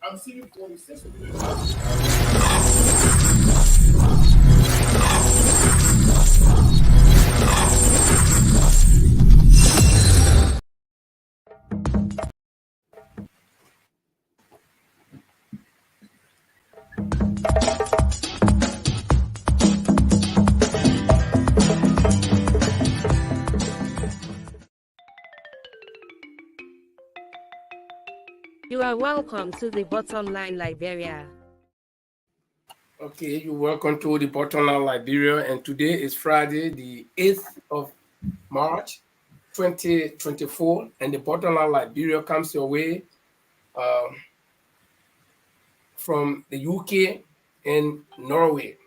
I'm seeing 46. You are welcome to the Bottom Line Liberia. Okay, you're welcome to the Bottom Line Liberia, and today is Friday, the 8th of March, 2024, and the Bottom Line Liberia comes your way um, from the UK and Norway.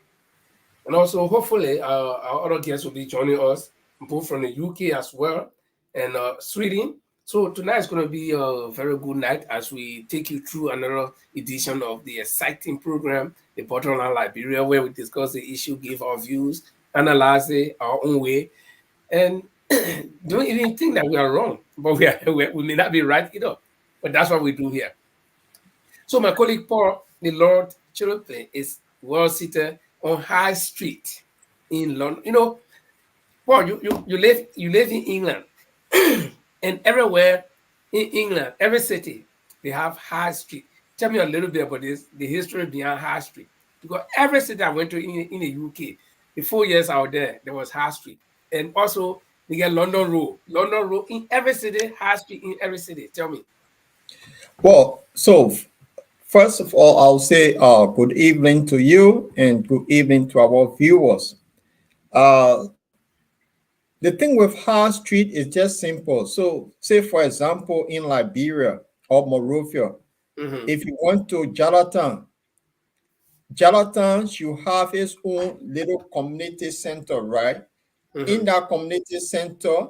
And also, hopefully, our other guests will be joining us, both from the UK as well and Sweden. So tonight is going to be a very good night as we take you through another edition of the exciting program, The Bottom Line Liberia, where we discuss the issue, give our views, analyze it our own way, and don't even think that we are wrong, but we may not be right either. But that's what we do here. So my colleague Paul, the Lord Chilope, is well seated on High Street in London. You know, Paul, you live in England, and everywhere in England, every city, they have High Street. Tell me a little bit about this, the history behind High Street. Because every city I went to in the UK, the 4 years I was there was High Street. And also, we get London Road. London Road in every city, High Street in every city. Tell me. Well, first of all, I'll say good evening to you and good evening to our viewers. Uh, the thing with High Street is just simple. So, say for example, in Liberia or Monrovia, Mm-hmm. if you went to Jarlathon should have its own little community center, right? In Mm-hmm. that community center,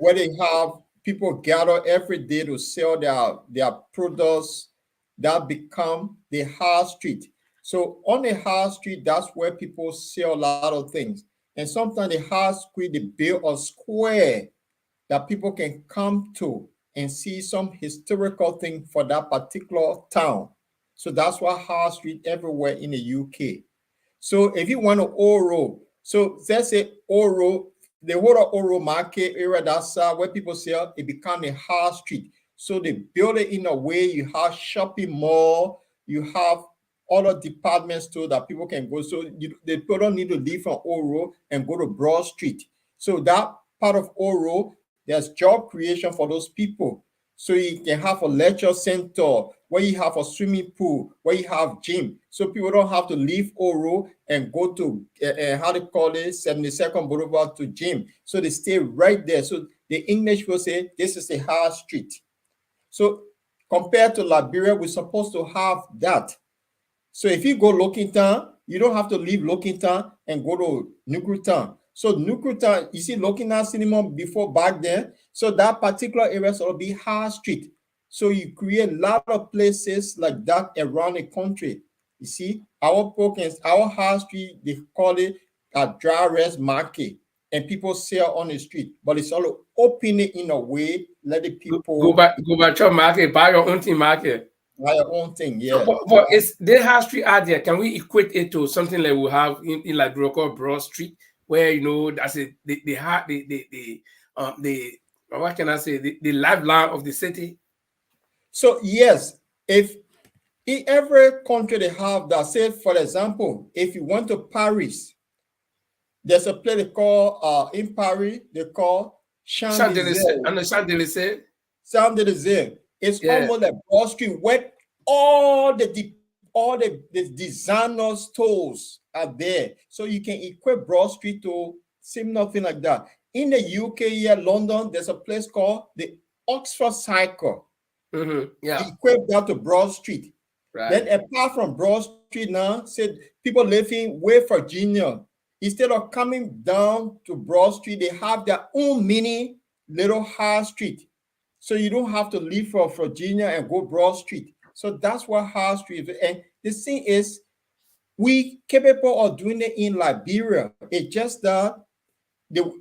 where they have people gather every day to sell their products that become the high street. So on the high street, that's where people sell a lot of things. And sometimes the high street, they build a square that people can come to and see some historical thing for that particular town. So that's why high street everywhere in the UK. So if you want to Oro, so let's say Oro, the whole of Oro market area, that's where people sell, it become a high street. So they build it in a way you have shopping mall, you have other department store that people can go. So the people don't need to leave from Oro and go to Broad Street. So that part of Oro, there's job creation for those people. So you can have a lecture center where you have a swimming pool, where you have gym. So people don't have to leave Oro and go to how they call it 72nd Boulevard to gym. So they stay right there. So the English will say this is a high street. So compared to Liberia, we're supposed to have that. So if you go Lokintown, you don't have to leave Lokintown and go to Nukutown. So Nukutown, you see Lokintown Cinema before back then. So that particular area will be High Street. So you create a lot of places like that around the country. You see, our tokens, our High Street, they call it a dry rest market, and people sell on the street. But it's all open it in a way, let the people Go back to your market, buy your own thing market. buy your own thing. So, Yeah. but it's the high street out there. Can we equate it to something like we have in like Broad Broad Street, where you know that's it, the what can I say, the lifeline of the city? So yes, if in every country they have that. Say, for example, if you went to Paris, there's a place they call in Paris, they call Champs-Élysées, Champs-Élysées. and the Champs-Élysées, Champs-Élysées. It's yeah. almost like Broad Street where all the designer stores are there. So you can equate Broad Street to same nothing like that. In the UK here, London, there's a place called the Oxford Cycle. Yeah, Equate that to Broad Street. right. Then apart from Broad Street now, said people living way Virginia, instead of coming down to Broad Street, they have their own mini little high street. So you don't have to leave from Virginia and go Broad Street. So that's what high street is. And the thing is, we capable of doing it in Liberia. It's just that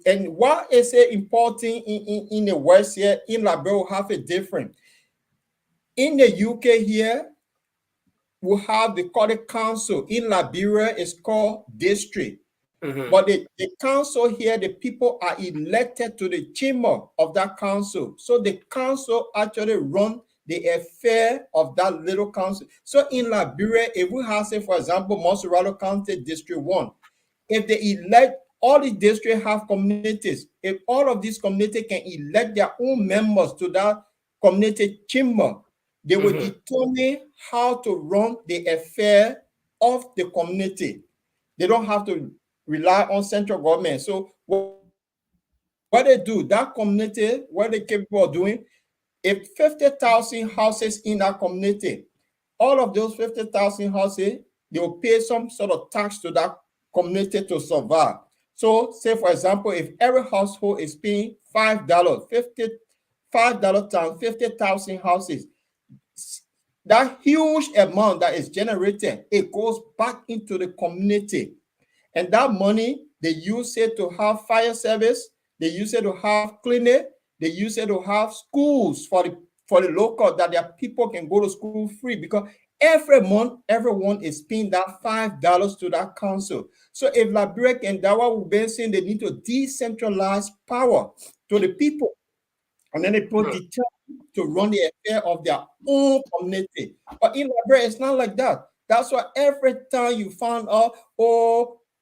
and what is it important in the West here, in Liberia will have a different. In the UK here, we have they call it council. In Liberia, it's called district. But the council here, the people are elected to the chamber of that council. So the council actually run the affair of that little council. So in Liberia, if we have, say, for example, Monserrato County District 1, if they elect, all the districts have communities. If all of these communities can elect their own members to that community chamber, they will determine how to run the affair of the community. They don't have to rely on central government. So what they do, that community, what they capable of doing, if 50,000 houses in that community, all of those 50,000 houses, they will pay some sort of tax to that community to survive. So say, for example, if every household is paying $5, $5 times 50,000 houses, that huge amount that is generated, it goes back into the community. And that money, they use it to have fire service, they use it to have clinic, they use it to have schools for the local, that their people can go to school free, because every month, everyone is paying that $5 to that council. So if Liberia and Dawa will be saying they need to decentralize power to the people, and then they put the to run the affair of their own community. But in Liberia, it's not like that. That's why every time you find out,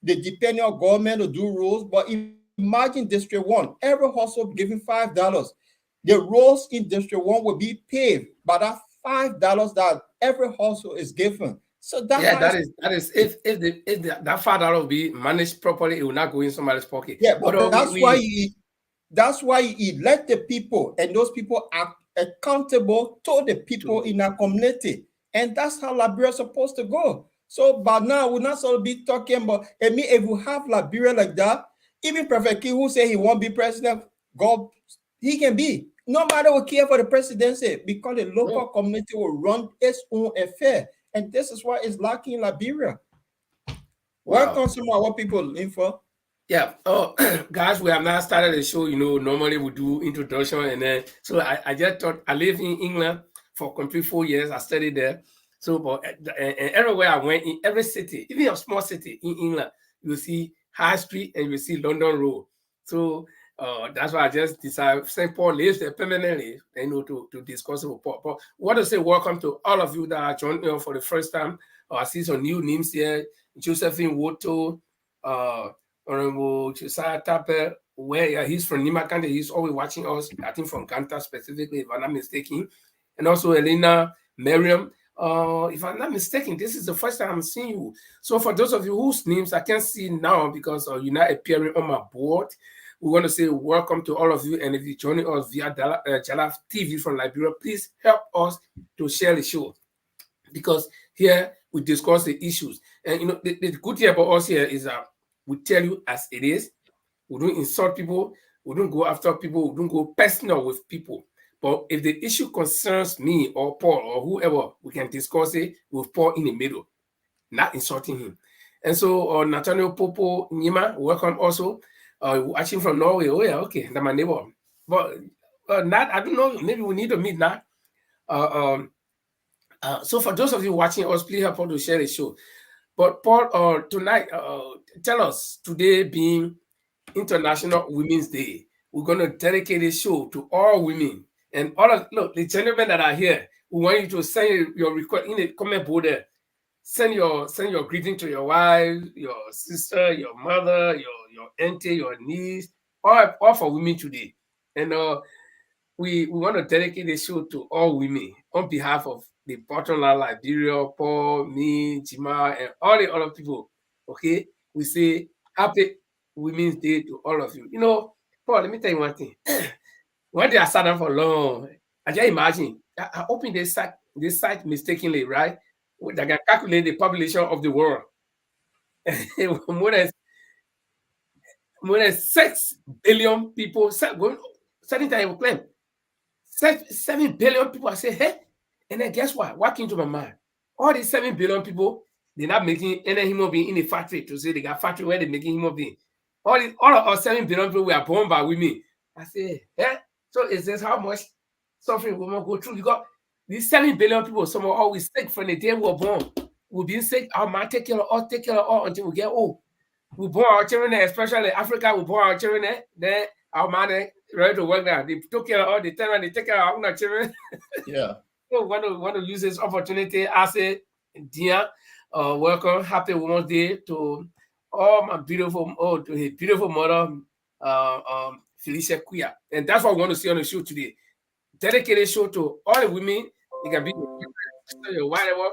they depend on government to do rules. But imagine District 1, every household giving $5. The roads in District 1 will be paved by that $5 that every household is given. So that is if that $5 will be managed properly, it will not go in somebody's pocket. Yeah, but that's why you elect the people, and those people are accountable to the people in our community. And that's how Liberia is supposed to go. So, but now we're not supposed to be talking about, I mean, if we have Liberia like that, even Prophet King, who say he won't be president, God, he can be. Nobody will care for the presidency, because the local community will run its own affair. And this is why it's lacking in Liberia. Welcome to what people looking for. Yeah. Oh, guys, we have now started the show. You know, normally we do introduction, and then so I just thought, I lived in England for complete 4 years. I studied there. So, but and everywhere I went, in every city, even a small city in England, you see High Street and you see London Road. So that's why I just decided St. Paul lives there permanently, you know, to discuss it with Paul. But what to say, welcome to all of you that are joining us for the first time. I see some new names here: Josephine Woto, Honorable Josiah Tapper, where he's from Nima County. He's always watching us, I think from Ganta specifically, if I'm not mistaken. And also Elena Miriam. If I'm not mistaken, this is the first time I'm seeing you. So for those of you whose names I can't see now because you're not appearing on my board, we want to say welcome to all of you. And if you're joining us via Jalaf TV from Liberia, please help us to share the show, because here we discuss the issues. And you know, the good thing about us here is that we tell you as it is. We don't insult people. We don't go after people. We don't go personal with people. But if the issue concerns me or Paul or whoever, we can discuss it with Paul in the middle, not insulting him. And so Nathaniel Popo Nima, welcome also. Watching from Norway. Oh yeah, okay, that's my neighbor. But not, I don't know, maybe we need to meet now. So for those of you watching us, please help us to share the show. But Paul, tonight, tell us, today being International Women's Day, we're going to dedicate a show to all women. And all of, look, the gentlemen that are here, we want you to send your request in the comment board there. Send your greeting to your wife, your sister, your mother, your auntie, your niece, all for women today. And we want to dedicate a show to all women on behalf of the Bottom Line Liberia, Paul, me, Jima, and all the other people. Okay, we say happy Women's Day to all of you. You know, Paul, let me tell you one thing. When they are sat down for long, I just imagine I opened this site mistakenly, right? They can calculate the population of the world. more than 6 billion people. Certain time will claim 7 billion people. I say, hey, and then guess what? What came to my mind? All these 7 billion people, they're not making any human being in a factory to say they got factory where they're making human being. All of our 7 billion people were born by women. I say, yeah. So is this how much suffering women go through? Because these 7 billion people, some are always sick from the day we were born. We've been sick. Our man take care of all until we get old. We born our children there, especially Africa. We born our children there. Then our man ready to work there. They took care of all the time and they take care of our own children. Yeah. So want to use this opportunity. I say, dear, welcome, happy Women's Day to all my beautiful, to his beautiful mother, Felicia Kuya. And that's what we want to see on the show today. Dedicated show to all the women. It can be whatever.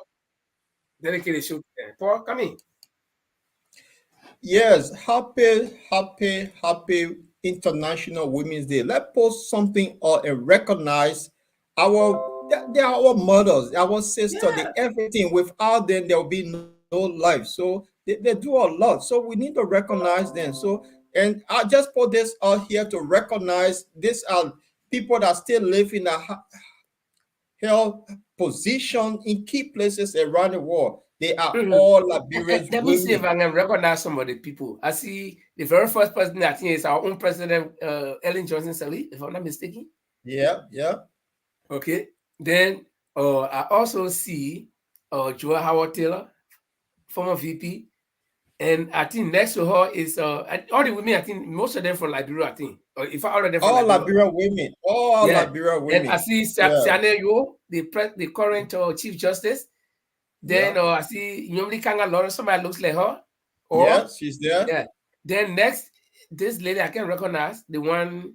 Dedicated show to them. Paul, come in. Yes, happy International Women's Day. Let's post something or recognize they are our mothers, our sisters, everything. Without them, there will be no life. So they do a lot. So we need to recognize them. So, and I just put this out here to recognize these are people that still live in a health position in key places around the world. They are all Liberians. Let me see if I can recognize some of the people. I see the very first person I think is our own president, Ellen Johnson Sirleaf, if I'm not mistaken. Yeah. Okay. Then I also see Joel Howard Taylor, former VP. And I think next to her is all the women, I think most of them from Liberia, I think. If all of them from Liberia women. Liberia women. And I see Siane Yo, the current Chief Justice. Then I see Nyomli Kanga Lawrence, somebody looks like her. She's there. Yeah. Then next, this lady I can recognize, the one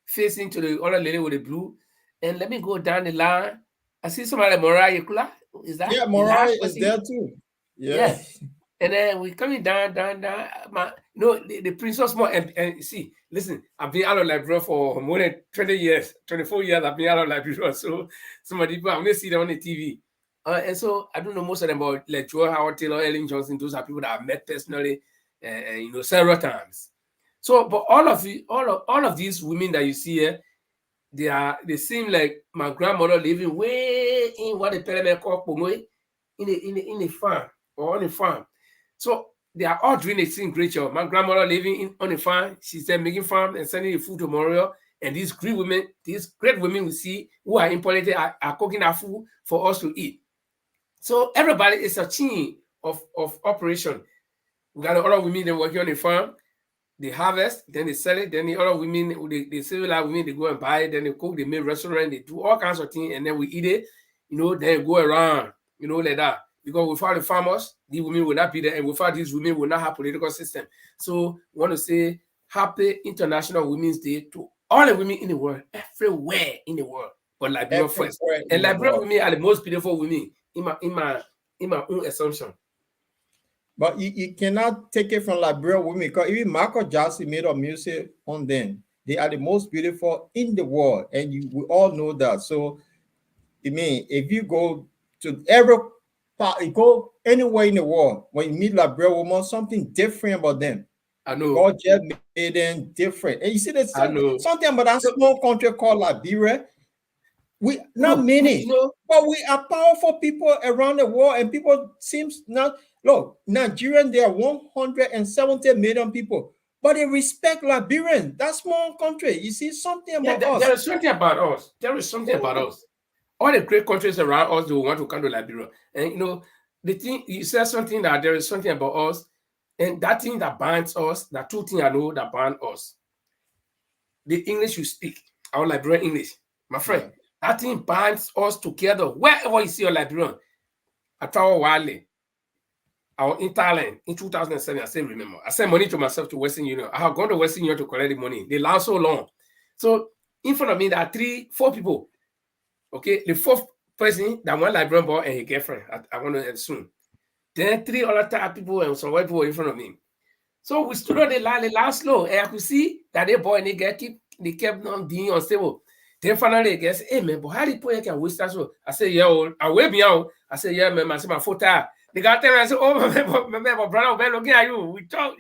facing to the other lady with the blue. And let me go down the line. I see somebody, Mariah Yekula. Is that? Yeah, Mariah is there too. Yeah. And then we coming down. The Princess More and see, listen, I've been out of Liberia for more than 20 years, 24 years. I've been out of Liberia, so some of the people I'm gonna see them on the TV. And so I don't know most of them, but like Joel Howard Taylor, Ellen Johnson, those are people that I've met personally, several times. So, but all of these women that you see here, they seem like my grandmother living way in what the parliament call Pomwe, in a farm or on a farm. So they are all doing a thing great job. My grandmother living on a farm, she's there making farm and sending the food to Memorial. And these great women we see who are in politics are cooking our food for us to eat. So everybody is a team of operation. We got a lot of women that working on the farm. They harvest, then they sell it. Then the other women, the civilized women, they go and buy it. Then they cook, they make restaurant, they do all kinds of things, and then we eat it. Then go around, like that. Because without the farmers, the women will not be there, and without these women, will not have political system. So we want to say happy International Women's Day to all the women in the world, everywhere in the world, but Liberia first. And Liberian women are the most beautiful women in my own assumption. But you cannot take it from Liberia women, because even Michael Jackson made a music on them. They are the most beautiful in the world, and we all know that. So, if you go to go anywhere in the world, when you meet Liberia women, something different about them. I know. God just made them different. And you see, there's something about that small country called Liberia. We not many, but we are powerful people around the world, and people seems not. Look, Nigerian, there are 170 million people, but they respect Liberians. That small country. You see something about us. There is something about us. There is something about us. All the great countries around us, they want to come to Liberia. And the thing, you said something that there is something about us, and that thing that binds us, that two things I know that bind us. The English you speak, our Liberian English, my friend, that thing binds us together. Wherever you see a Liberian, I travel widely. Our in Thailand in 2007, I still remember. I sent money to myself to Western Union. I have gone to Western Union to collect the money. They last so long. So in front of me, there are 4 people. Okay, the 4th person, that one Liberian boy and his girlfriend. I want to assume. Then 3 other Thai people and some white people in front of me. So we stood on the line, they last slow, and I could see that they boy and they kept on being unstable. Then finally, I guess, hey man, but how do you put it waste that so? I said, yeah, I will be out. I said, yeah, man, I said my foot out. They got there and I said, oh, my brother, we're looking at you.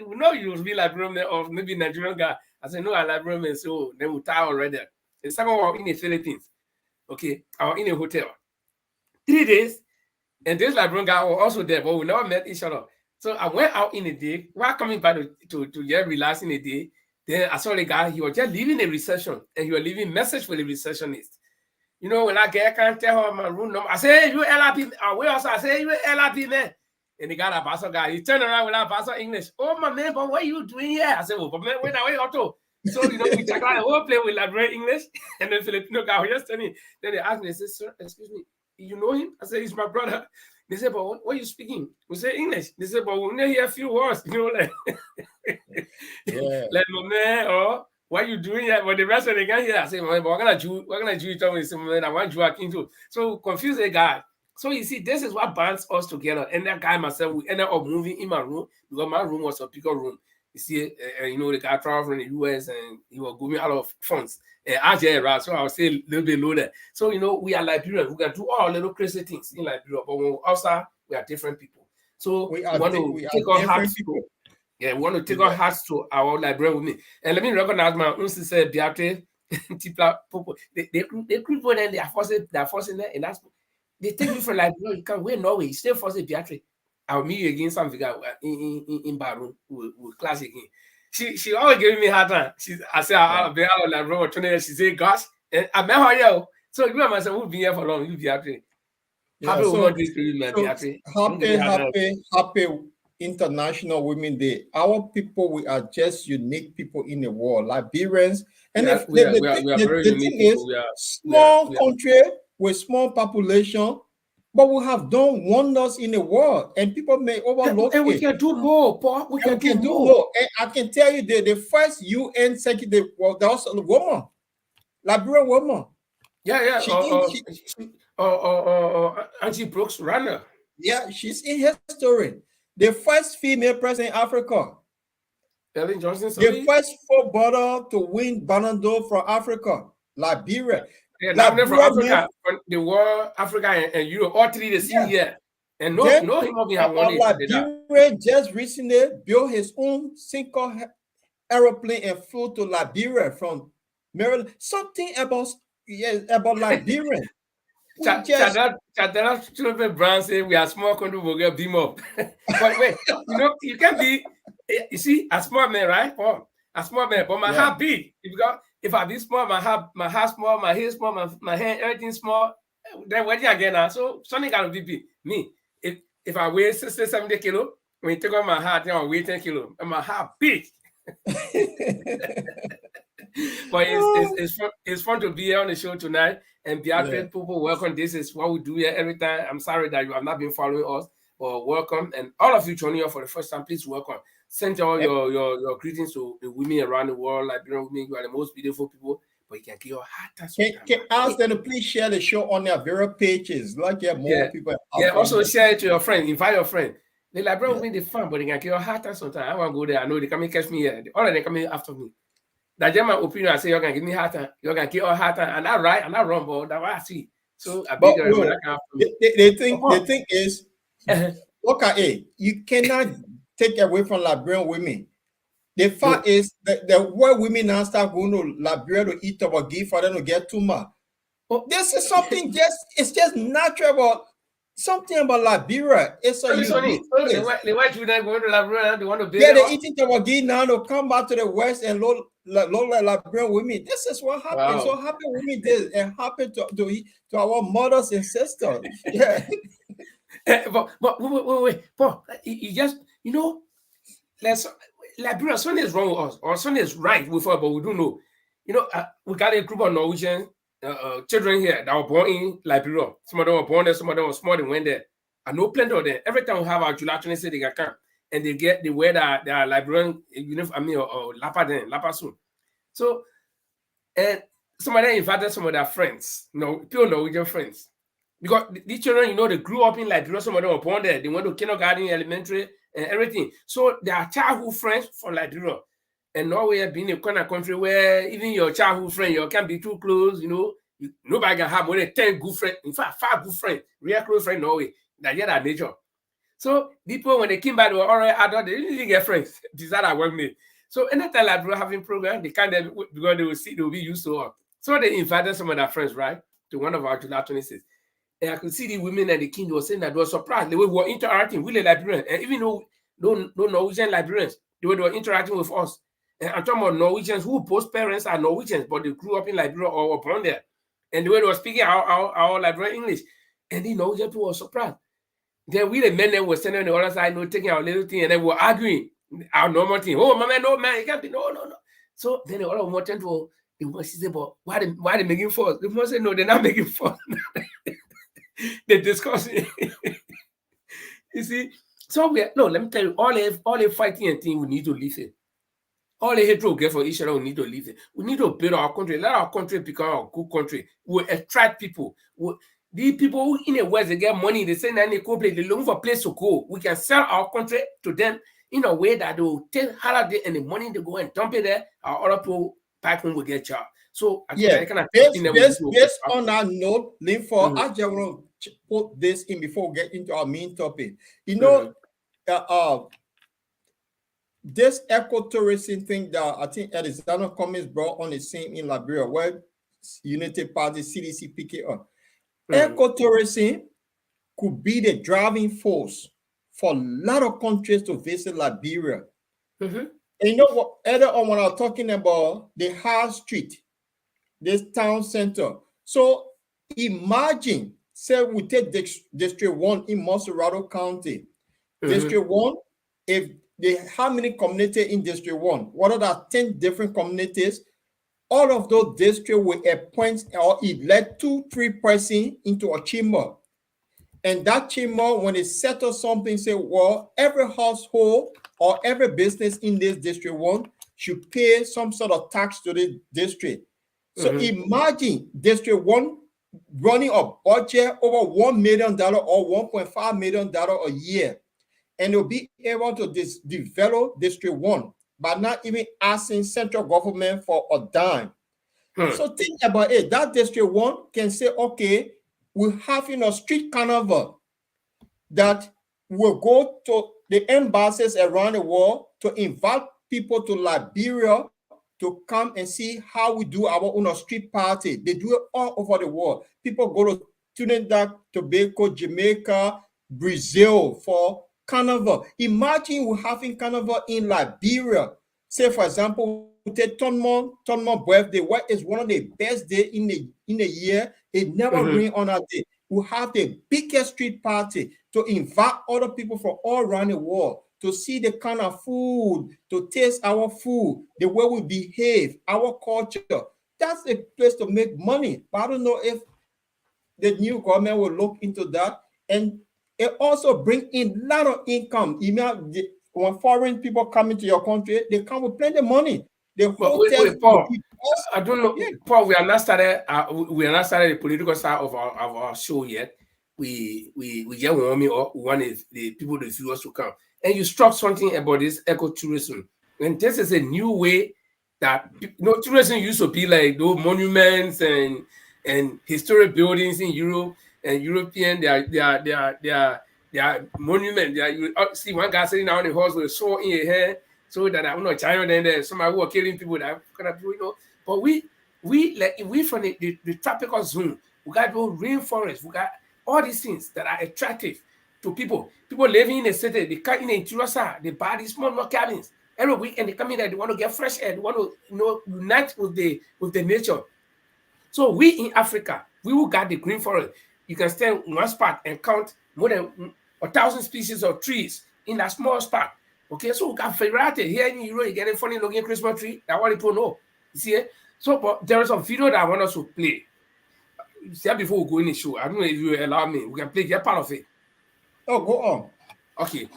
We know you will be Liberian or maybe Nigerian guy. I said, no, I'm Liberian. So then we tie already. The second one in the Philippines. Okay, I was in a hotel. 3 days, and this Liberian guy was also there, but we never met each other. So I went out in a day, while coming back to just relax in a day. Then I saw the guy, he was just leaving the reception, and he was leaving message for the receptionist. You know, when I get, I can't tell her my room number. I say, you LRP, we also I say, you LRP man. And the guy, that pastor guy, he turned around with that pastor English. Oh, my man, but what are you doing here? I said, oh, but man, wait, now, wait, Otto. So, you know, we check out the whole play with Library English. And then Filipino guy was just telling me. Then they asked me, they said, sir, excuse me, you know him? I said, he's my brother. They said, but what are you speaking? We say English. They said, but we only hear a few words, you know, like, like my man, or what you doing here? But the rest of the guy here, I say, man, but what kind of Jew you tell me? Say, man, I want Jew too. So confuse the guy. So you see, this is what binds us together. And that guy myself, we ended up moving in my room because my room was a bigger room. You see, you know, the guy traveled from the US and he was going out of funds. And I just, right? So I would say a little bit lower. So, you know, we are Liberians. We can do all little crazy things in Liberia, but when we're outside, we are different people. So we want to take our hearts to, we want to take our hearts to our Liberian women. And let me recognize my own sister, Beatrice, Tipla Popo. They group and they are forcing them, and that's, they take you from Liberia, you can't wait Norway, you still force Beatrice. I'll meet you again something in Baru with class again. She always giving me hard time. I said I'll be out like Robert 20 years. She said, gosh, and I met her here. So you myself will be here for long. You'll be happy. Happy International Women Day. Our people, we are just unique people in the world, Liberians. And the thing is, small country with small population, but we have done wonders in the world, and people may overlook and we can do more, Paul. We can do more. And I can tell you the first UN secretary was a woman, Liberian woman. Yeah. Angie Brooks Runner. Yeah, she's in history. The first female president in Africa. Ellen Johnson. The first footballer to win Ballon d'Or from Africa, Liberia. Yeah, Liberia from Africa, from the world, Africa and Europe, all three the same year. And no him of have won it. Liberia just recently built his own single aeroplane and flew to Liberia from Maryland. Something about Liberia. Chadela Brown said we are small country, we'll get beam up. But wait, you know, you can't be, you see, a small man, right? Oh, a small man, but my heart big. If I be small, my heart small, my hair small, my hand, everything small, then what do you get now? So something gotta be big. Me, if I weigh 60, 70 kilos, when you take off my heart, then I weigh 10 kilos, and my heart big. But it's fun to be here on the show tonight. And Beatrice, people, welcome. This is what we do here every time. I'm sorry that you have not been following us, but welcome. And all of you joining us for the first time, please welcome. Send all your greetings to the women around the world, Liberian women. You are the most beautiful people, but you can get your heart. Can ask them to please share the show on their various pages. Like more people. Also share it to your friend. Invite your friend. The Liberian women, they fun, but they can get your heart sometimes. I want to go there. I know they come and catch me here. All of them coming after me. That's my opinion. I say, you're going to give me heart. You're going to get your heart. And I'm right. I'm not wrong, but that's what I see. So I beg you. The thing is, okay, you cannot take away from Liberian women. The fact is that the white women now start going to Liberia to eat our gift for them to get too much. This is something it's just natural about something about Liberia. It's a the white women going to Liberia, they want to build. Yeah, they eating our gift now to come back to the West and look like Liberian women. This is what happened. Wow. So happy women did and happened to our mothers and sisters. Yeah. but wait, Paul, you just, you know, Liberia, something is wrong with us, or something is right with us, but we don't know. You know, we got a group of Norwegian children here that were born in Liberia. Some of them were born there, some of them were small and went there. I know plenty of them. Every time we have our July 26th, they can come and they wear their Liberian uniform, or Lapa soon. So, and some of them invited some of their friends, pure Norwegian friends. Because these children, you know, they grew up in Liberia, some of them were born there. They went to kindergarten, elementary, and everything. So they are childhood friends from Liberia. And Norway being a kind of country where even your childhood friend, you can't be too close, you know. Nobody can have more than 10 good friends. In fact, 5 good friends, real close friends in Norway. That's that nature. So people, when they came back, they were already adult, they didn't really get friends. These are work me. So anytime Liberia having program, they can't, because they will be used to us. So they invited some of their friends, right, to one of our July 26th. And I could see the women and the king were saying that they were surprised. They were interacting with the Liberians. And even though no Norwegian Liberians, they were interacting with us. And I'm talking about Norwegians whose parents are Norwegians, but they grew up in Liberia or were born there. And the way they were speaking our Liberian English. And just people were surprised. Then we the men then were standing on the other side, taking our little thing, and then we were arguing our normal thing. Oh, my man, no, man, it can't be, no. So then the other one turned to she said, but why they making fuss? The one said, no, they're not making fuss. They're discussing. You see, so let me tell you, all the fighting and thing we need to listen. All the hatred we get for each other, we need to listen. We need to build our country. Let our country become a good country. We attract people. The people who in the West, they get money, they say that they go play, they're looking for a place to go. We can sell our country to them in a way that they will take holiday and the money they go and dump it there. Our other people back home will get job. So I yeah, kind of based on that note, Linford, I just want to put this in before we get into our main topic. This ecotourism thing that I think Alexander Cummings brought on the scene in Liberia, where United Party CDC pick it up. Ecotourism could be the driving force for a lot of countries to visit Liberia. And you know what? Earlier on, when I was talking about the high street, this town center. So imagine, say we take District 1 in Monserrado County. District 1, if how many communities in District 1? What are the 10 different communities? All of those districts will appoint or elect 2-3 persons into a chamber. And that chamber, when they settle something, say, well, every household or every business in this District 1 should pay some sort of tax to the district. So imagine District 1 running a budget over $1 million or $1.5 million a year. And they'll be able to develop District 1 by not even asking central government for a dime. So think about it. That District 1 can say, okay, we have a street carnival that will go to the embassies around the world to invite people to Liberia to come and see how we do our own street party. They do it all over the world. People go to Trinidad, Tobago, Jamaica, Brazil for carnival. Imagine we're having carnival in Liberia. Say, for example, we take Tonmont birthday, what is one of the best days in the year. It never rains on that day. We have the biggest street party to invite other people from all around the world to see the kind of food, to taste our food, the way we behave, our culture. That's a place to make money. But I don't know if the new government will look into that. And it also brings in a lot of income. When foreign people come into your country, they come with plenty of money. Wait, Paul, I don't know, Paul. We are not started the political side of our show yet. We just want the people, the viewers to come. And you struck something about this ecotourism, and this is a new way that tourism used to be like those monuments and historic buildings in Europe and European. They are monuments. You see one guy sitting down on the horse with a sword in your hand. So that I'm not China, then there's somebody who are killing people that kind of people, But we from the tropical zone, we got the rainforest, we got all these things that are attractive to people. People living in the city, they come in the interior side, they buy these small cabins. Every weekend they come in there, they want to get fresh air, they want to unite with the nature. So we in Africa, we will got the green forest. You can stand in one spot and count more than 1,000 species of trees in that small spot. Okay, so we got variety here in Europe. You get a funny looking Christmas tree. That's what people know. You see it? So, but there is some video that I want us to play. See, before we go in the show, I don't know if you allow me. We can play that part of it. Oh, go on. Okay,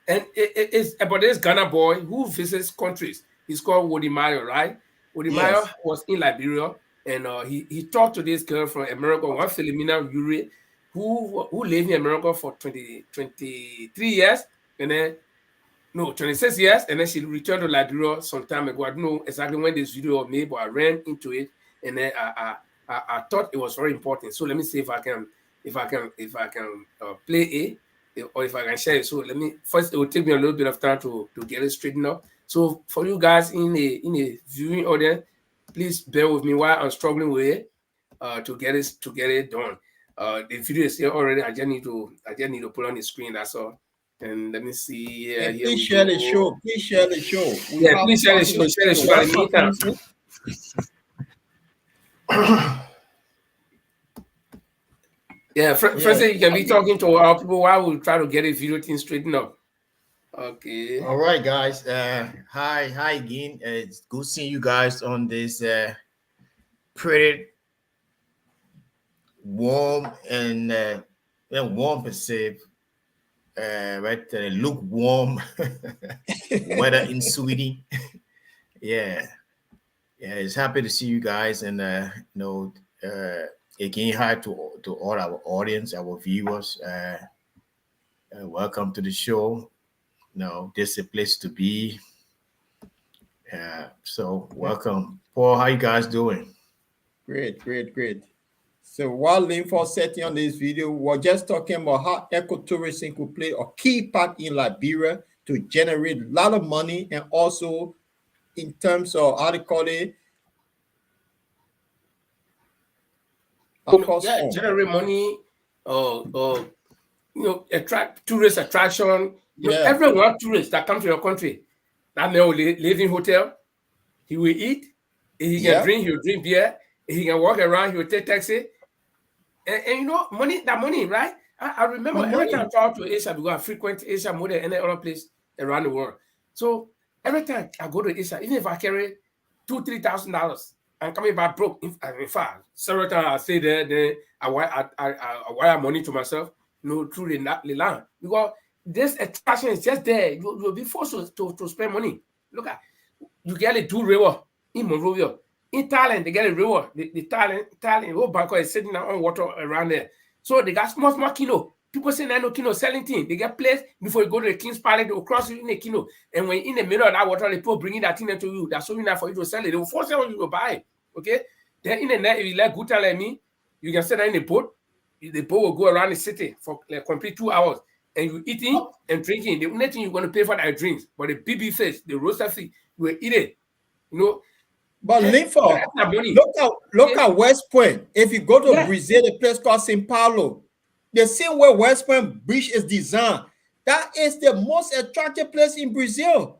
and it's about this Ghana boy who visits countries. He's called Wody Mayo, right? Wody Mayo was in Liberia, and he talked to this girl from America, one Philomena Ure, who lived in America for 23 years, and then. No, 26 years, and then she returned to Liberia some time ago. I don't know exactly when this video was made, but I ran into it, and then I thought it was very important. So let me see if I can play it, or if I can share it. So let me first. It will take me a little bit of time to get it straightened up. So for you guys in a viewing audience, please bear with me while I'm struggling with it to get it done. The video is here already. I just need to put on the screen. That's all. And let me see. Please share the show. Please share the show. Please share the show. Share the show. Yeah, Yeah. Francis, you can be talking to our people while we try to get a video thing straightened up. Okay. All right, guys. Hi again. It's good seeing you guys on this pretty warm and warm Pacific, right? Lukewarm weather in Sweden. Yeah, yeah. It's happy to see you guys, and again, hi to all our audience, our viewers. Welcome to the show. This is a place to be. So welcome, Paul. How you guys doing? Great. So while Linford setting on this video, we're just talking about how ecotourism could play a key part in Liberia to generate a lot of money, and also in terms of how they call it, Generate money, attract tourist attraction. Everyone tourist that come to your country, that man will live in hotel, he will eat, he can drink, he will drink beer, he can walk around, he will take taxi. And money, right? I remember every time I travel to Asia, because I frequent Asia more than any other place around the world. So every time I go to Asia, even if I carry $2,000-$3,000, I'm coming back broke. In fact, several times I stay there, then I wire money to myself, through the land. Because this attraction is just there. You'll be forced to spend money. Look at, you get a do river in Monrovia. In Thailand, they get a river. The Thailand, whole Bangkok is sitting on water around there. So they got small kilo. People say 9 kilo selling thing. They get placed before you go to the King's Palace, they will cross you in a kilo. And when in the middle of that water, they people bringing that thing into you. They're showing that for you to sell it. They will force you to buy it. Okay? Then in the night, if you like good time like me, you can sit there in the boat. The boat will go around the city for like complete 2 hours. And you eating and drinking. The only thing you're going to pay for that drinks. But the BB fish, the roasted fish, you will eat it. But Linford, look at West Point. If you go to Brazil, a place called São Paulo, the same way West Point Beach is designed, that is the most attractive place in Brazil.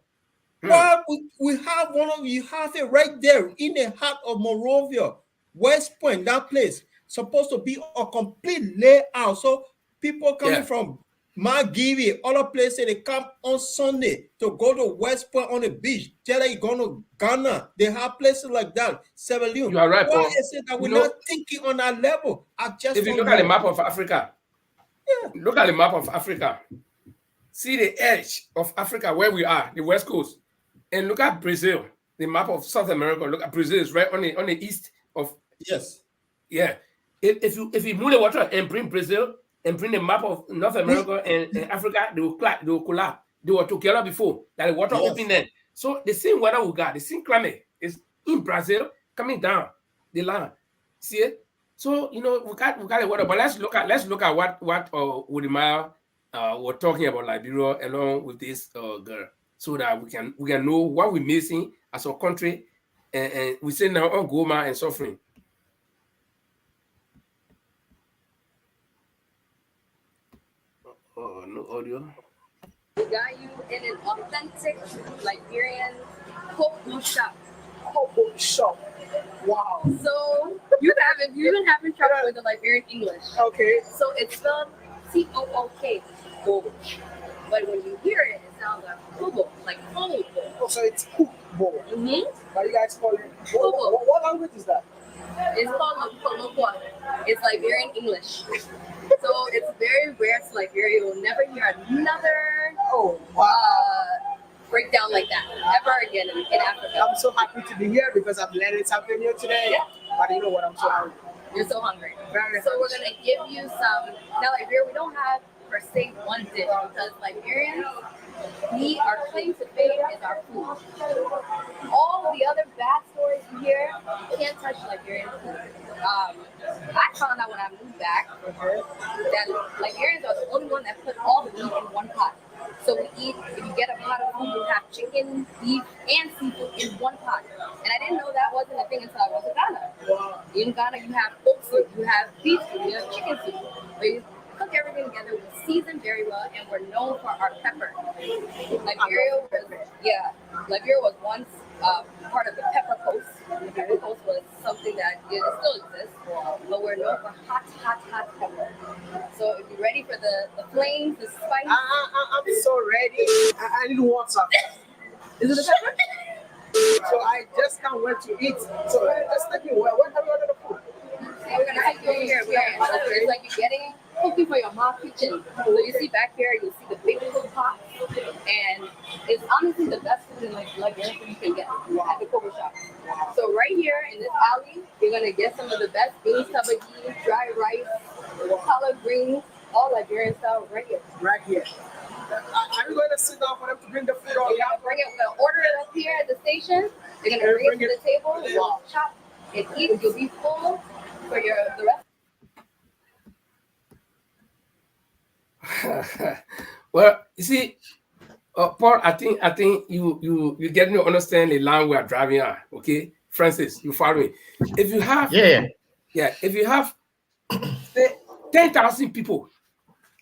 Well, we have you have it right there in the heart of Monrovia. West Point, that place, supposed to be a complete layout. So people coming from McGivy, other places, they come on Sunday to go to West Point on the beach. Tell you going to Ghana. They have places like that. Sierra Leone. You are right, Why is it that we're not thinking on that level? If you look at the map of Africa, look at the map of Africa. See the edge of Africa where we are, the West Coast. And look at Brazil, the map of South America. Look at Brazil is right on the east of. Yes. Yeah. If you move the water and bring Brazil and bring the map of North America and Africa, they will collapse. They were together before that the water opened then. So the same weather we got, the same climate is in Brazil coming down the land. See it? So we got the water, but let's look at what Wodimaya were talking about Liberia along with this girl, so that we can know what we're missing as a country, and we say now on Goma and suffering. Oh, no audio. We got you in an authentic Liberian cookbook shop. Wow. So if you've been having trouble with the Liberian English. Okay. So it's spelled COOK. Bobo. But when you hear it, it sounds like Bobo, like Bobo. Oh, so it's Bobo. Mm-hmm. Why you guys call it Bobo? What language is that? It's called Kolokwa. It's Liberian English. So it's very rare to Liberia. You'll never hear another breakdown like that ever again in Africa. I'm so happy to be here because I'm learning something new today. Yeah. But you know what? I'm so hungry. You're so hungry. Very so hungry. We're going to give you some. Now, Liberia, we don't have per se one dish because Liberians, our claim to fame is our food. All the other bad stories you hear, you can't touch Liberian food. I found out when I moved back that Liberians are the only one that put all the meat in one pot. So we eat, if you get a pot of food, you have chicken, beef, and seafood in one pot. And I didn't know that wasn't a thing until I went to Ghana. In Ghana, you have pork soup, you have beef soup, you have chicken soup. But you cook everything together, we season very well, and we're known for our pepper. Liberia was once part of the Pepper Coast. The Pepper Coast was something that still exists, but we're known for hot pepper. So if you're ready for the flames, the spice. I'm so ready. I need water. Is it the pepper? So I just can't wait to eat. So just let me where have you ordered the food? We're gonna take you over here. It's like you're getting cooking for your mom kitchen. So you see back here, you see the big cook pot, and it's honestly the best food in like Liberia you can get at the Kobo shop. So right here in this alley, you're gonna get some of the best beans, tabagi, dry rice, collard greens, all Liberian style right here. Right here. Are you going to sit down for them to bring the food on? We're gonna bring it. We're gonna order it up here at the station. They're gonna bring it to the table. We'll chop and eat. You'll be full for the rest. Well, you see, Paul, I think you getting to understand the line we are driving at. Okay, Francis, you follow me? If you have if you have say 10,000 people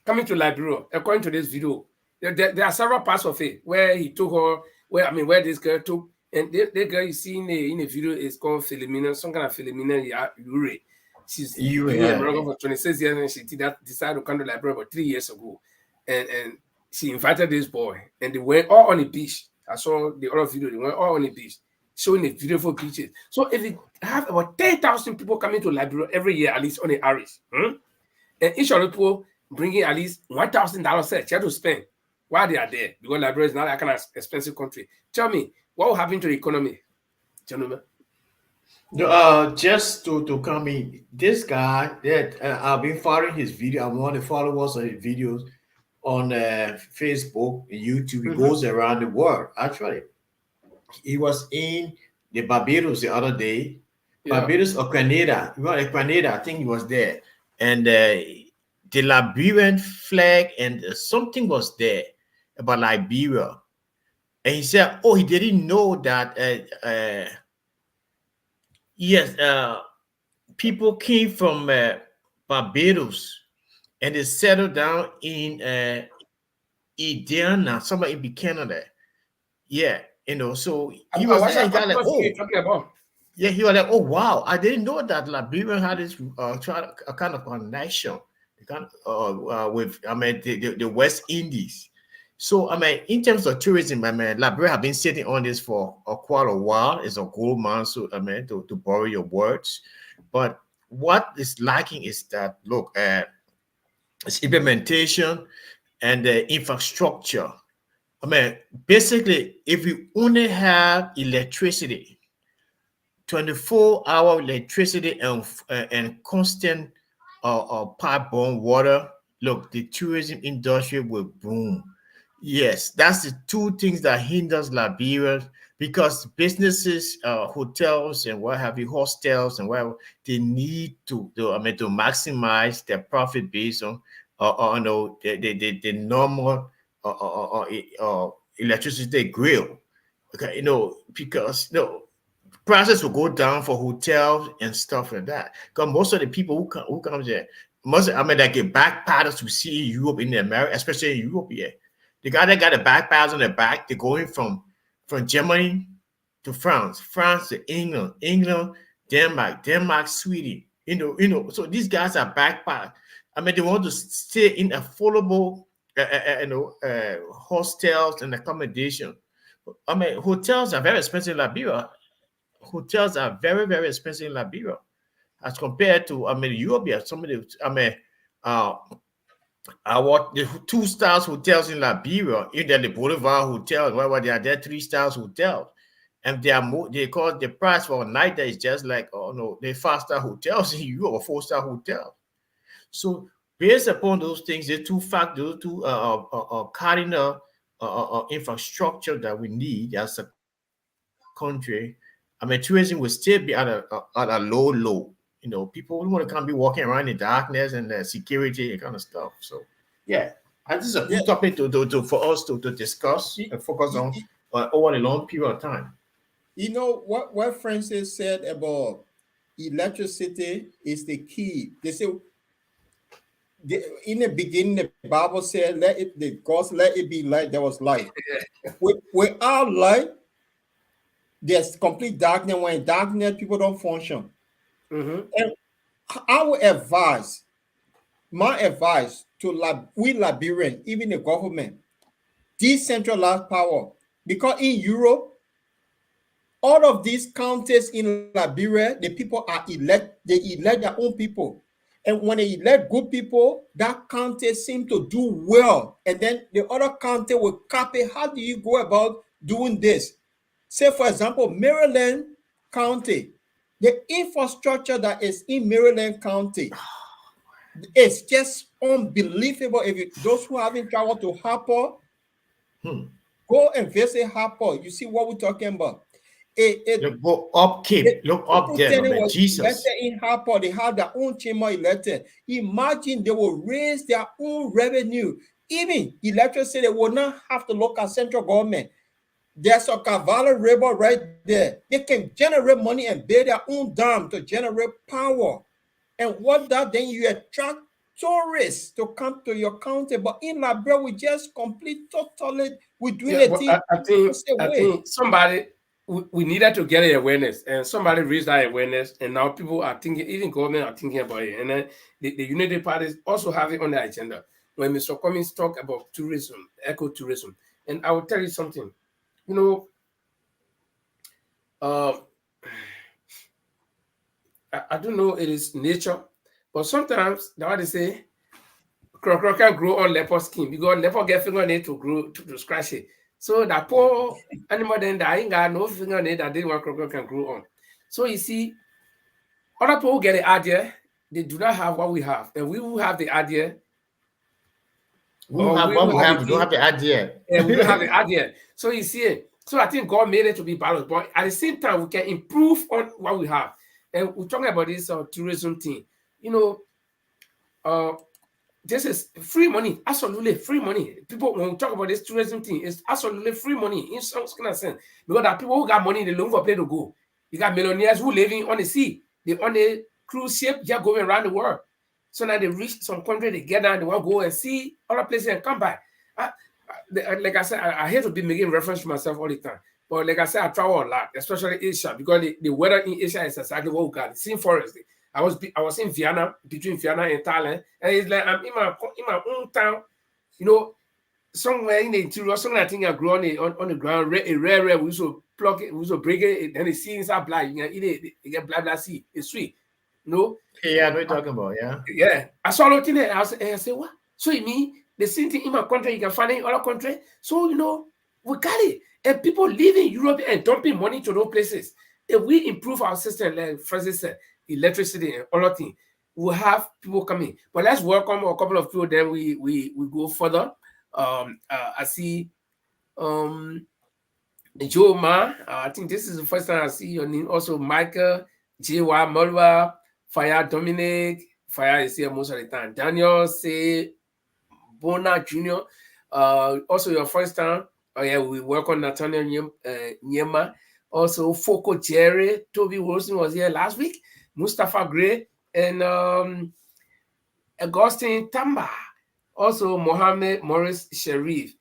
coming to Liberia, according to this video, there are several parts of it where he took her, where this girl took, and the girl you see in the video is called Philomena, some kind of Philomena Ure. She's been in America for 26 years, and she decided to come to Liberia about 3 years ago, and she invited this boy, and they went all on the beach. I saw the other video; they went all on the beach, showing the beautiful beaches. So if you have about 10,000 people coming to Liberia every year, at least on the average, and each of the people bringing at least $1,000 set to spend while they are there, because Liberia is not that kind of expensive country. Tell me, what will happen to the economy, gentlemen? Just to come in, this guy that I've been following his video. I'm one of the followers of his videos on Facebook and YouTube. He goes around the world. Actually, he was in the Barbados the other day. Barbados or Grenada. Grenada, I think he was there. And the Liberian flag and something was there about Liberia. And he said, he didn't know that people came from Barbados and they settled down in Indiana, somewhere in Canada. Yeah, so he was like, he was like, oh wow, I didn't know that Liberia had this kind of connection, with the West Indies. So in terms of tourism, Liberia have been sitting on this for quite a while. It's a gold mine, so to borrow your words. But what is lacking is that it's implementation and the infrastructure. Basically, if we only have electricity, 24-hour electricity and constant pipe-borne water, the tourism industry will boom. Yes, that's the two things that hinders Liberia, because businesses, hotels and what have you, hostels and whatever, they need to maximize their profit based on the normal electricity grill. Okay, because prices will go down for hotels and stuff like that. Because most of the people who come there, like backpackers we see in Europe, in America, especially in Europe, the guy that got the backpackers on the back, they're going from Germany to France to England, Denmark, Sweden. So these guys are backpackers. They want to stay in affordable, hostels and accommodation. Hotels are very expensive in Liberia. Hotels are very, very expensive in Liberia as compared to Europe. Some of the the 2-star hotels in Liberia, either the Boulevard Hotel, where they are there 3-star hotels, and they call the price for a night that is just like the 5-star hotels in Europe or 4-star hotels. So based upon those things, the two factors, cardinal infrastructure that we need as a country, tourism will still be at a low. People don't want to be walking around in darkness and security and kind of stuff. So, this is a good topic for us to discuss and focus on over a long period of time. What Francis said about electricity is the key. They say in the beginning, the Bible said, let it be light. There was light. Without light, there's complete darkness. When in darkness, people don't function. Mhm. And I would advise, my advice to we Liberians, even the government, decentralized power. Because in Europe, all of these counties in Liberia, the people are they elect their own people. And when they elect good people, that county seem to do well. And then the other county will copy. How do you go about doing this? Say, for example, Maryland County, the infrastructure that is in Maryland County, it's just unbelievable. Those who haven't traveled to Harper, go and visit Harper. You see what we're talking about. Look, go up Cape. Look up there, man. Jesus. Elected in Harper, they have their own chamber elected. Imagine they will raise their own revenue. Even electricity will not have to look at central government. There's a Cavalry River right there. They can generate money and build their own dam to generate power. And what that then you attract tourists to come to your county. But in Liberia, we just totally, we're doing I think somebody, we needed to get an awareness, and somebody raised that awareness, and now people are thinking, even government are thinking about it. And then the Unity parties also have it on the agenda. When Mr. Cummings talk about tourism, ecotourism, and I will tell you something, you know, I don't know, it is nature, but sometimes that's why they say crocodile can grow on leopard skin because leopard get fingernail to grow to scratch it. So that poor animal then that ain't got no fingernail that didn't want crocodile can grow on. So you see, other people get the idea, they do not have what we have, and we will have the idea. We don't have the idea. And we don't have the idea. So you see it. So I think God made it to be balanced, but at the same time, we can improve on what we have. And we're talking about this tourism thing. You know, this is free money, absolutely free money. People, when we talk about this tourism thing, it's absolutely free money in some kind of sense. Because there are people who got money, they look for a place to go. You got millionaires who living on the sea. They on a cruise ship, just going around the world. So now they reach some country, they get down, they want to go and see other places and come back. Like I said, I hate to be making reference to myself all the time. But like I said, I travel a lot, especially Asia, because the weather in Asia is exactly what we got. The same forest. I was in Vienna, between Vienna and Thailand, and it's like I'm in my own town, you know, somewhere in the interior, something I think I grew on the ground, a rare, we used to pluck it, we used to break it, and the seeds are black. You can eat it, you get black seed. It's sweet. You know? Yeah, what you're talking about, yeah. Yeah. I saw it in there, I said, what? So you mean the same thing in my country, you can find it in other country? So, you know, we got it. And people live in Europe and dumping money to those places. If we improve our system, like Francis said, electricity and other things, we'll have people coming. But let's welcome a couple of people, then we go further. I see Joe Ma. I think this is the first time I see your name. Also, Michael, J.Y. Mulva, Fire Dominic. Fire is here most of the time. Daniel say Bona Jr. Also your first time. Oh yeah, we welcome Nathaniel Nyema. Also Foko Jerry, Toby Wilson was here last week. Mustafa Gray and Augustine Tamba. Also Mohammed Morris Sharif.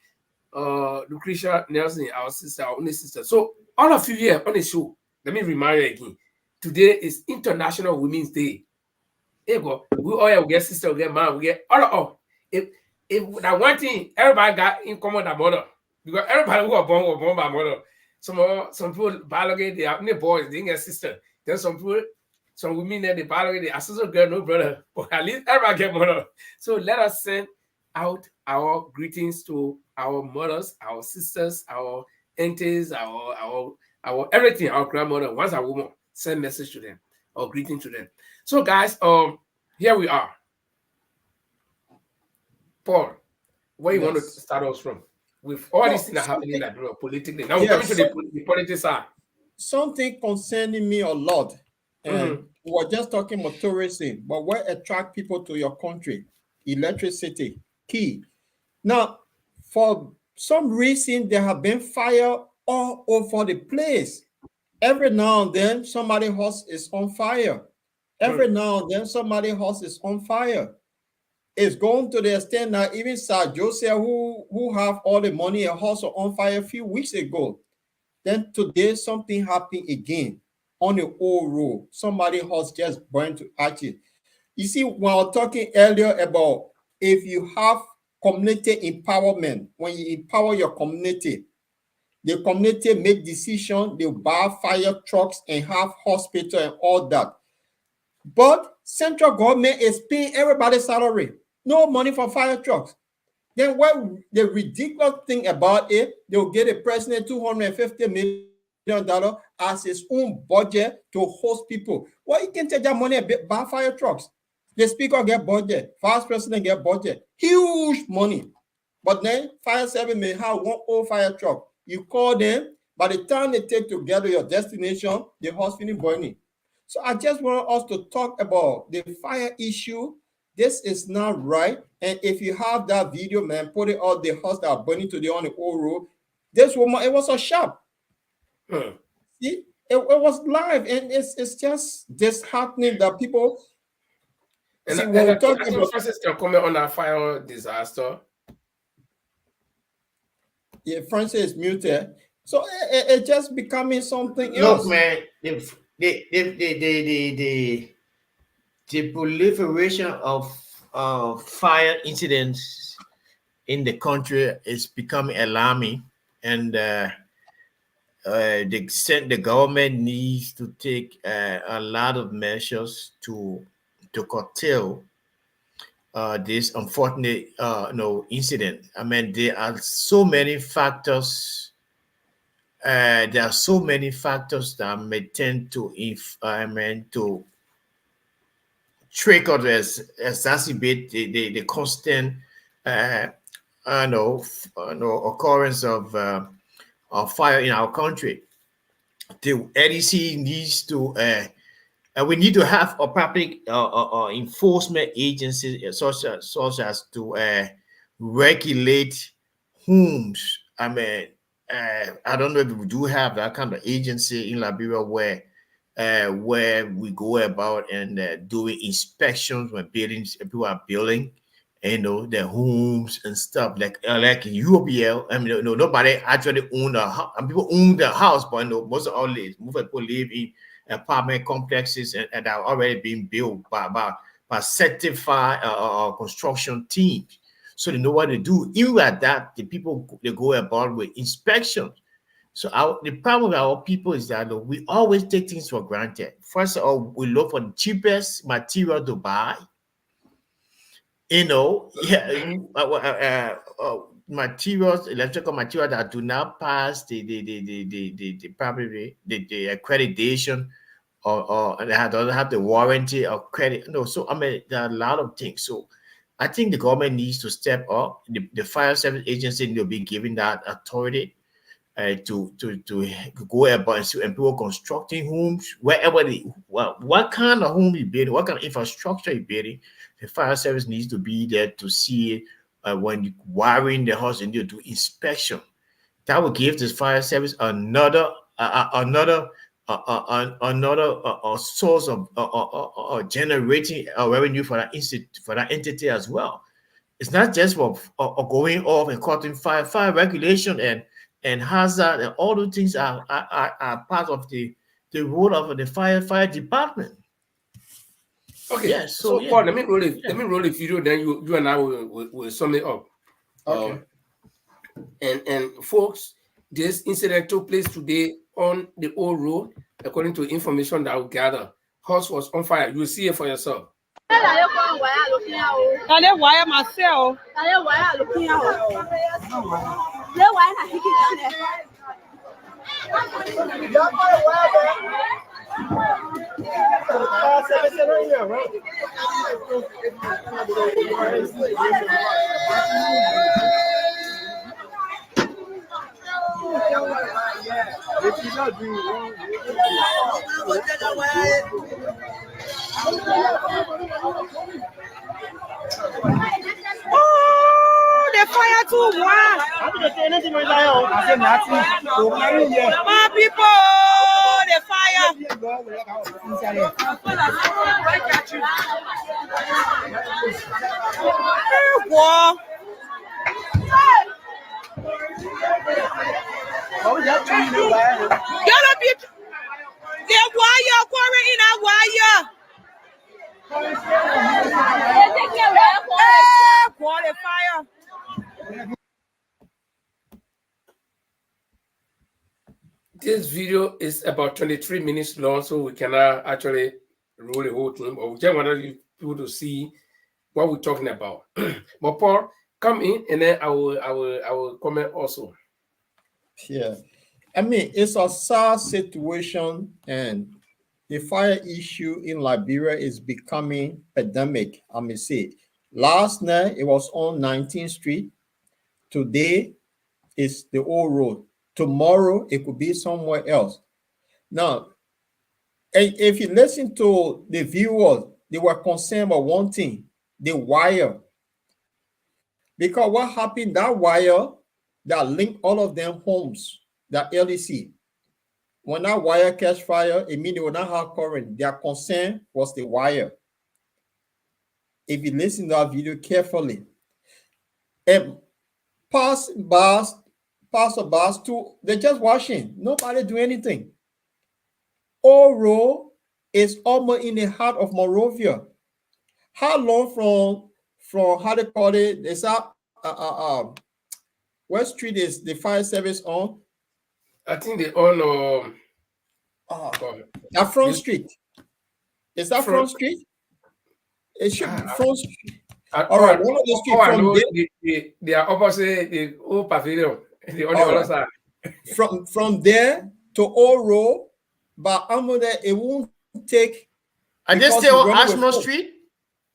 Lucretia Nelson, our sister, our only sister. So all of you here on the show, let me remind you again. Today is International Women's Day. There you go. We all have get sister, we get man, we get all. If that one thing everybody got in common that mother. Because everybody who was born by mother. Some people biology, they are boys, they get sister. Then some women there, they biology, they are sister girl, no brother. But at least everybody get mother. So let us send out our greetings to our mothers, our sisters, our aunties, our everything, our grandmother. Once a woman, send message to them or greeting to them. So guys, here we are. Paul, where you want to start us from? With all these things that happening in Liberia politically. Now we're coming to the politics side. Something concerning me a lot. And we're just talking about tourism, but what attract people to your country? Electricity, key. Now, for some reason, there have been fire all over the place. Every now and then, somebody's house is on fire. Every now and then, somebody's house is on fire. It's going to the extent that even Sir Joseph, who have all the money, a house on fire a few weeks ago. Then today something happened again on the old road. Somebody house just burned to ashes. You see, when I was talking earlier about if you have community empowerment, when you empower your community, the community make decisions, they buy fire trucks and have hospital and all that. But central government is paying everybody's salary. No money for fire trucks. Then what the ridiculous thing about it, they'll get a president $250 million as his own budget to host people. Well, he can take that money and buy fire trucks. The speaker get budget, vice president get budget, huge money. But then fire service may have one old fire truck. You call them, by the time they take to get to your destination, the house finished burning. So I just want us to talk about the fire issue. This is not right. And if you have that video, man, put it on the house that are burning today on the old road. This woman, it was a shop. See, it was live, and it's just disheartening that people. And see, when we talk about Francis can comment on that fire disaster. Yeah, Francis is muted. So it just becoming something else. Look, man, the proliferation of fire incidents in the country is becoming alarming, and the government needs to take a lot of measures to curtail this unfortunate incident. I mean, there are so many factors. There are so many factors that may tend to trick or exacerbate the constant occurrence of fire in our country. The NEC needs to we need to have a public enforcement agency such as to regulate homes. I mean, I don't know if we do have that kind of agency in Liberia where we go about and doing inspections when people are building, their homes and stuff like UOBL. I mean, nobody actually own a house. People own the house, but most people live in apartment complexes and are already being built by certified construction teams. So they know what to do. Even at that, the people, they go about with inspections. So the problem with our people is that we always take things for granted. First of all, we look for the cheapest material to buy. Materials, electrical material that do not pass the accreditation or doesn't have the warranty or credit. So I mean, there are a lot of things. So I think the government needs to step up. The fire service agency will be given that authority to go about and people constructing homes wherever what kind of home you're building, what kind of infrastructure you're building. The fire service needs to be there to see when you're wiring the house and you do inspection. That will give the fire service another source of generating revenue for that entity as well. It's not just for going off and cutting fire regulation and hazard and all those things are part of the role of the fire department. Okay, yes. So Paul, let me roll the video. Then you and I will sum it up. Okay. And folks, this incident took place today on the old road. According to information that we gather, house was on fire. You will see it for yourself. Oh, the fire too much. My people, the fire. Y'all be the wire, quarry in a wire. Qualifier. This video is about 23 minutes long, so we cannot actually roll the whole thing, but we just wanted people to see what we're talking about. But Paul, come in, and then I will comment also. Yeah, I mean, it's a sad situation, and the fire issue in Liberia is becoming pandemic. I may say, last night it was on 19th Street. Today is the old road. Tomorrow it could be somewhere else. Now, if you listen to the viewers, they were concerned about one thing: the wire. Because what happened, that wire that linked all of them homes, that LEC, when that wire catch fire, it means they will not have current. Their concern was the wire. If you listen to that video carefully, and passer bars too, they're just watching. Nobody do anything. Oro is almost in the heart of Monrovia. How long from how they call it? It's what street is the fire service on? I think they own that Front Street. Is that Front Street? It should be Front Street. All right, one of the streets from there. They are opposite the old pavilion. The on the other side. From there to Oro, but there it won't take. Are they still on Ashmore Street?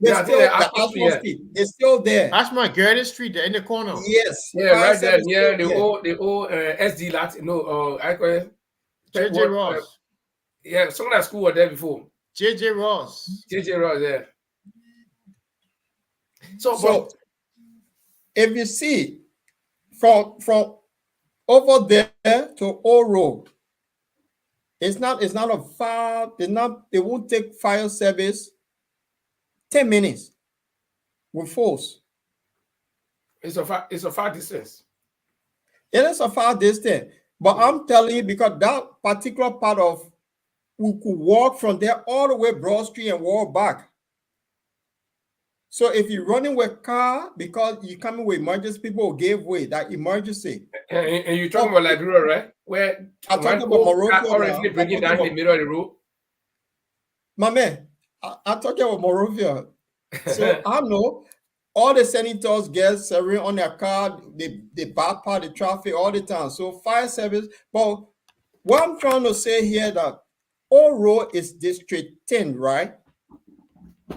They're still Ashmore Street. It's still there. Ashmore Garden Street, there in the corner. Yes. Yeah, right there near the old SD lot. No, I call it JJ Ross. Yeah, some of that school was there before. JJ Ross. JJ Ross, yeah. So if you see from over there to Oro, it's not a far. They won't take fire service 10 minutes with force. It's a far distance. It is a far distance, but I'm telling you, because that particular part of, we could walk from there all the way Broad Street and walk back. So if you're running with car because you're coming with emergency, people will give way that emergency. And you're talking about Liberia, right? Where I'm talking about Monrovia. Already breaking down in the middle of the road. My man, I'm talking about Monrovia. So I know all the senators get serving on their car, they bypass the traffic all the time. So fire service. But what I'm trying to say here that Oro is District 10, right?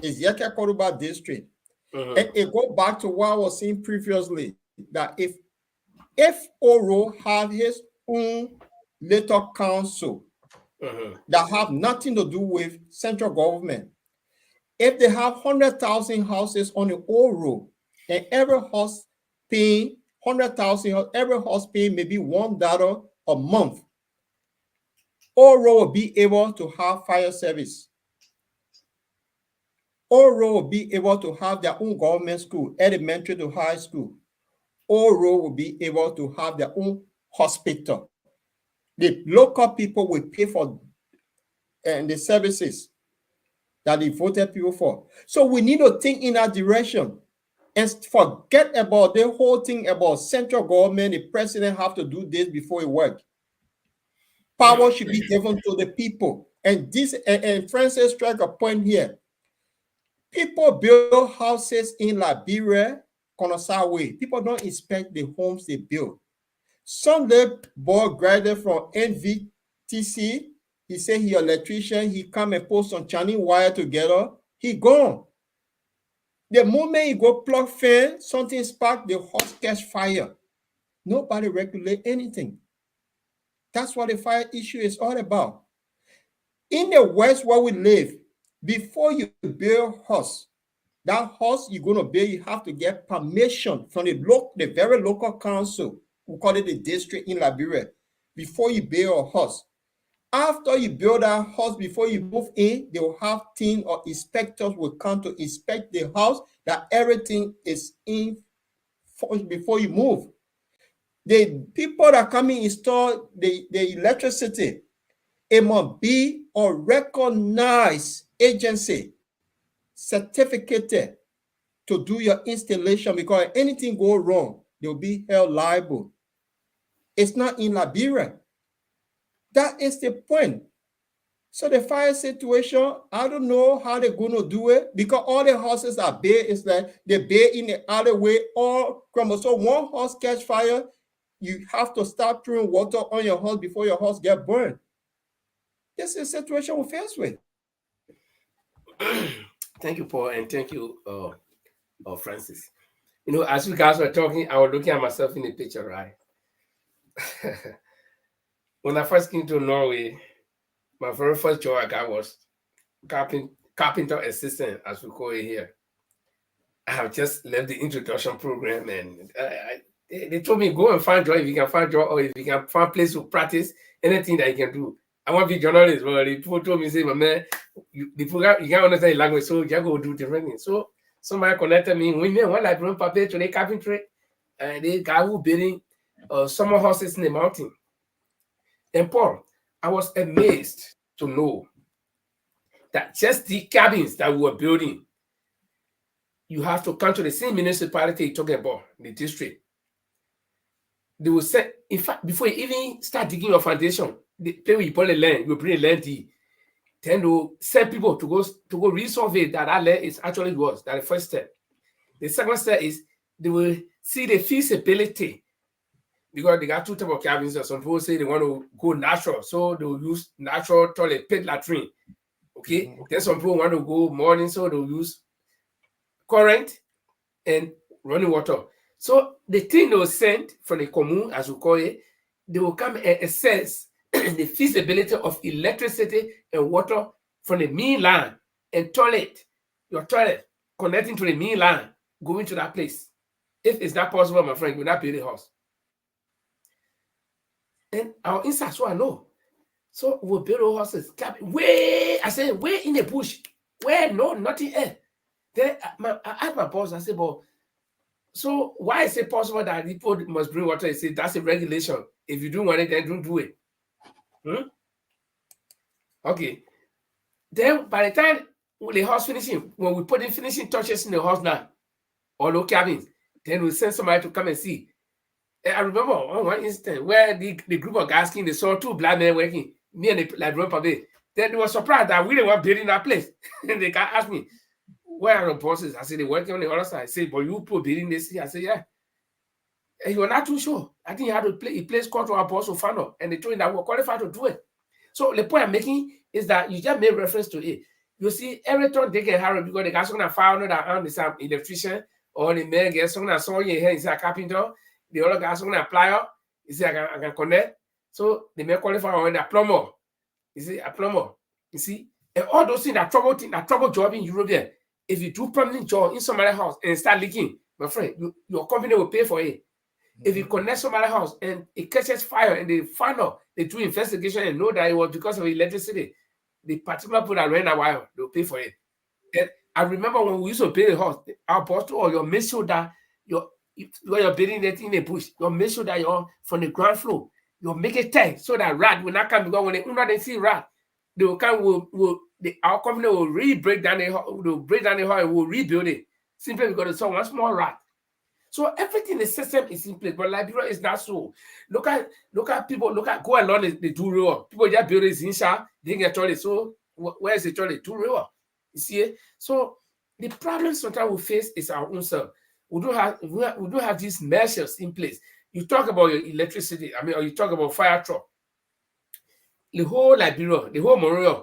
Is Yaka Koruba district. And it go back to what I was saying previously, that if Oro have his own little council that have nothing to do with central government, if they have 100,000 houses on the Oro and every house paying 100,000, every house paying maybe $1 a month, Oro will be able to have fire service. Oro will be able to have their own government school, elementary to high school. Oro will be able to have their own hospital. The local people will pay for the services that they voted people for. So we need to think in that direction and forget about the whole thing about central government. The president have to do this before it works. Power should be given to the people. And this, and Francis struck a point here. People build houses in Liberia, Konosa way. People don't inspect the homes they build. Sunday boy graduated from NVTC. He said he electrician. He come and put some Chinese wire together. He gone. The moment he go plug fan, something spark, the house catch fire. Nobody regulate anything. That's what the fire issue is all about. In the West where we live, before you build a house, that house you're going to build, you have to get permission from the very local council, we call it the district in Liberia, before you build a house. After you build that house, before you move in, they will have team or inspectors will come to inspect the house, that everything is in before you move. The people that come in install the electricity, it must be a recognized agency, certificated to do your installation, because if anything go wrong, they'll be held liable. It's not in Liberia. That is the point. So the fire situation, I don't know how they're going to do it, because all the houses are bare. It's like they bare in the alleyway or crumble. So one house catch fire, you have to start throwing water on your house before your house get burned. This is a situation we're faced with. Thank you, Paul, and thank you, Francis. You know, as you guys were talking, I was looking at myself in the picture, right? When I first came to Norway, my very first job I got was carpenter assistant, as we call it here. I have just left the introduction program, and they told me, go and find job if you can find job, or if you can find place to practice anything that you can do. I want to be a journalist. Well, the people told me, say, my man, you can't understand the language, so you go do different things. So somebody connected me with me, one like run paper to the carpentry, and they got who building summer houses in the mountain. And Paul, I was amazed to know that just the cabins that we were building, you have to come to the same municipality you're talking about, the district. They will say, in fact, before you even start digging your foundation, the pay you pull the land, you bring the land deed. Then they'll send people to go resurvey that land is actually yours. That's the first step. The second step is they will see the feasibility, because they got two types of cabins. Some people say they want to go natural, so they'll use natural toilet, pit latrine. Okay. Then some people want to go modern, so they'll use current and running water. So the thing they will send from the commune, as we call it, they will come and assess the feasibility of electricity and water from the main line and your toilet connecting to the main line, going to that place. If it's not possible, my friend, you'll not build a house. And our inside, so I know. So we'll build our houses way in the bush, where nothing else. Then I asked my boss, I said, but so why is it possible that people must bring water? He said, that's a regulation. If you don't want it, then don't do it. Okay. Then by the time the house finishing, when we put in finishing touches in the house now, or no cabins, then we'll send somebody to come and see. And I remember on one instance where the group of guys came, they saw two black men working, me and the librarian Pabe. Then they were surprised that we didn't want building that place. And they asked me, where are the bosses? I said, they're working on the other side. I said, but you put building this here? I said, yeah. And he was not too sure. I think he had to play, he plays called to our boss Ofano, and they told him that we're qualified to do it. So the point I'm making is that you just made reference to it. You see, every time they get hired, because the guy's going to fire another arm, is an electrician, or the man gets someone that saw you here, he's a carpenter, the other guy's going to apply, he said, I can connect. So they may qualify on a plumber. You see, a plumber. You see, and all those things, that trouble job in Europe there. If you do permanent job in somebody's house and start leaking, my friend, your company will pay for it. If you connect somebody's house and it catches fire and they find out, they do investigation and know that it was because of electricity, the particular people that ran a wire, they'll pay for it. And I remember when we used to build a house, our boss told you make sure that when you're building it in a bush, you make sure that you're from the ground floor, you make it tight so that rat will not come, because when they see rat, they will come, our company will really break down the house, and will rebuild it simply because it's one small rat. So everything, the system is in place, but Liberia is not so. Look at people, go along the two river. People just build it in Sha, they get toilet. So where is the toilet? Two river. You see it? So the problem sometimes we face is our own self. We don't have these measures in place. You talk about your electricity, or you talk about fire truck. The whole Liberia, the whole Monrovia,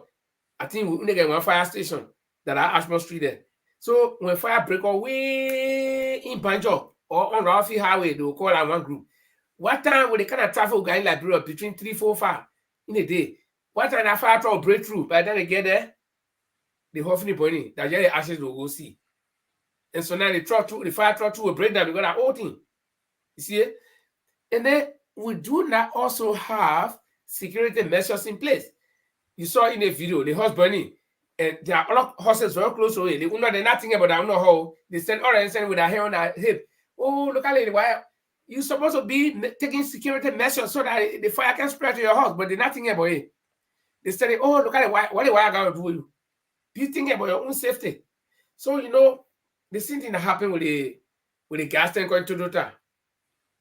I think we only get one fire station that are Ashmore Street there. So when fire break way in Banjo or on Rafi Highway, they will call out one group. What time will the kind of traffic guy in Liberia between 3, 4, 5 in a day? What time that fire truck break through? By the time they get there, the whole thing pointing that the ashes will go see. And so now the fire truck will break down because that whole thing. You see it? And then we do not also have security measures in place. You saw in the video the house burning, and there are other horses very close to it. They're not thinking about that. How they stand all and stand with their hair on their hip. Oh, look at it. Why? You're supposed to be taking security measures so that the fire can spread to your house, but they're not thinking about it. They say, oh, look at what the wire got to do with you. Be thinking about your own safety. So, you know, the same thing that happened with the gas tank into Dota.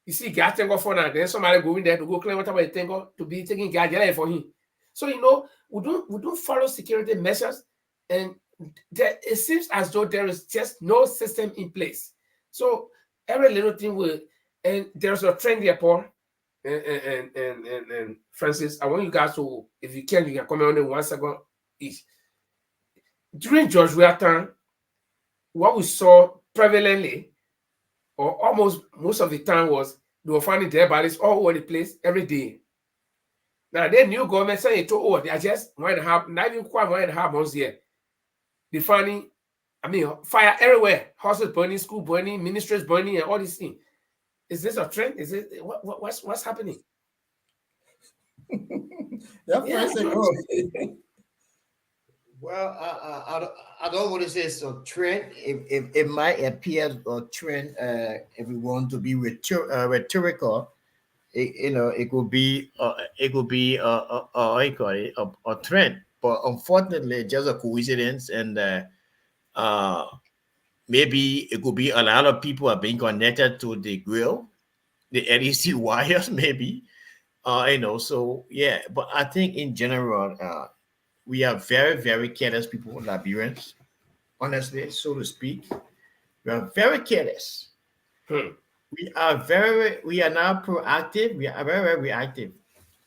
You see gas tank for now, then somebody go in there to go claim whatever the tank to be taking gas for him. So, you know, we don't follow security measures, and it seems as though there is just no system in place. So every little thing will, and there's a trend there, Paul and Francis. I want you guys to, if you can comment on it 1 second each. During George Weah time, what we saw prevalently, or almost most of the time, was they were finding dead bodies all over the place every day. Now, the new government saying, oh, they are just 1.5, not even quite 1.5 months here. They finding, I mean, fire everywhere, houses burning, school burning, ministries burning, and all these things. Is this a trend? Is it what's happening? Well, I don't want to say it's a trend. It might appear a trend if we want to be rhetorical. It could be a trend, but unfortunately, just a coincidence, and maybe it could be a lot of people are being connected to the grill, the LEC wires, maybe. So yeah. But I think in general, we are very, very careless people, Liberians, honestly, so to speak. We are very careless. We are not proactive. We are very, very reactive.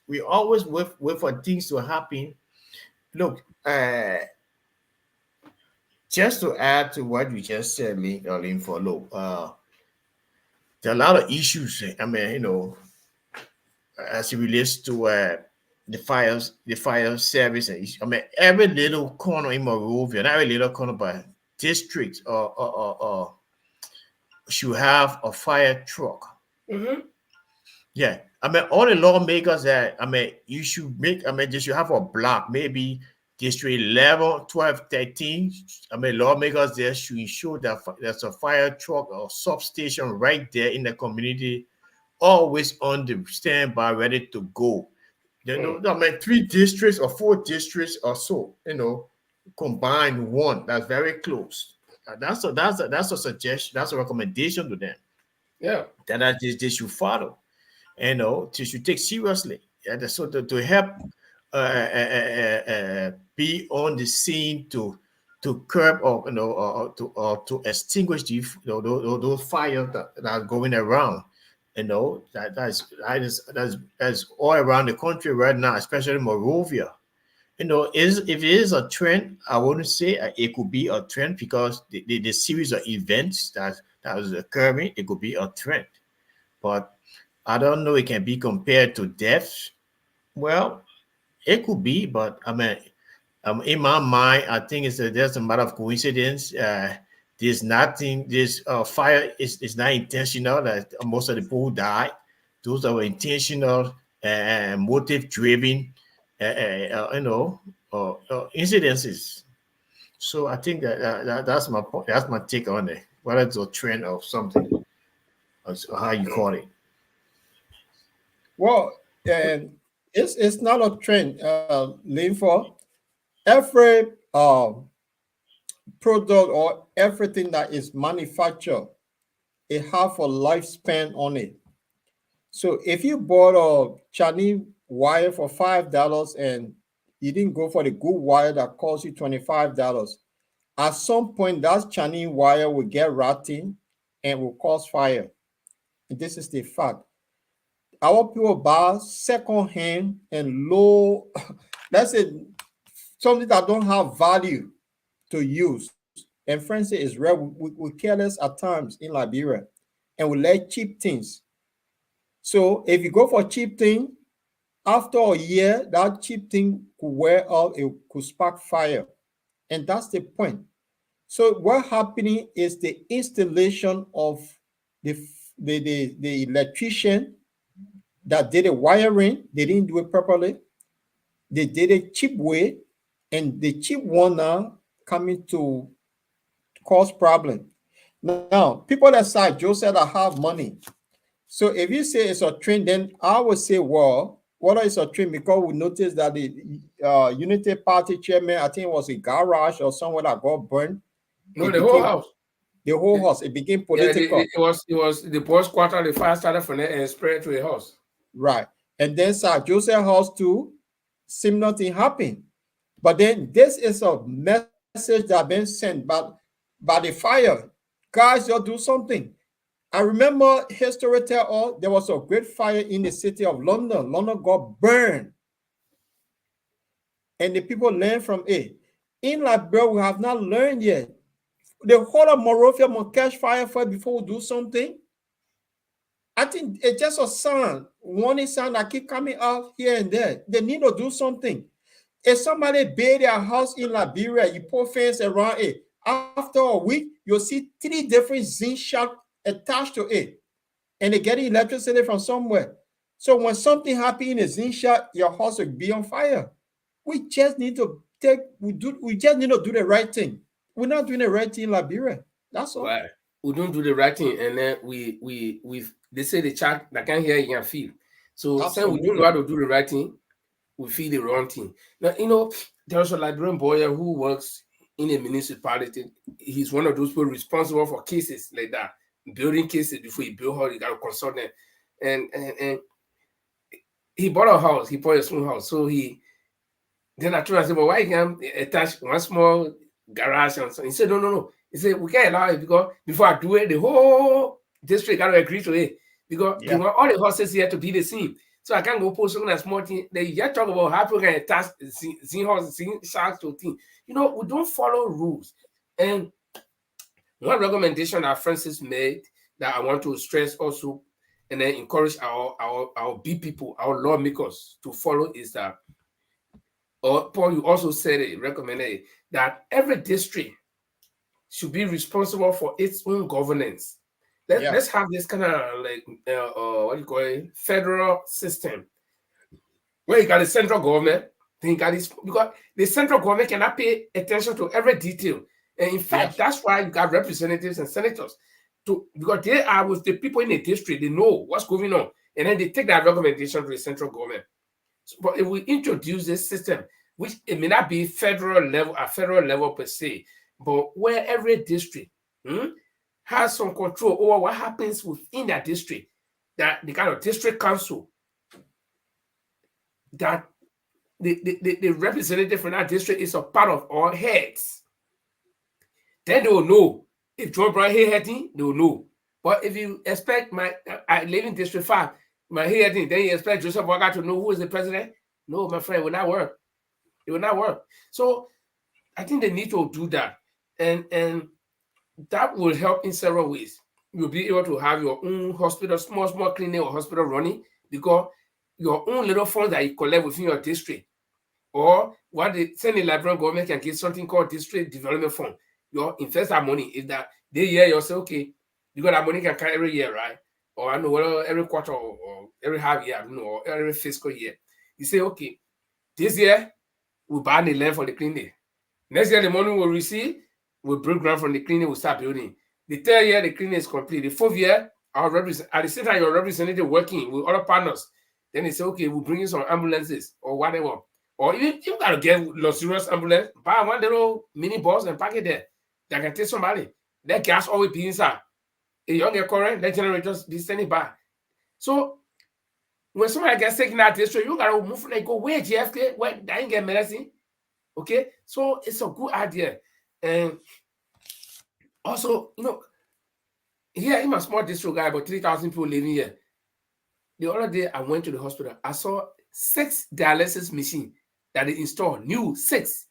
We always wait for things to happen. Look, just to add to what you just said, Lynn, for look, there are a lot of issues. I mean, as it relates to the fire service. I mean, every little corner in Monrovia, not every little corner, but district or should have a fire truck. Mm-hmm. Yeah, I mean, all the lawmakers that, you should make, they should have a block, maybe district 11, 12, 13. Lawmakers there should ensure that there's a fire truck or substation right there in the community, always on the standby, ready to go. 3 districts or 4 districts or so, combined one. That's very close. That's a suggestion. That's a recommendation to them. Yeah, that they should follow. They should take seriously. Yeah, so to help be on the scene to curb or to extinguish those fires that are going around. That's all around the country right now, especially Monrovia. If it is a trend, I wouldn't say it could be a trend, because the series of events that was occurring, it could be a trend. But I don't know it can be compared to deaths. Well, it could be, but in my mind, I think there's a matter of coincidence. There's nothing. This fire is not intentional. That most of the people who died, those are intentional and motive-driven, incidences. So I think that's my point. That's my take on it. Whether it's a trend or something, or how you call it. Well, and it's not a trend, Linford. Every product or everything that is manufactured, it have a lifespan on it. So if you bought a Chinese wire for $5 and you didn't go for the good wire that cost you $25, at some point that Chinese wire will get rotten and will cause fire. And this is the fact. Our people buy second-hand and low, let's say something that don't have value to use. And Francis is rare. We're careless at times in Liberia, and we like cheap things. So if you go for cheap thing, after a year, that cheap thing could wear out, it could spark fire. And that's the point. So what's happening is the installation of the electrician that did the wiring, they didn't do it properly. They did it cheap way, and the cheap one now coming to cause problem. Now, people that say, Joe said, I have money. So if you say it's a trend, then I would say, well, what is a trend? Because we noticed that the Unity Party chairman, I think it was a garage or somewhere that got burned. No, the whole house. The whole house. It became political. Yeah, it was the boss quarter. The fire started from there and spread to the house. Right. And then Sir Joseph House too, similar thing happened. But then this is a message that been sent by the fire. Guys, you'll do something. I remember history tell us there was a great fire in the city of London. London got burned. And the people learned from it. In Liberia, we have not learned yet. The whole of Monrovia must catch fire first before we do something. I think it's just a sound, warning sound that keep coming out here and there. They need to do something. If somebody build their house in Liberia, you put fence around it. After a week, you'll see 3 different zinc shafts attached to it. And they get electricity from somewhere. So when something happens in a zinc shaft, your house will be on fire. We just need to we just need to do the right thing. We're not doing the right thing in Liberia. That's all. Right. We don't do the right thing, and then they say the chat that can hear you can feel. So saying we don't know how to do the right thing, we feel the wrong thing. Now, you know, there's a Liberian boy who works in a municipality. He's one of those people responsible for cases like that, building cases before he build house. He got to consult them, and he bought a house. He bought a small house. So then I told him, I said, well, why can't attach one small garage and so? He said, no. He said, we can't allow it because before I do it, the whole district got to agree to it because we want all the houses here to be the same. So I can't go post on a small thing. They just talk about how people can attach zinc houses, zinc shacks to things. You know, we don't follow rules. And one recommendation that Francis made that I want to stress also and then encourage our big people, our lawmakers to follow is that, or Paul, you also said it, recommended it, that every district should be responsible for its own governance. Let's have this kind of like what do you call it, federal system where you got the central government, then you got this, because the central government cannot pay attention to every detail. And in fact, that's why you got representatives and senators because they are with the people in the district, they know what's going on, and then they take that recommendation to the central government. But if we introduce this system, which it may not be federal level per se, but where every district has some control over what happens within that district, that the kind of district council, that the representative from that district is a part of all heads, then they will know. If John Brown here heading, they will know. But if you expect I live in District 5, my heading, then you expect Joseph Walker to know who is the president? No, my friend, it will not work. It will not work. So I think they need to do that. And that will help in several ways. You'll be able to have your own hospital, small clinic or hospital running, because your own little funds that you collect within your district, or what the Liberian government can get something called district development fund. You invest that money. If that they year you say, okay, you got that money can carry every year, right? Or I know whether every quarter or every half year, I don't know, or every fiscal year. You say, okay, this year we'll buy the land for the clinic. Next year the money we'll receive, we'll break ground from the clinic, we'll start building. The 3rd year the clinic is complete. The 4th year, at the same time your representative working with other partners. Then they say, okay, we'll bring you some ambulances or whatever. Or you gotta get luxurious ambulance, buy one little mini bus and park it there. That can take somebody. That gas always be inside. A young current, that generator just be standing by. So when somebody gets taken out this way, you gotta move from there, go where JFK, where they ain't get medicine. Okay, so it's a good idea. And also, you know, here in my small district, guy, about 3,000 people living here. The other day I went to the hospital. I saw 6 dialysis machines that they installed, new 6.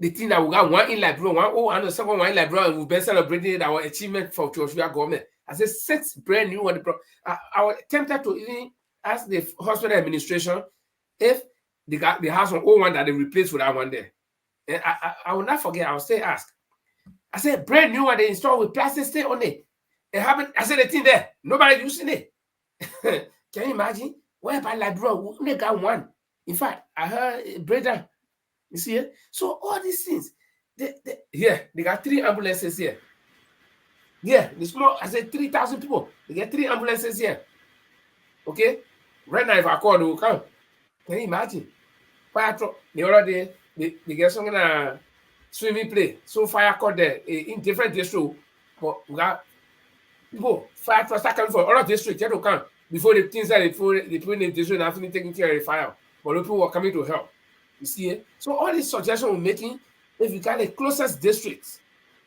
The thing that we got one in Liberia, and the second one in Liberia, and we've been celebrating our achievement for Georgia government. I said 6 brand new one. I was tempted to even ask the hospital administration if they have some old one that they replaced with that one there. And I will not forget, I will still ask. I said, brand new one they installed with plastic stay on it. It happened. I said, the thing there, nobody using it. Can you imagine? Where by Liberia, we only got one. In fact, I heard Breda. You see it? So all these things, they got 3 ambulances here. Yeah, the small, I said 3,000 people. They get 3 ambulances here. Okay? Right now, if I call, they will come. Can you imagine? Fire truck, the other day, they get some swimming play. So fire caught there in different districts. But we got people, fire trucks start coming from other districts. They have to come before the things that they put in the district and after taking care of the fire. But people were coming to help. You see it? So all these suggestions we're making, if you got the closest districts,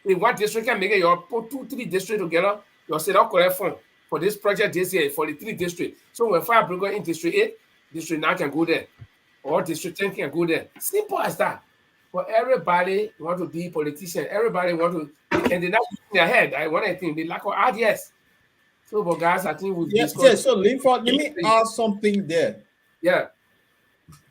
in one district can make it, you put 2-3 districts together, you'll say that correct fund for this project this year for the 3 districts. So when fire break in district 8, district 9 can go there. Or district 10 can go there. Simple as that. But everybody want to be politician. Everybody want to, and they're not using their head. I want to think they lack of ideas. So, but guys, I think we've Yes. So, Linford, let me add something there. Yeah.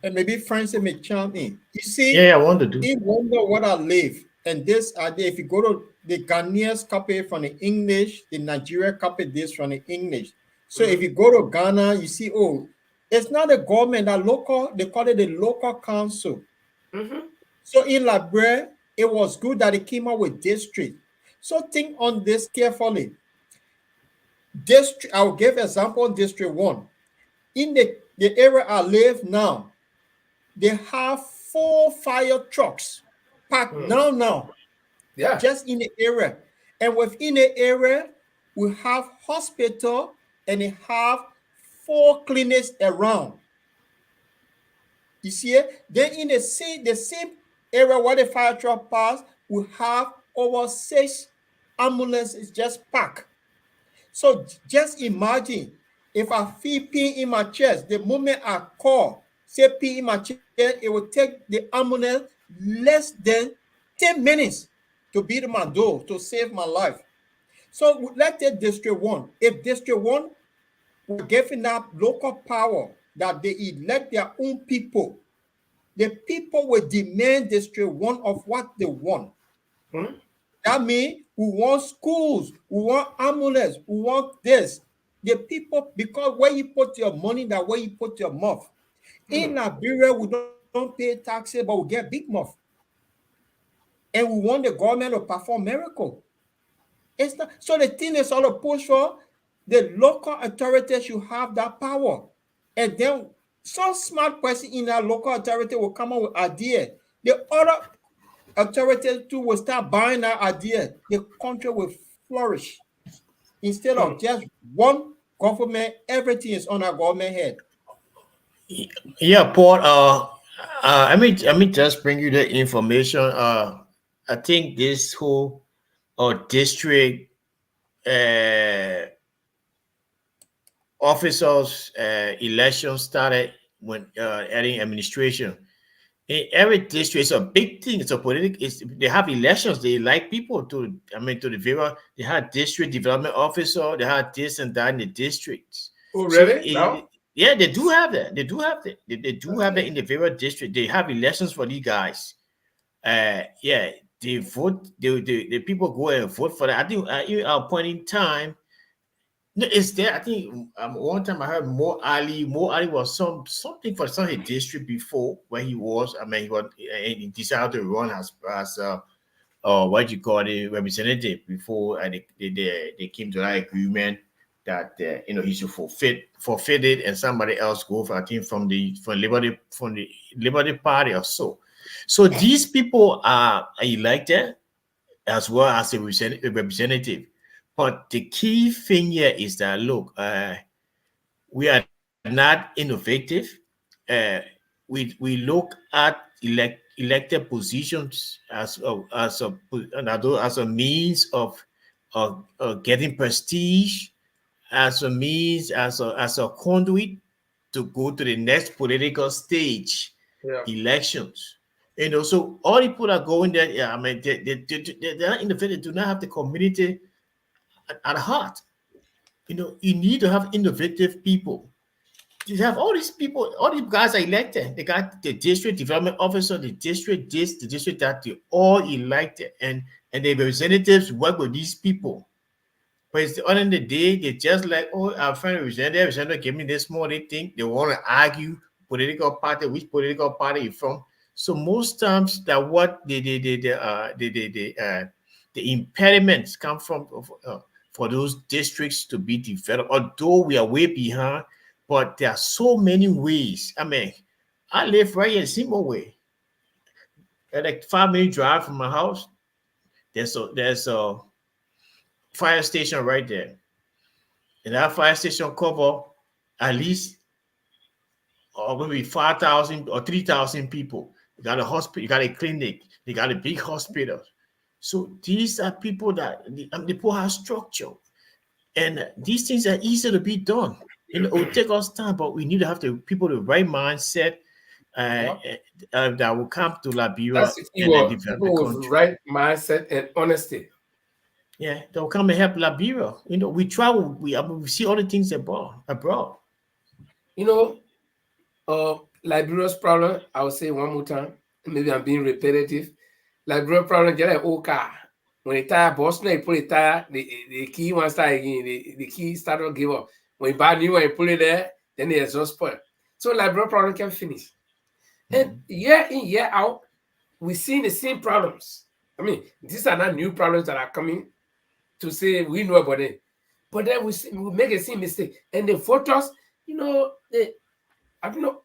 And maybe Francis may chime in. You see, Yeah, I want to do. you wonder what I live. And this idea, if you go to the Ghanaians copy from the English, the Nigeria copy this from the English. So if you go to Ghana, you see, oh, it's not the government, that local, they call it the local council. So in Liberia, it was good that it came out with district. So think on this carefully. District, I'll give example, District 1. In the area I live now, they have 4 fire trucks parked now. Yeah. Just in the area. And within the area, we have hospital and they have 4 clinics around. You see it? Then in the same area where the fire truck passed, we have over 6 ambulances just parked. So just imagine if I feel pain in my chest, the moment I call, say pain in my chest, it will take the ambulance less than 10 minutes to beat my door to save my life. So let's take District 1. If District 1 were given that local power that they elect their own people, the people will demand District 1 of what they want. That means we want schools, we want ambulance, we want this. The people, because where you put your money, that where you put your mouth. In Liberia, we don't pay taxes, but we get big mouth. And we want the government to perform miracle. It's not, so the thing is all to push for the local authorities should have that power. And then some smart person in that local authority will come up with idea. The other authorities too will start buying that idea. The country will flourish. Instead of just one government, everything is on our government head. Yeah, Paul. Let me just bring you the information. I think this whole district officers election started when any administration. In every district, it's a big thing. It's a political. They have elections. They like people to. To the viewer. They had district development officer. They had this and that in the districts. Oh, really? So yeah, they do have that. They do have that. They do have that in the various district. They have elections for these guys. Yeah, they vote. The people go and vote for that. I think at a point in time, it's there. I think one time I heard Mo Ali. Mo Ali was something for some district before where he was. He decided to run as what you call it, representative before, and they came to that agreement that he should forfeit it, and somebody else go for, I think, from the Liberty Party or so. So these people are elected as well as a representative. But the key thing here is that look, we are not innovative. We look at elected positions as a means of getting prestige, as a means, as a conduit to go to the next political stage, elections. So all the people are going there. Yeah, they're not innovative. Do not have the community at heart. You need to have innovative people. You have all these people, all these guys are elected. They got the district development officer, the district this, the district that, they all elected, and the representatives work with these people. But it's the end of the day, they just like, oh, our friend representative give me this small thing. They want to argue political party, which political party you're from. So most times that what the impediments come from for those districts to be developed. Although we are way behind, But there are so many ways. I mean, I live right here in Seymour Way. At like 5-minute drive from my house, there's a fire station right there. And that fire station cover at least maybe 5,000 or 3,000 people. You got a hospital, you got a clinic, they got a big hospital. So these are people that the people have structure. And these things are easy to be done. It will take us time, but we need to have the people the right mindset that will come to Liberia That's the key and word. develop People the with country. right mindset and honesty. Yeah, they'll come and help Liberia. We travel, we see all the things abroad. Liberia's problem, I will say one more time, maybe I'm being repetitive. Liberia's problem, get an old car. When the tire burst, you pull the tire, the key one start again, the key start to give up. When you buy new one, you pull it there, then the exhaust spoil. So Liberia's problem can finish. And year in, year out, we see the same problems. I mean, these are not new problems that are coming to say we know about it. But then we make a same mistake. And the voters, I don't know,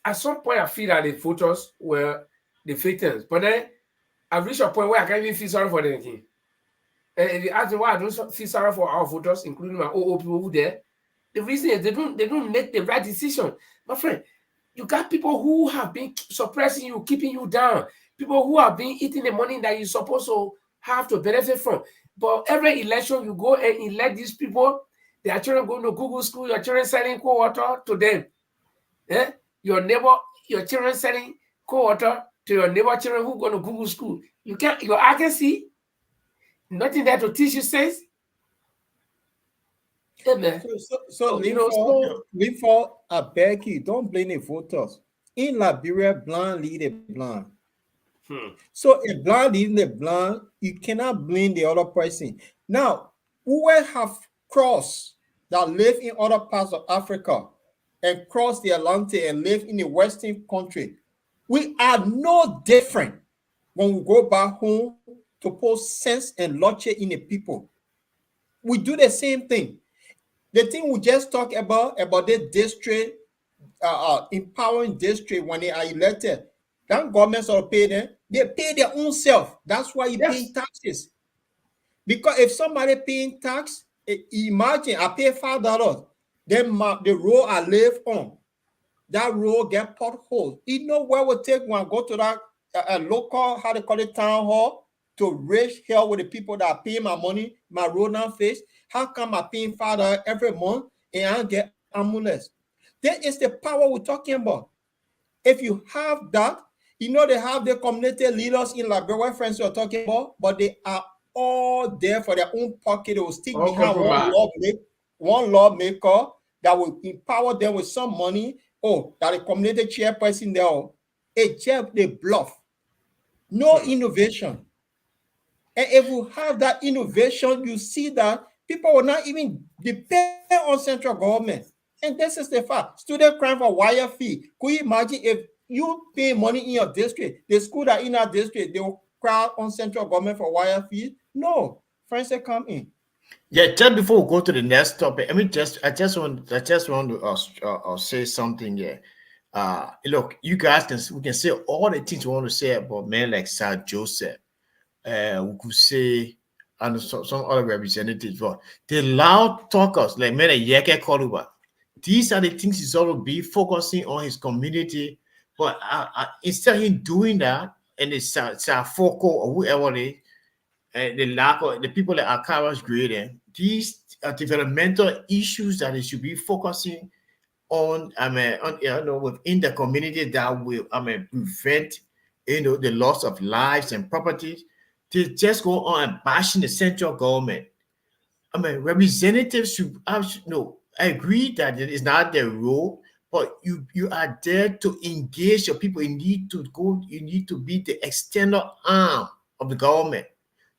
at some point I feel that the voters were the victims. But then I reached a point where I can't even feel sorry for them again. And if you ask me why I don't feel sorry for our voters, including my old people who there, the reason is they don't make the right decision. My friend, you got people who have been suppressing you, keeping you down. People who have been eating the money that you're supposed to have to benefit from. But every election, you go and elect these people. Their children going to Google school. Your children selling cold water to them. Your neighbor, your children selling cold water to your neighbor children who go to Google school. You can't. Your I can see nothing there to teach you sense. Amen. So Linford, I beg you, don't blame the voters. In Liberia, blind lead the blind. So a blind leading the blind, you cannot blame the other person. Now, who have crossed that live in other parts of Africa and cross the Atlantic and live in the Western country, we are no different when we go back home to put sense and logic in the people. We do the same thing. The thing we just talked about the district, empowering district when they are elected, that government sort of pay them. They pay their own self. That's why you pay taxes. Because if somebody paying tax, imagine I pay $5. Then the road I live on, that road get potholes. You know where we take one, go to that local, how they call it, town hall, to reach hell with the people that are paying my money, my road now face. How come I paying $5 every month and I get ambulance? That is the power we're talking about. If you have that, they have the community leaders in Liberia, friends you're talking about, but they are all there for their own pocket. They will stick behind one lawmaker that will empower them with some money. That a community chairperson there, they bluff. No innovation. And if you have that innovation, you see that people will not even depend on central government. And this is the fact. Student crime for wire fee. Could you imagine if you pay money in your district, the school that in our district, they will crowd on central government for wire fees? No. Friends, they come in. Yeah, just before we go to the next topic, I just want to say something here. Look, you guys we can say all the things we want to say about men like Sir Joseph. We could say and some other representatives, but the loud talkers like men like Yeke Koruba. These are the things he's all to be focusing on his community. But instead of him doing that, and it's Foko or whoever they, the lack of the people that are Kara's grading, these are developmental issues that they should be focusing on. Within the community that will, prevent, the loss of lives and properties. They just go on and bashing the central government. Representatives should I agree that it is not their role, but you are there to engage your people. You need to be the external arm of the government.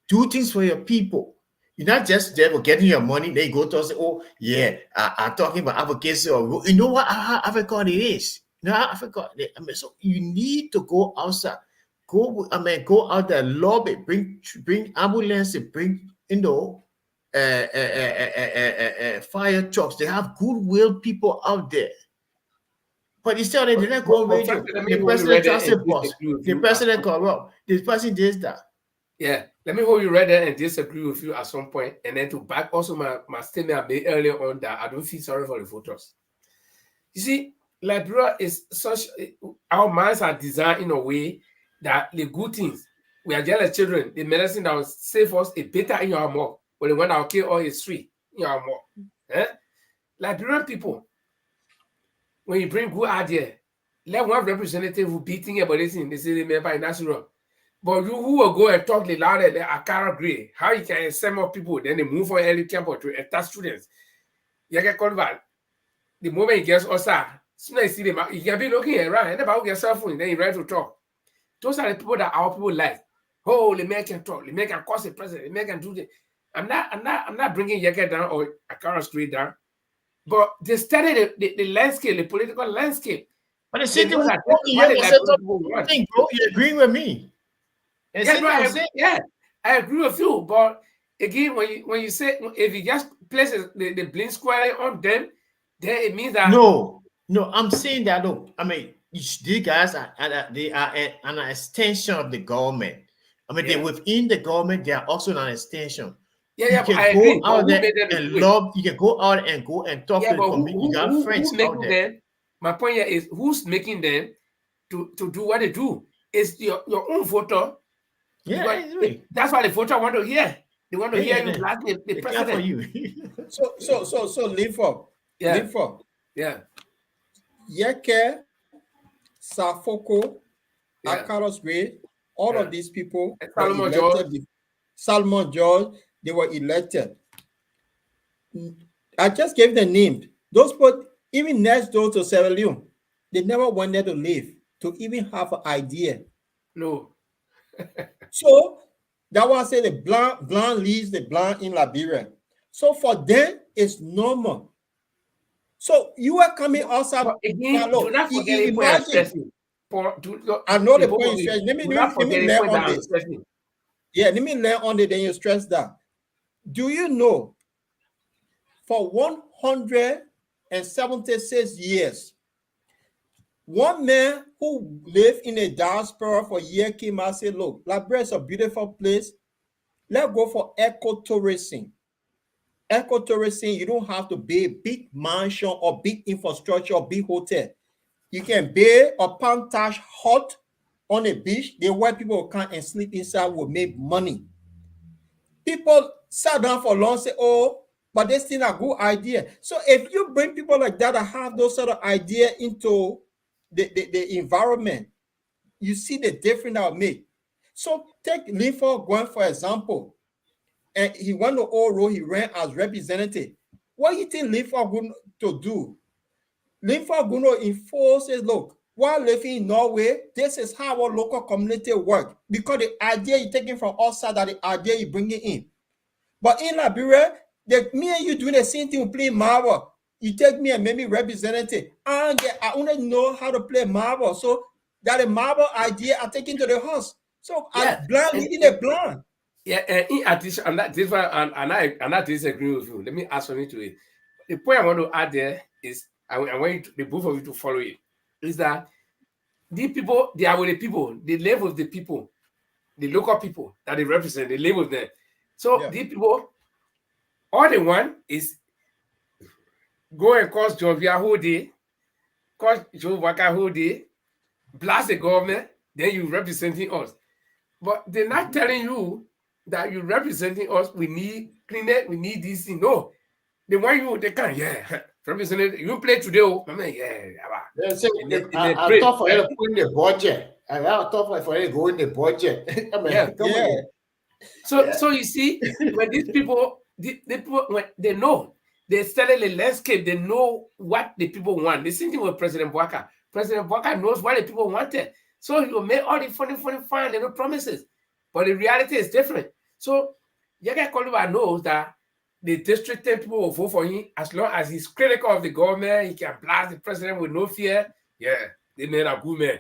Do things for your people. You're not just there for getting your money. They go to us, I'm talking about advocacy or you know what Africa it is. Africa. So you need to go outside. Go out there, lobby, bring ambulance, bring fire trucks. They have goodwill people out there. But instead, they didn't go on But radio. frankly, let me The hold you president right there transit and bus. disagree with The you. president called, well, this person did that. Yeah, let me hold you right there and disagree with you at some point, and then to back also my statement I made earlier on that I don't feel sorry for the voters. You see, Liberia is such, our minds are designed in a way that the good things, we are just like children, the medicine that will save us a better in your mouth, but the one that will kill all is sweet in your mouth. Liberian people, when you bring good idea, let one representative who be thinking about this thing, they say they remember in natural. But you who will go and talk the louder, the Akara Gray, how you can send more people, then they move on early campus to attach students. You get called back. The moment you get outside, soon as you see them, you can be looking around, and about your cell phone, then you ready to talk. Those are the people that our people like. Oh, the man can talk, the man can cause the president, the man can do this. I'm not bringing Yaka down or Akara Street down, but they study the landscape, the political landscape. But the They city know will that go this is what here the and set Liberian up people want. thing, bro. You agree with me? And I agree with you. But again, when you say if you just place the blame squarely on them, then it means that no, I'm saying that look, I mean, these guys are an extension of the government. I mean, they're within the government, they are also an extension. Yeah, you can I go agree. out there and love. You can go out and talk to the community. You got friends out there. Them, my point here is who's making them to do what they do? It's your own voter. Yeah, that's why the voter want to hear. They want to hear you blast the president. For you. so Linford. Yeah. Linford. Yeah. Yeke, Safoko, Akaros Gray, all of these people Salomon George. Salomon George, they were elected. I just gave the name. Those people, even next door to Sierra Leone, they never wanted to live, to even have an idea. No. So that was say the blanc leaves the blanc in Liberia. So for them, it's normal. So you are coming outside. Again, do not forget the point I'm stressing. I know the point you're stressing. Let me learn on this. Yeah, let me learn on it, then you stress that. Do you know for 176 years, one man who lived in a diaspora for years came out and said, look, Liberia is a beautiful place. Let's go for ecotourism. Ecotourism, you don't have to build a big mansion or big infrastructure or big hotel. You can build a Pantage hut on a beach. The white people will come and sleep inside, will make money. People sat down for long, say, oh, but that's still a good idea. So if you bring people like that have those sort of idea into the environment, you see the difference that will make. So take Linford Gwen, for example, and he went to Oro, he ran as representative. What do you think Linford going to do? Linford going to enforce it, look, while living in Norway, this is how our local community work, because the idea you're taking from outside that the idea you're bringing in. But in Liberia, me and you doing the same thing, we play marble. You take me and make me representative. And I only know how to play marble. So that a marble idea I take into the house. So I'm blind, leading the blind. Yeah, and in addition, I'm not disagreeing with you. Let me add something to it. The point I want to add there is, I want the both of you to follow it, is that these people, they are with the people, they live with the people, the local people that they represent, they live with them. So these people, all they want is go and cause Jovia whole day, cause Joe Waka whole day, blast the government, then you representing us. But they're not telling you that you're representing us. We need cleaner, we need this thing. No, they want you, they can, represent you play today, I mean, I thought for you to put in the budget. I thought for you to go in the budget. I mean, So you see, when these people, when they know, they study the landscape, they know what the people want. The same thing with President Bouaka. President Bouaka knows what the people wanted. So he will make all the funny little promises. But the reality is different. So Yaka Koluba knows that the district 10 people will vote for him as long as he's critical of the government, he can blast the president with no fear. Yeah, they made a good man.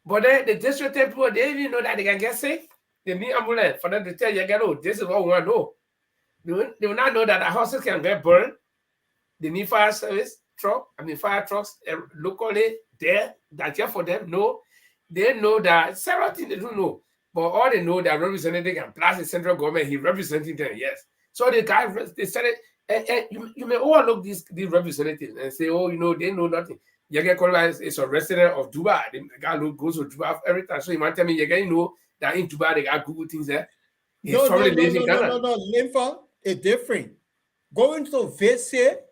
But then the district 10 people, they even know that they can get sick. They need ambulance for them to tell you, oh, this is what we want to know. They will not know that the houses can get burned. They need fire service truck. Fire trucks locally there. That's here for them. No, they know that several things they don't know, but all they know that representative can blast the central government. He representing them. Yes. So the guy they started. You may overlook these representatives and say, oh, they know nothing. Yege Kolwa is a resident of Dubai. The guy goes to Dubai every time. So you might tell me, Yege, that in Dubai they got Google things there. No, Limfa is different. Going to visit,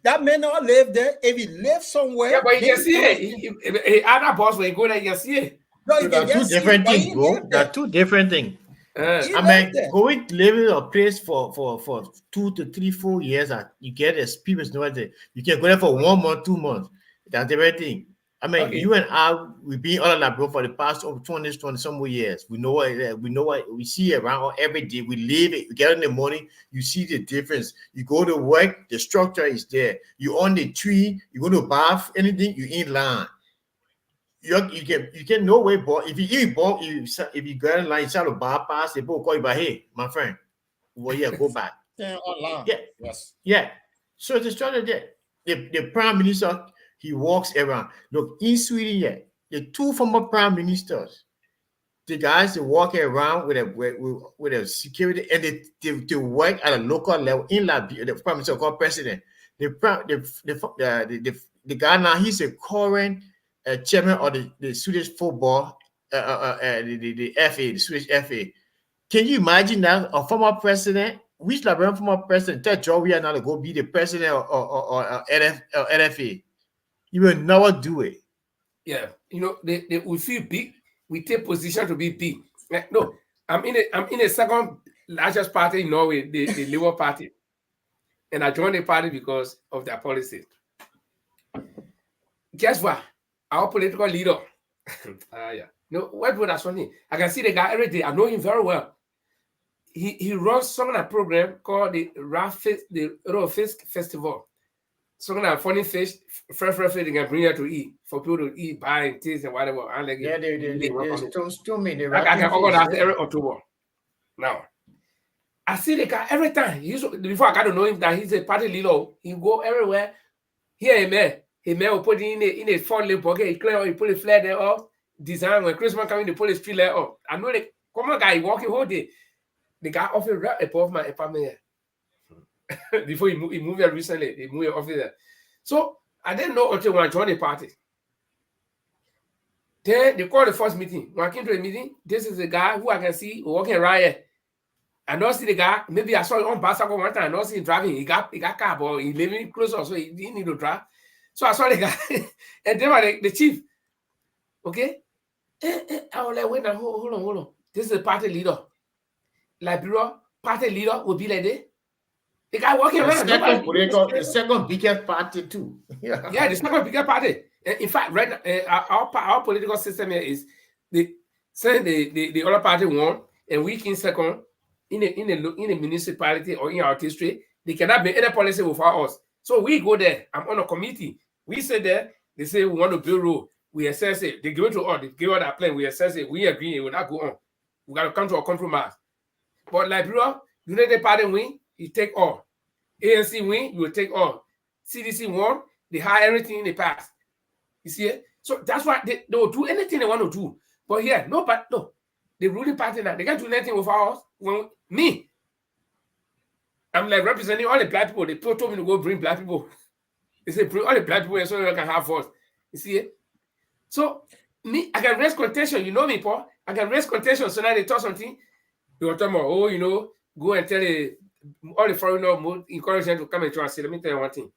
that may not live there. If he lives somewhere, yeah, but you can see it. Other boss when you go there, you can see it. No, there are two different things, bro. There are two different things. Going to live in a place for 2 to 3, 4 years, you get experience. You can go there for 1 month, 2 months. That's everything. You and I, we've been all that, bro, for the past over 20 some more years. We know what we see around every day. We live it. We get in the morning, you see the difference. You go to work, the structure is there. You on the tree, you go to bath, anything, you in line. You get no way, boy. If you go in line, you start to bypass, they both call you by, hey, my friend, well, yeah, go back. Online. Yeah. Yes. Yeah. So the structure there. The prime minister, he walks around. Look, in Sweden, yeah, the 2 former prime ministers, the guys they walk around with a security, and they work at a local level in Liberia. The prime minister called president. The guy now, he's a current chairman of the Swedish football, the FA, the Swedish FA. Can you imagine that a former president, which Liberian former president, tell Georgia now to go be the president or NFA? You will never do it. Yeah, we feel big. We take position to be big. No, I'm in a second largest party in Norway, the Labour Party, and I joined the party because of their policy. Guess what? Our political leader, what would I say? I can see the guy every day. I know him very well. He runs some kind of program called the Fisk Festival. Some kind of funny fish, fresh fish they can bring here to eat for people to eat, buy and taste and whatever. And like yeah, they I can organize every October. Now, I see the guy every time. Before I got to know him, that he's a party leader. He go everywhere. Here, he may put it in a fun little pocket. He clear, he put the flag there up. Design when Christmas coming, they put the street there up. I know the common guy walking whole day. The guy often right above my apartment here. Before he moved here recently, he moved your office there. So I didn't know until when I joined the party. Then they called the first meeting. When I came to the meeting, this is the guy who I can see walking right here. I don't see the guy. Maybe I saw him on bicycle one time. I don't see him driving. He got car, but he living closer, so he didn't need to drive. So I saw the guy, and then the chief. Okay, I was like, wait now, hold on. This is the party leader. Liberia party leader will be like this. The guy walking around. The second biggest party too. Yeah, the second biggest party. In fact, right now, our political system here is the other party won, and we in second in a municipality or in our district. They cannot be any policy without us. So we go there. I'm on a committee. We sit there. They say we want to build road. We assess it. They give it to us. They give us that plan. We assess it. We agree. It will not go on. We got to come to a compromise. But Liberia, United Party win, you take all. ANC win, you will take all. CDC won, they hire everything in the past. You see it? So that's why they will do anything they want to do. But here, no. The ruling party now, they can't do anything without us. Well, me, I'm like representing all the black people. They told me to go bring black people. They say bring all the black people so they can have voice. You see it? So me, I can raise contention. You know me, Paul. I can raise contention. So now they talk something. They were talking about, go and tell all the foreigners, encourage them to come and join. Let me tell you one thing.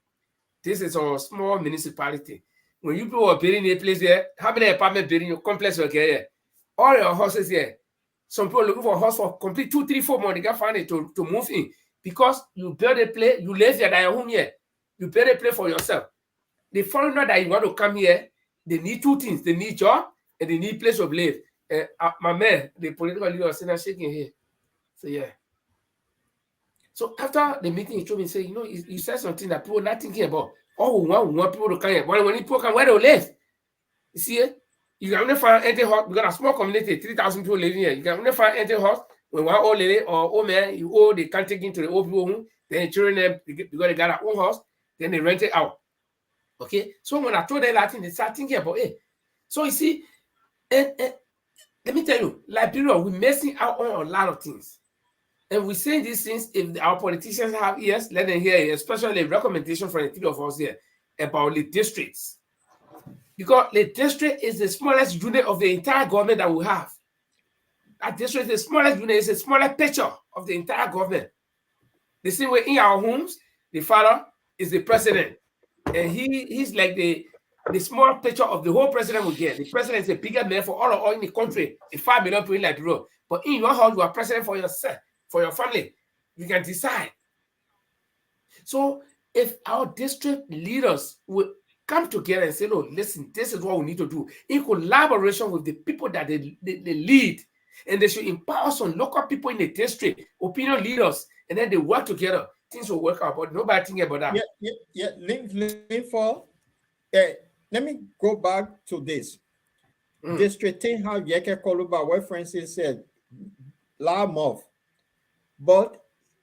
This is a small municipality. When you people are building a place there, how many apartment building your complex okay here? All your houses here. Some people looking for a house for complete 2, 3, 4 months. They can't find it to move in. Because you build a place, you live here, at home here. You build a place for yourself. The foreigner that you want to come here, they need 2 things. They need job and they need place of live. My man, the political leader, was shaking here. So yeah. So after the meeting, he told me, say, he said something that people are not thinking about. Oh, we want people to come here. When people come, where they live? You see it? You can only find empty house. We got a small community, 3,000 people living here. You can only find empty house When one old lady or old man, you owe, they can't take into the old people home, then the children, because they got their own house, then they rent it out. Okay, so when I told them that thing, they start thinking about it. So you see, let me tell you, Liberia, we're messing out on a lot of things. And we say these things, if our politicians have ears, let them hear it, especially a recommendation from the three of us here about the districts. Because the district is the smallest unit of the entire government that we have. That district is the smallest unit, it's a smaller picture of the entire government. The same way in our homes, the father is the president. And he's like the small picture of the whole president will get. The president is a bigger man for all in the country, the 5 million people in Liberia. But in your house, you are president for yourself, for your family. You can decide. So if our district leaders will come together and say, no, listen, this is what we need to do in collaboration with the people that they lead. And they should empower some local people in the district, opinion leaders, and then they work together. Things will work out, but nobody think about that. Let me go back to this. District 10 have Yeke Koluba, where Francis said, Lamoff. But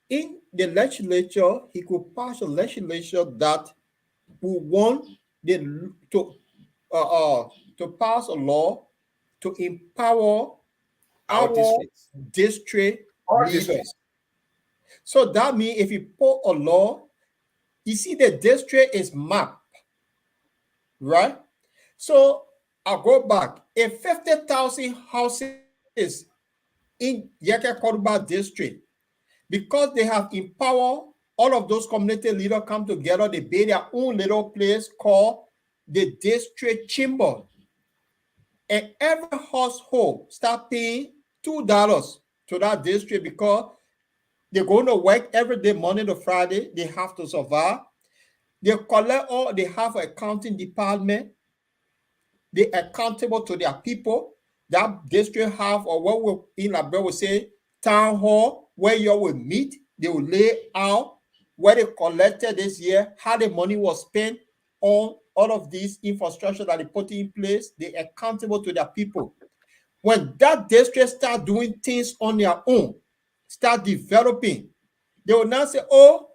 in the legislature, he could pass a legislature that will want to pass a law to empower our district leaders. So that means if you put a law, you see the district is mapped, right? So I'll go back. If 50,000 houses in Yeke Koruba district, because they have empowered all of those community leaders come together, they build their own little place called the district chamber. And every household start paying $2 to that district because they're going to work every day, Monday to Friday. They have to survive. They collect all, they have an accounting department. They're accountable to their people. That district have, or what we in Liberia will say, town hall, where you will meet. They will lay out where they collected this year, how the money was spent on all of these infrastructure that they put in place. They're accountable to their people. When that district start doing things on their own, start developing, they will not say, oh,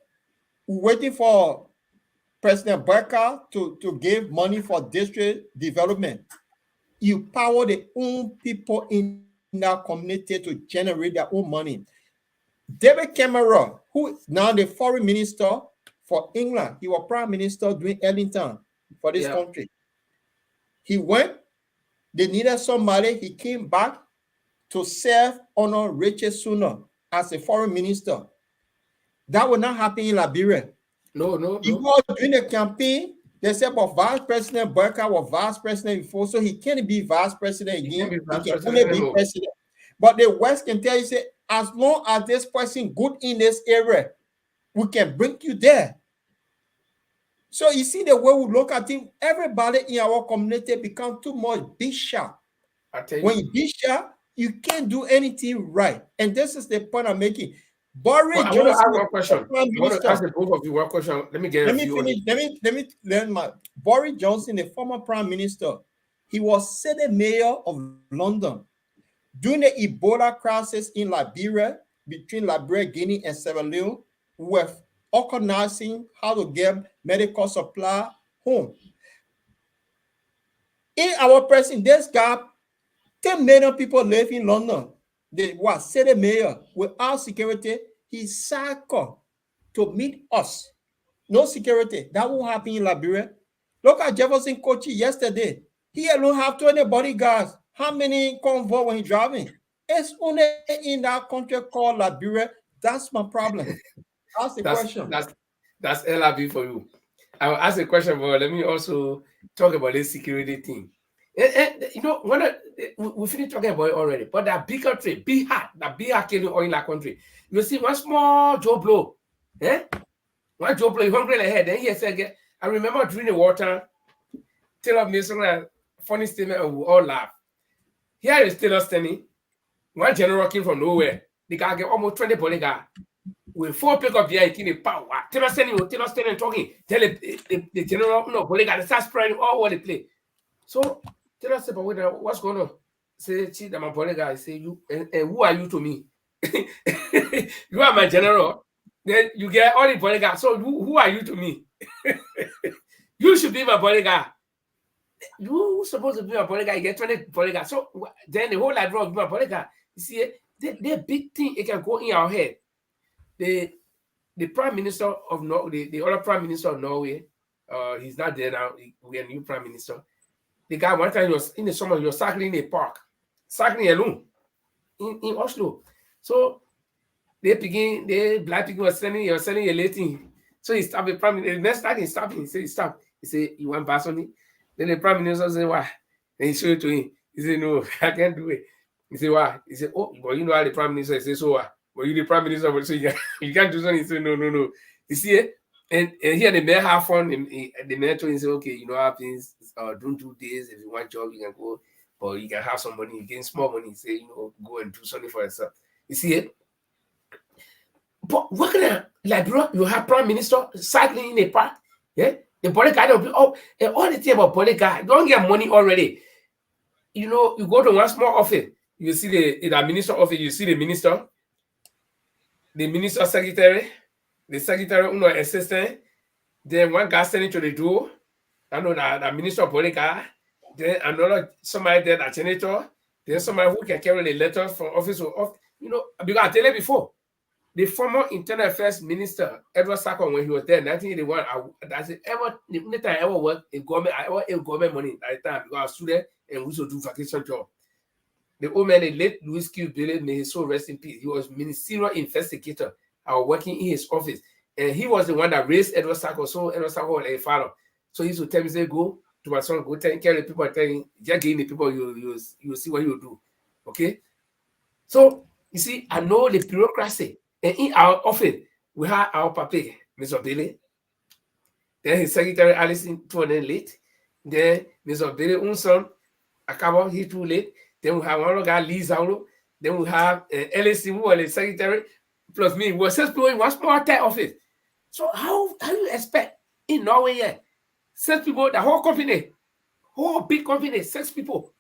we're waiting for President Barker to give money for district development. You power the own people in that community to generate their own money. David Cameron, who now the foreign minister for England, he was prime minister during Ellington for this country. He went, they needed somebody, he came back to serve under Richard Sunak as a foreign minister. That will not happen in Liberia. No. He was doing a campaign. They said, but Vice President Barker was Vice President before, so he can't be Vice President again. He can only be President. But the West can tell you, say, as long as this person good in this area, we can bring you there. So you see the way we look at him, everybody in our community become too much bishop. When you bishop, you can't do anything right. And this is the point I'm making. Boris Johnson. I want to ask one question. I want to ask the both of you one question. Let me get Let me learn my Boris Johnson, the former prime minister. He was city mayor of London during the Ebola crisis in Liberia, between Liberia, Guinea, and Sierra Leone. We were organizing how to get medical supply home. In our president, this guy, 10 million people live in London. They were city mayor without security. He cycled to meet us. No security. That won't happen in Liberia. Look at Jefferson Kochi yesterday. He alone have 20 bodyguards. How many convoy when he driving? It's only in that country called Liberia. That's my problem. Ask the question. That's LRB for you. I'll ask a question, but let me also talk about this security thing. You know, when we finished talking about it already, but that big country, Bihar killing oil in that country. You see, one small Joe Blow, one Joe Blow, hungry like head. Then he said, I remember during the water, tell me some funny statement, and we all laugh. Here is Taylor standing, one general came from nowhere. The guy get almost 20 bodyguards. With 4 pickup here, he came power. Taylor standing talking. Tell the general, no, bodyguard, start spreading all over the place. So, Taylor said, but what's going on? Say, chief, I'm a bodyguard. I say, you, and who are you to me? You are my general. Then you get all the bodyguard. So who are you to me? You should be my bodyguard. You supposed to be my bodyguard. You get 20 bodyguard. So then the whole library will be my bodyguard. You see, the big thing it can go in our head. The prime minister of Norway, the other prime minister of Norway, he's not there now. We have a new prime minister. The guy one time was in the summer, he was cycling in a park, cycling alone in Oslo. So they black people were selling a lady. So he stopped the prime minister. The next time he stopped him, he said, stop. He said, you want pass on it? Then the prime minister said, why? Then he showed it to him. He said, no, I can't do it. He said, why? He said, oh, but you know how the prime minister. He said, so what? But you the prime minister, but so you can't do something. He said, no. You see it? And here the man have fun. The man told him, say, okay, you know how things, don't do this. If you want job, you can go, or you can have some money, you gain small money, say, you know, go and do something for yourself. You see it? But what kind of, like, bro, you have prime minister cycling in a park, yeah? The bodyguard will be, oh, and all the thing about bodyguard, don't get money already. You know, you go to one small office, you see the minister office, you see the minister secretary, the secretary, assistant, then one guy standing to the door, I know the minister of bodyguard, then another, somebody there, the senator, then somebody who can carry the letters from office to office, you know, because I tell you before, the former Internal Affairs Minister, Edward Sacco, when he was there in 1981, the only time I ever worked in government, I ever ate government money at the time because I was a student and we used to do vacation job. The old man, the late Louis Q. Bailey, may his soul rest in peace. He was ministerial investigator. I was working in his office. And he was the one that raised Edward Sacco. So Edward Sacco was a father. So he used to tell me, say, go to my son, go take care of the people, tell him, just give the people, you see what you do. Okay? So, you see, I know the bureaucracy. And in our office, we have our papa, Mr. Bailey. Then his secretary, Alison, 2 days late. Then Mr. Bailey, Unson, Akabo, he too late. Then we have one guy, Lee Zaulo. Then we have LSC, who was the secretary, plus me. We're 6 people in one small tech office. So how you expect in Norway, yeah, 6 people, the whole company, whole big company, 6 people,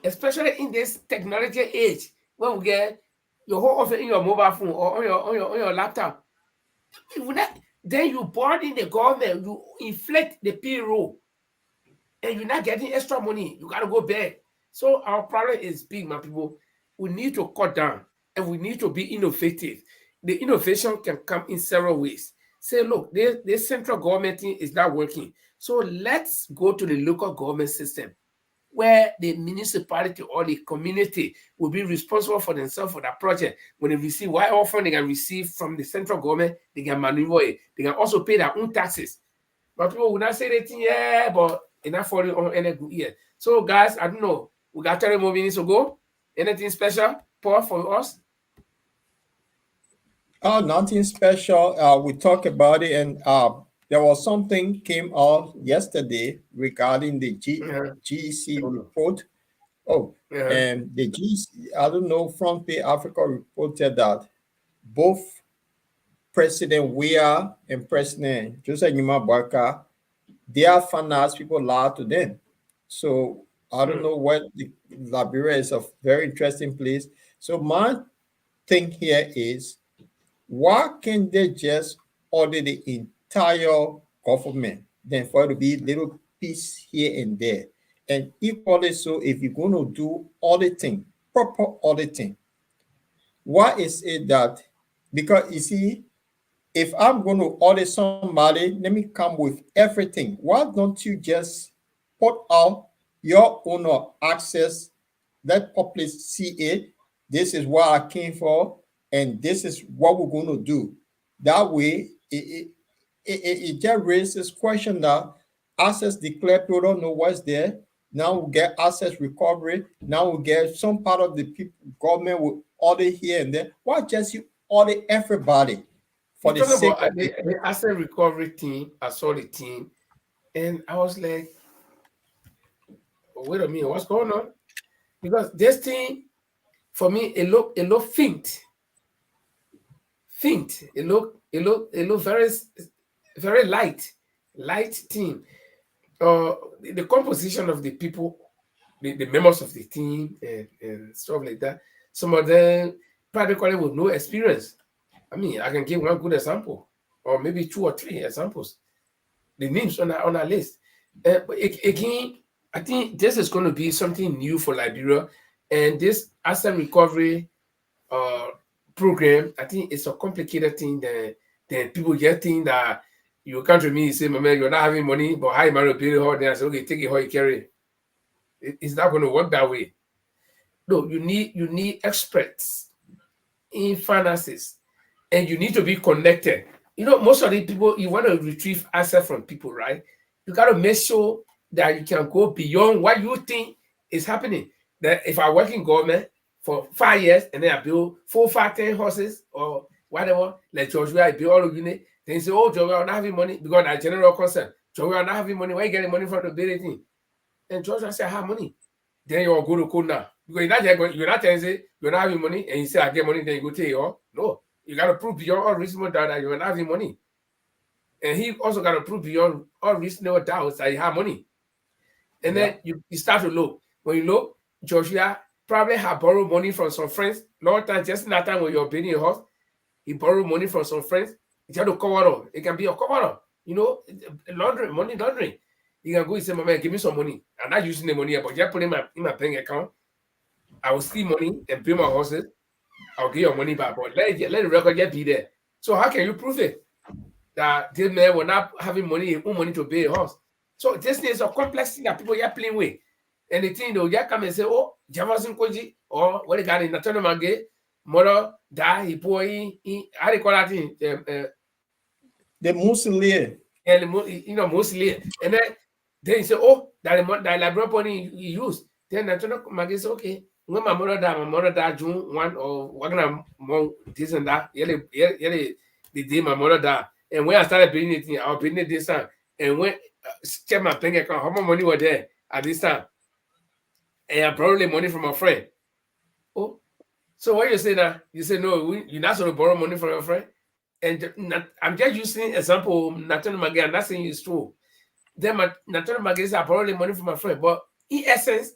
especially in this technology age, when we get your whole office in your mobile phone or on your laptop, then you board in the government, you inflate the payroll, and you're not getting extra money. You gotta go back. So our problem is big, my people. We need to cut down and we need to be innovative. The innovation can come in several ways. Say, look, this central government thing is not working. So let's go to the local government system where the municipality or the community will be responsible for themselves for that project. When they receive whatever fund they can receive from the central government, they can maneuver it. They can also pay their own taxes. But people will not say anything, yeah, but they're not falling on any good ear. So, guys, I don't know. We got 30 more minutes to go. Anything special, Paul, for us? Oh, nothing special. We talked about it, and there was something came out yesterday regarding the GEC report. Oh, and the GEC, I don't know, Front Page Africa reported that both President Weah and President Joseph Numa Barka, their finance people lied to them. So I don't know what Liberia is a very interesting place. So my thing here is, why can't they just order the entire government, then for it to be little piece here and there? And equally so, if you're going to do auditing, proper auditing, why is it that, because you see, if I'm going to audit somebody, let me come with everything. Why don't you just put out your owner access, let public see it, this is what I came for, and this is what we're going to do. That way, it just raises question that assets declared, people don't know what's there. Now we get assets recovery. Now we get some part of the people, government will audit here and there. Why just you audit everybody for the sake of the asset recovery team? I saw the team, and I was like, wait a minute, what's going on? Because this thing, for me, it look faint. It look very, very light team. The composition of the people, the members of the team and stuff like that. some of them private college with no experience. I mean, I can give one good example, or maybe 2 or 3 examples. The names on our list. But again, I think this is going to be something new for Liberia, and this asset recovery program, I think it's a complicated thing that people get think that you come to me and say, man, you're not having money, but how you marry a baby hard? Then I say, okay, take it how you carry it. It's not going to work that way. No, you need experts in finances, and you need to be connected. You know, most of the people, you want to retrieve assets from people, right? You got to make sure that you can go beyond what you think is happening. That if I work in government for 5 years and then I build 4, 5, 10 horses or whatever, like Joshua, I build all of unit, then you say, oh, Joshua, I'm not having money because that general concern. Joshua, I'm not having money. Where are you getting money from the building thing? And Joshua said, I have money. Then you'll go to court now. Because you're not telling say you're not having money and you say I get money, then you go take it all. No, you gotta prove beyond all reasonable doubt that you're not having money. And he also gotta prove beyond all reasonable doubts that you have money. And then you start to look. When you look, Joshua probably have borrowed money from some friends. Long time, just in that time when you're building a house, he borrowed money from some friends. He had to cover up. It can be a cover up, you know, money laundering. You can go and say, my man, give me some money. I'm not using the money, but just put it in my bank account. I will steal money and pay my horses. I'll get your money back. But let the record just be there. So how can you prove it? That this man will not having money, own money to pay a horse. So this is a complex thing that people are playing with. And the thing they'll just come and say, oh, Jefferson Koji, or what they got in Nathan Mange, mother, die, he pour in, how they call that thing? The Muslim. And you know, mostly. And then you say, oh, that library money he used. Then Nathan Mange say, okay. When my mother died June 1 or one month, this and that, the day my mother died. And when I started paying it, I was paying it this time. And when check my bank account, how much money was there at this time? And I borrowed money from a friend. Oh, so what you say now? You say, no, you're not going to borrow money from your friend? And I'm just using example, Nathan Magay, I'm not saying it's true. Then Nathan Magay said, I borrowed money from my friend. But in essence,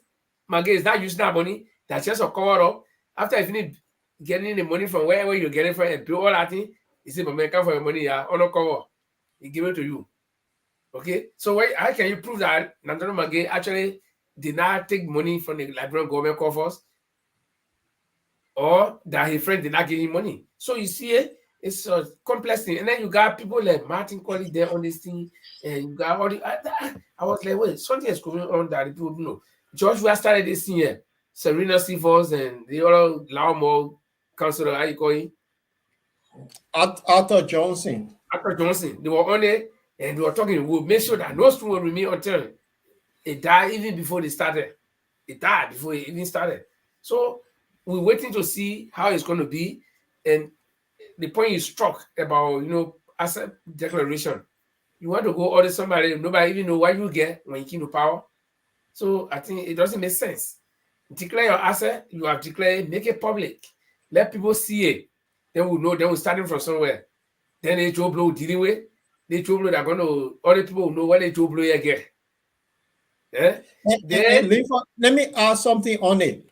Magay is not using that money. That's just a cover up. After I finish getting the money from wherever you're getting from and do all that thing, he said, man, come for your money, yeah, on a cover. He give it to you. Okay? So how can you prove that Nathan Magay actually did not take money from the Liberian government coffers or that his friend did not give him money? So you see, it's a complex thing. And then you got people like Martin Colley there on this thing, and you got all the. I was like, wait, something is going on that people don't know. George, we started this thing here. Serena Seafors and the other Laumore councillor, how you call him? Arthur Johnson. Arthur Johnson. They were on it and they were talking. We'll make sure that no student will remain until it died even before they started. It died before it even started. So we're waiting to see how it's going to be. And the point you struck about, asset declaration. You want to go order somebody, nobody even know what you get when you came to power. So I think it doesn't make sense. Declare your asset, you have declared, make it public. Let people see it. Then we'll know, then we're starting from somewhere. Then they Joe Blow dealing with. They Joe Blow, they're going to, other people will know what they Joe Blow again. Yeah? Let me add something on it.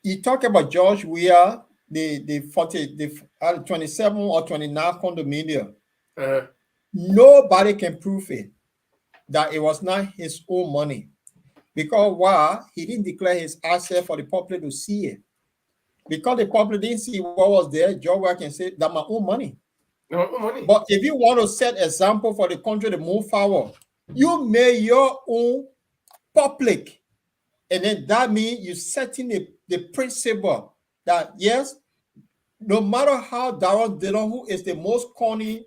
You talk about George Weah, the 27 or 29 condominium. Nobody can prove it that it was not his own money. Because why? He didn't declare his asset for the public to see it. Because the public didn't see what was there, George Weah can say that's my own money. But if you want to set example for the country to move forward, you make your own public. And then that means you're setting the principle that, yes, no matter how Darrell Dillon, who is the most corny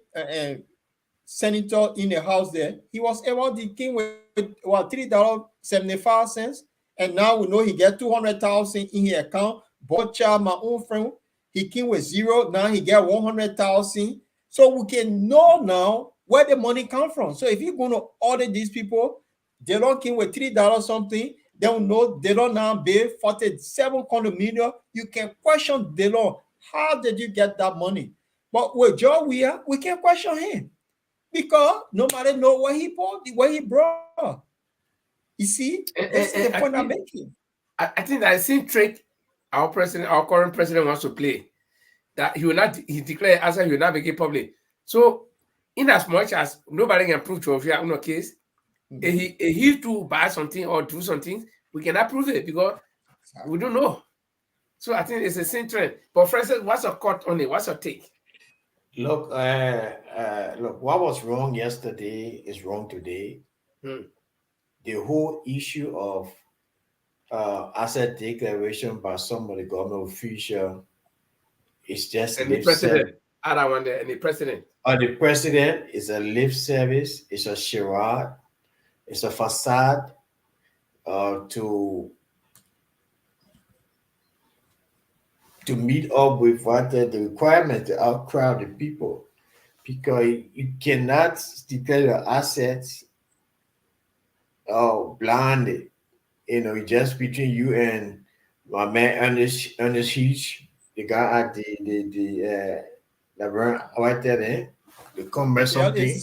senator in the House there, he was able to came with $3.75, and now we know he get 200,000 in his account. Butcher, my own friend, he came with zero. Now he get 100,000. So we can know now where the money come from. So if you're going to order these people, Dillon came with $3 something. They will know Dillon now pay 47 condominium. You can question Dillon. How did you get that money? But with George Weah, we can't question him because nobody know where he brought. You see, that's the point I'm making. I think that same trick our current president wants to play. That he will not, he declared as he will not make it public. So, in as much as nobody can prove Georgia in a case, he to buy something or do something, we cannot prove it because we don't know. So I think it's the same trend. But Francis, what's your cut on it? What's your take? Look, look, what was wrong yesterday is wrong today. The whole issue of asset declaration by some of the government official is just and the president. I don't wonder, and the president. The president is a lip service, it's a charade, it's a facade to meet up with what the requirement to outcrowd the people, because you cannot declare your assets blindly. You know, just between you and my man Ernest Heach, the guy at the right there, the commerce something.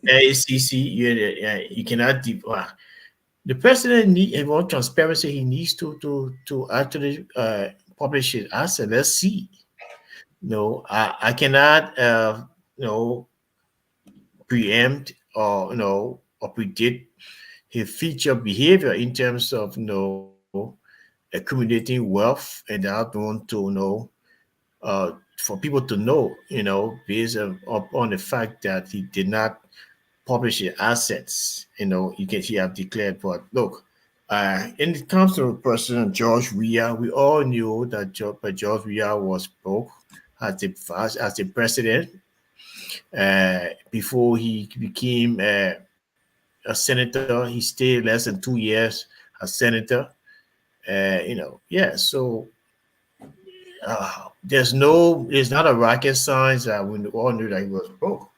ACC, you cannot the president need more transparency. He needs to actually publish his asset. Let's see. No, I cannot preempt or predict his future behavior in terms of accumulating wealth, and I don't want to for people to know, based upon the fact that he did not publish his assets. You can see I've declared. But look, when it comes to President George Weah, we all knew that George Weah was broke as the president before he became a senator. He stayed less than 2 years as senator. So there's not a rocket science that we all knew that he was broke.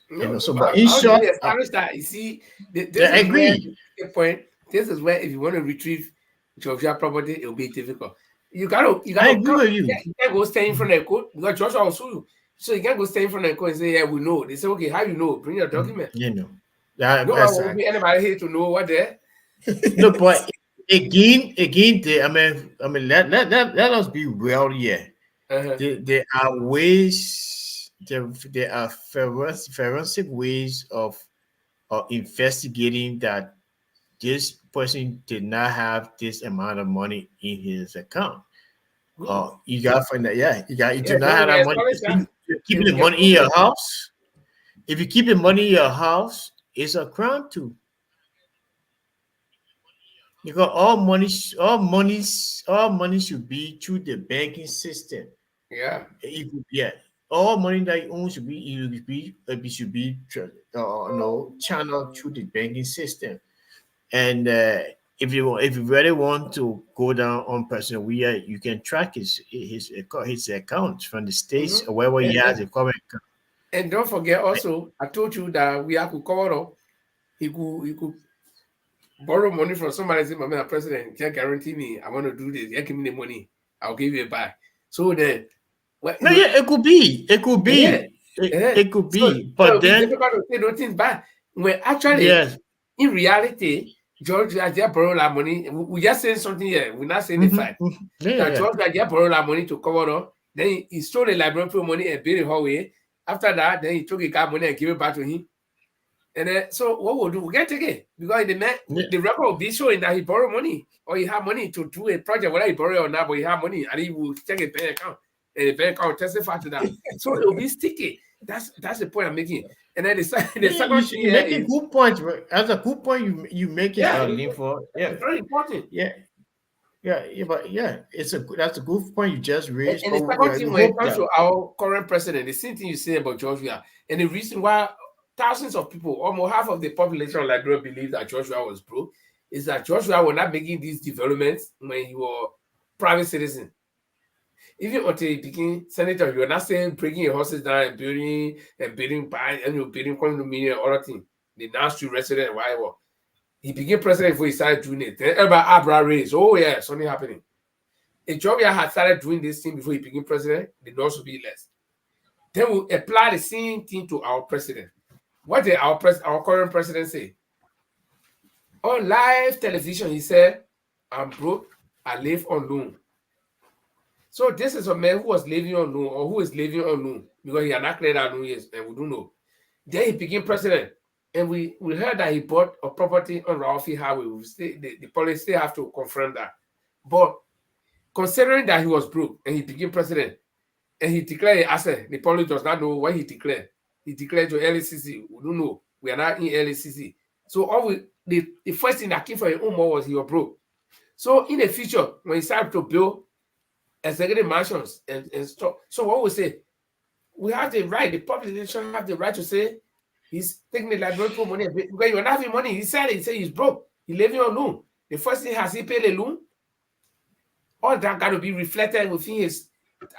But in short, that you see, I agree. The point. This is where if you want to retrieve Georgia property, it will be difficult. You gotta. I agree with you. You can't go stay in front of the court because Joshua will sue you. So you can't go stay in front of the court and say, "Yeah, we know." They say, "Okay, how you know? Bring your document." That won't be anybody here to know what there. No, but again, let us be real here. There are ways. There are forensic ways of investigating that this person did not have this amount of money in his account. You gotta find that. You do not have that money. Keeping the money in your house. If you keep the money in your house, it's a crime too. Because all money should be through the banking system. All money that you own should be channeled through the banking system. And if you really want to go down on President Weah, you can track his accounts from the states or wherever he has a current account. And don't forget also, I told you that Weah could cover up. He could borrow money from somebody and say, "My man, president, can't guarantee me. I want to do this. Yeah, give me the money. I'll give you it back." So then, it could be. It could be. It could be. So, but then it's difficult to say those things back. When actually, in reality, George just borrowed that money. We just saying something here. We're not saying the fact. George just borrowed that money to cover up. Then he stole the library money and paid the hallway. After that, then he took his car money and gave it back to him. And then, so what we'll do, we can't take it because the record will be showing that he borrowed money or he had money to do a project, whether he borrowed or not, but he had money and he will check his bank account and the bank account testify to that. So it will be sticky. That's the point I'm making. And then the second thing you make a good point. As a good point, you make it. It's very important. That's a good point you just raised. And the second thing, when it comes to our current president, the same thing you say about George Weah, and the reason why thousands of people, almost half of the population of Liberia, believe that George Weah was broke, is that George Weah was not making these developments when he was private citizen. Even until he became senator, you were not saying breaking your horses down and building pipes and you're building condominium and other things. The Nan Street resident, whatever. He became president before he started doing it. Then everybody Abra raised, something happening. If George Weah had started doing this thing before he became president, the loss would be less. Then we'll apply the same thing to our president. What did our current president say? On live television, he said, "I'm broke. are live on loan. So this is a man who was living on loan or who is living on loan because he had not cleared that loan yet, and we don't know. Then he became president, and we heard that he bought a property on Ralphie Highway. The police still have to confirm that. But considering that he was broke and he became president, and he declared an asset, the police does not know what he declared. He declared to LACC. We don't know. We are not in LACC. So the first thing that came from his own mouth was he was broke. So in the future, when he started to build executive mansions and stuff, so what we say, we have the right, the population have the right to say he's taking the library money because you're not having money. He said he's broke. He's living on loan. The first thing, has he paid a loan? All that got to be reflected within his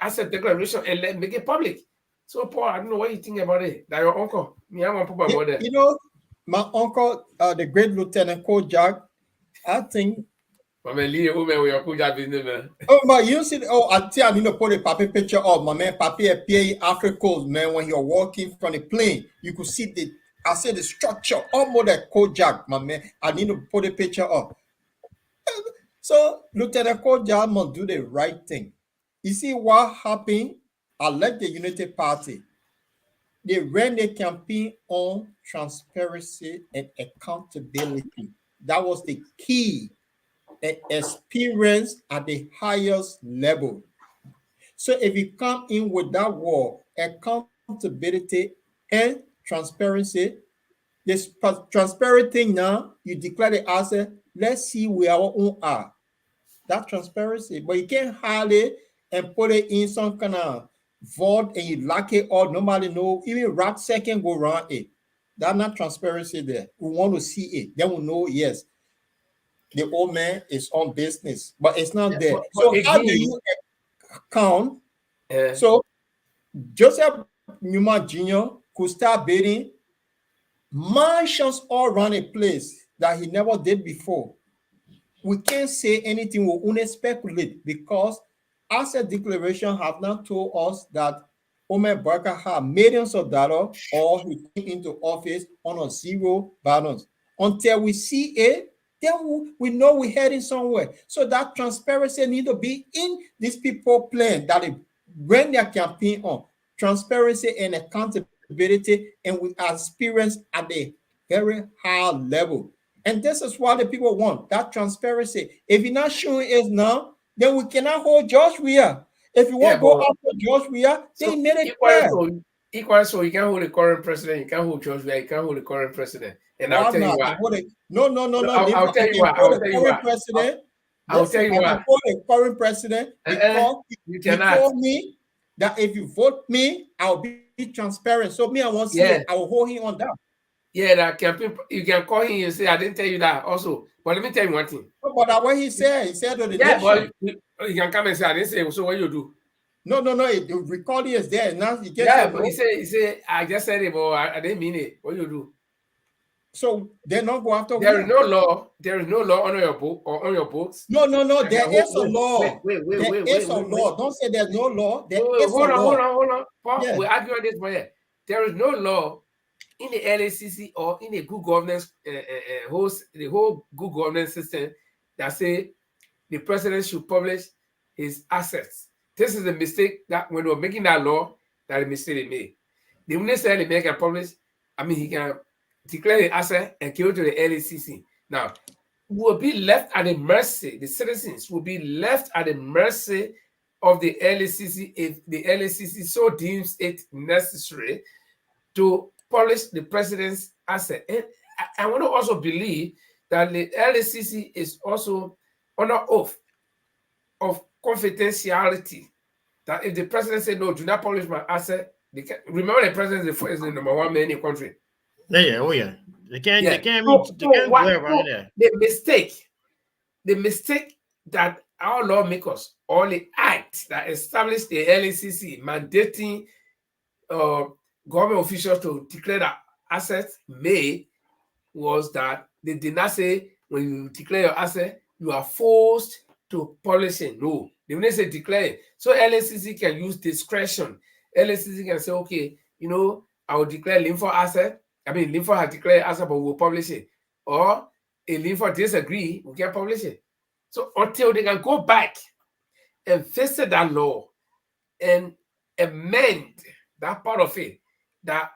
asset declaration and make it public. So, Paul, I don't know what you think about it. That your uncle, me, I want to put my mother. You know, my uncle, the great Lieutenant Kojak, I think. Oh, but you see, I tell you, put a papi picture of my man, Papi P. Africa, man, when you're walking from the plane, you could see the structure, almost like Kojak, my man. I need to put a picture up. So, Lieutenant Kojak must do the right thing. You see what happened? I like the Unity Party. They ran a campaign on transparency and accountability. That was the key. Experience at the highest level. So if you come in with that word, accountability and transparency, this transparent thing now, you declare the asset, let's see where our own are. That transparency, but you can't hide it and put it in some kind of vault and you lock it up, nobody know, even rat second go around it. That's not transparency there. We want to see it. Then we know, yes, the old man is on business, but it's not there. So how do you count? So Joseph Newman Jr. could start bidding mansions all around a place that he never did before. We can't say anything, we only speculate because asset declaration have not told us that Omar Barker had millions of dollars or he came into office on a zero balance. Until we see it, then we know we're heading somewhere. So that transparency need to be in these people plan that they run their campaign on. Transparency and accountability, and we experience at a very high level. And this is what the people want, that transparency. If you're not showing it now, then we cannot hold George Weah. If you want to go after George Weah, they made it clear. Equal, so you can't hold the current president, you can't hold George Weah, you can't hold the current president. And I'll tell you why. No. I'll tell you why. I'll tell you why. I'll tell you why. The current president, because you cannot. He told me that if you vote me, I'll be transparent. So me, I won't say I will hold him on that. Yeah, that campaign, you can call him and say, I didn't tell you that also. But let me tell you one thing. No, but that what he said to the nation. But you can come and say, I didn't say, so what you do? No, the recording is there. Now he gets but he said, I just said it, but I didn't mean it. What you do? So they're not go after. There is no law. There is no law on your book or on your books. No. There is a law. There is a law. Don't say there's no law. There is a law. Hold on. Paul, we're arguing this for you. There is no law in the LACC or in the good governance, the whole good governance system that say the president should publish his assets. This is a mistake that when we're making that law, that a mistake they made. The minister they can publish, he can declare the asset and give it to the LACC. Now, will be left at the mercy, the citizens will be left at the mercy of the LACC if the LACC so deems it necessary to publish the president's asset. And I want to also believe that the LACC is also under oath of confidentiality. That if the president said, no, do not publish my asset, remember the president is the number one man in the country. Yeah. They can't go around there. The mistake that our lawmakers or the act that established the LACC mandating government officials to declare that assets made was that they did not say when you declare your asset, you are forced to publish it. No, they didn't say declare it. So LACC can use discretion. LACC can say, okay, I will declare Linford asset. Linford has declared asset, but we'll publish it. Or if Linford disagree, we can publish it. So until they can go back and visit that law and amend that part of it, that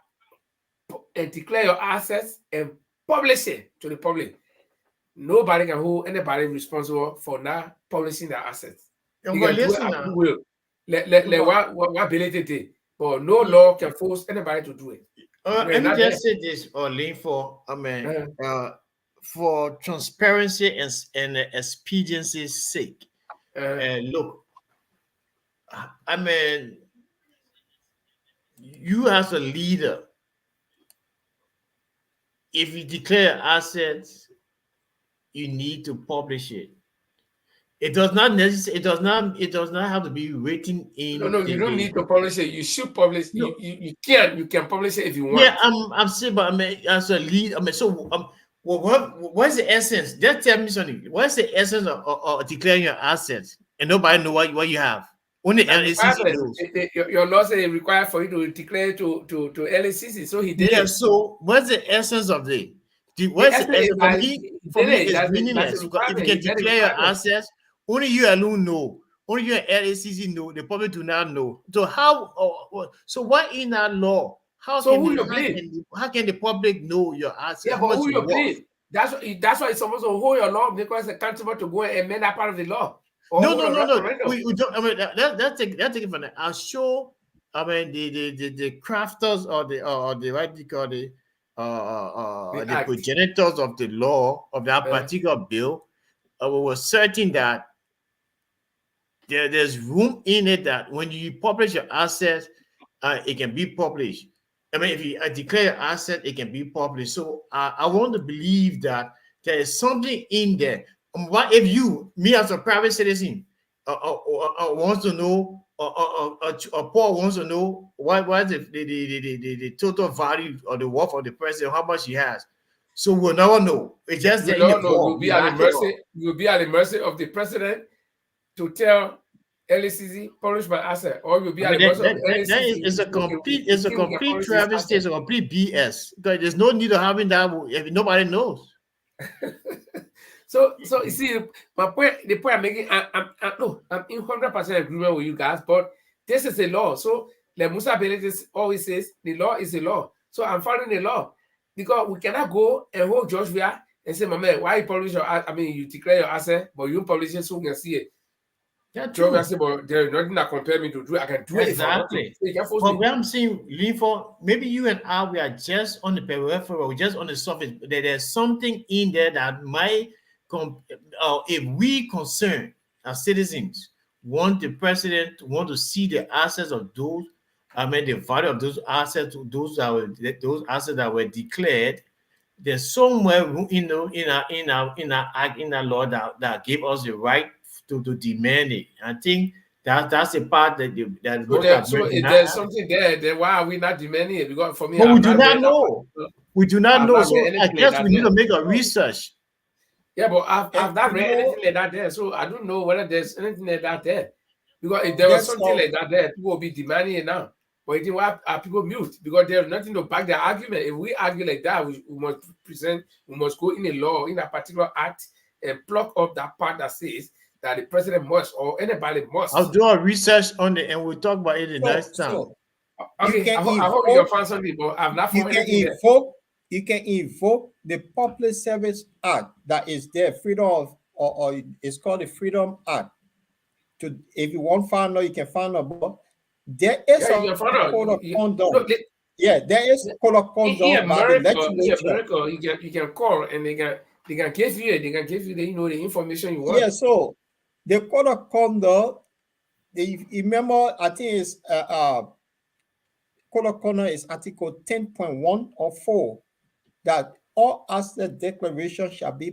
and declare your assets and publish it to the public, nobody can hold anybody responsible for not publishing their assets. And You well, can do it listen as now. you will. What ability they, but no law can force anybody to do it. Let me just say this, Lynn, for for transparency and expediency's sake. Look, I mean, you as a leader, if you declare assets, you need to publish it. It does not necessarily. It does not have to be written in. No, you don't need to publish it. You should publish. No. You can. You can publish it if you want. Yeah, I'm saying, but I mean, as a lead, I mean, so what's the essence? Just tell me something. What's the essence of declaring your assets and nobody know what you have? Only LACC knows. Your law says it required for you to declare to LACC, so he did. Yeah. So what's the essence of it? What's the essence? For me, it's meaningless. If you can declare your assets, only you alone know. Only you and LACC know. The public do not know. So how? So what in that law? How can the public know your assets? Yeah, but who you blame? That's why it's supposed to hold your law because it's accountable to go and amend that part of the law. No. We don't. I mean, that's taken from that. I'll show. I mean, the crafters or the what do you call the progenitors of the law of that particular bill were certain that there's room in it that when you publish your assets, it can be published. I mean, if you declare your asset, it can be published. So I want to believe that there is something in there. What if me as a private citizen, wants to know, or Paul wants to know what is the total value or the worth of the president, how much he has. So we'll never know. It's just that you'll be at the mercy of the president to tell LACC publish my asset, or you'll be at the mercy of LACC. It's a complete travesty. It's a complete BS. Because there's no need of having that if nobody knows. So you see, the point I'm making, I'm in 100% agreement with you guys, but this is a law. So like Musa Benedict always says, the law is the law. So I'm following the law because we cannot go and hold George Weah and say, my man, why you publish you declare your asset, but you publish it so we can see it. George Weah said, but there's nothing that compels me to do it. I can do it. Exactly. But what I'm saying, Linford, maybe you and I, we are just on the peripheral, we're just on the surface. There's something in there that might. If we concerned as citizens want the president to see the assets of those, I mean the value of those assets, those assets that were declared, there's somewhere in our law that gave us the right to demand it. I think that's the part that so if there's something there, then why are we not demanding it? Because for me, but we do not know. We do not know. So I guess we need to make a research. Yeah, but I've not read anything like that there, so I don't know whether there's anything like that there. Because if there was something like that there, people will be demanding it now. But you think why are people mute? Because there's nothing to back their argument. If we argue like that, we must go in a law, in a particular act, and pluck up that part that says that the president must or anybody must. I'll do a research on it and we'll talk about it the next time. Okay, I hope you can find something, but I've not found anything there. You can invoke the Public Service Act that is there, freedom of, or it's called the Freedom Act. If you want to find out, you can find out. But there is a code of conduct. There is a code of conduct. In America, you can call and they can give you the information you want. Yeah, so the code of conduct, remember, I think it's code of conduct is Article 10.1 or 4. That all asset declarations shall be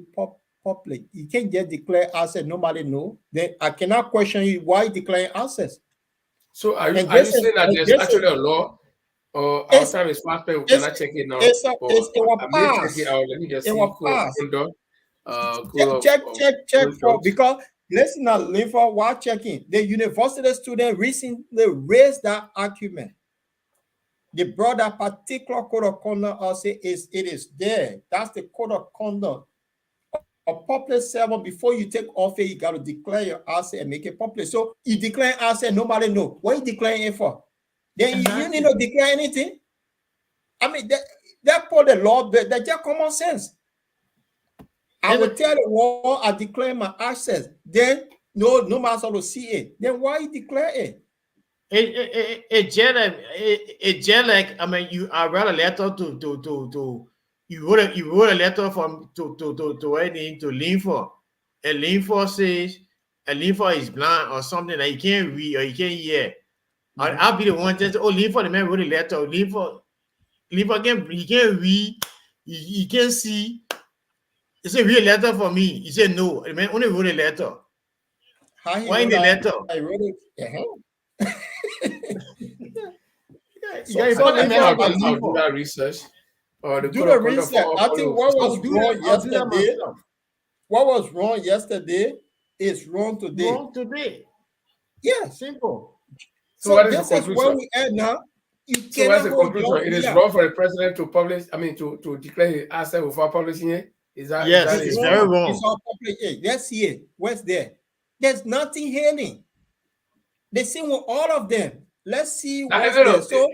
public. You can't just declare asset, nobody know. Then I cannot question you why you declaring assets. So are you saying that there's actually a law? Or our time is fast, we cannot check it now. It's our past. Let me just see. Check for, because listen now, Linford, while checking, the university student recently raised that argument. They brought that particular code of conduct. I'll say it is there. That's the code of conduct a public servant, before you take office, you got to declare your asset and make it public. So you declare asset, nobody know. What are you declaring it for? Then you need to declare anything. I mean, that part of the law, that's just common sense. I will tell the world I declare my assets. Then no man's going to see it. Then why you declare it? It's just like, I mean, I wrote a letter to you wrote a letter from to Linford, and Linford says, and Linford is blind or something that he can't read or he can't hear. I'll be the one that says, oh, Linford, the man wrote a letter. Linford he can't read, he can't see. He said, read a letter for me. He said, no, the man only wrote a letter. Why in the letter? I wrote it. So do that research. Do the research. I think what was wrong yesterday. What was wrong yesterday is wrong today. Wrong today. Yeah, simple. So this is where we are now. So what's the conclusion? It is wrong for the president to publish. I mean, to declare his asset without publishing it. Is that yes? That it's very wrong. It's all public. Let's see it. What's there? There's nothing hailing. They sing with all of them. Let's see what's there. So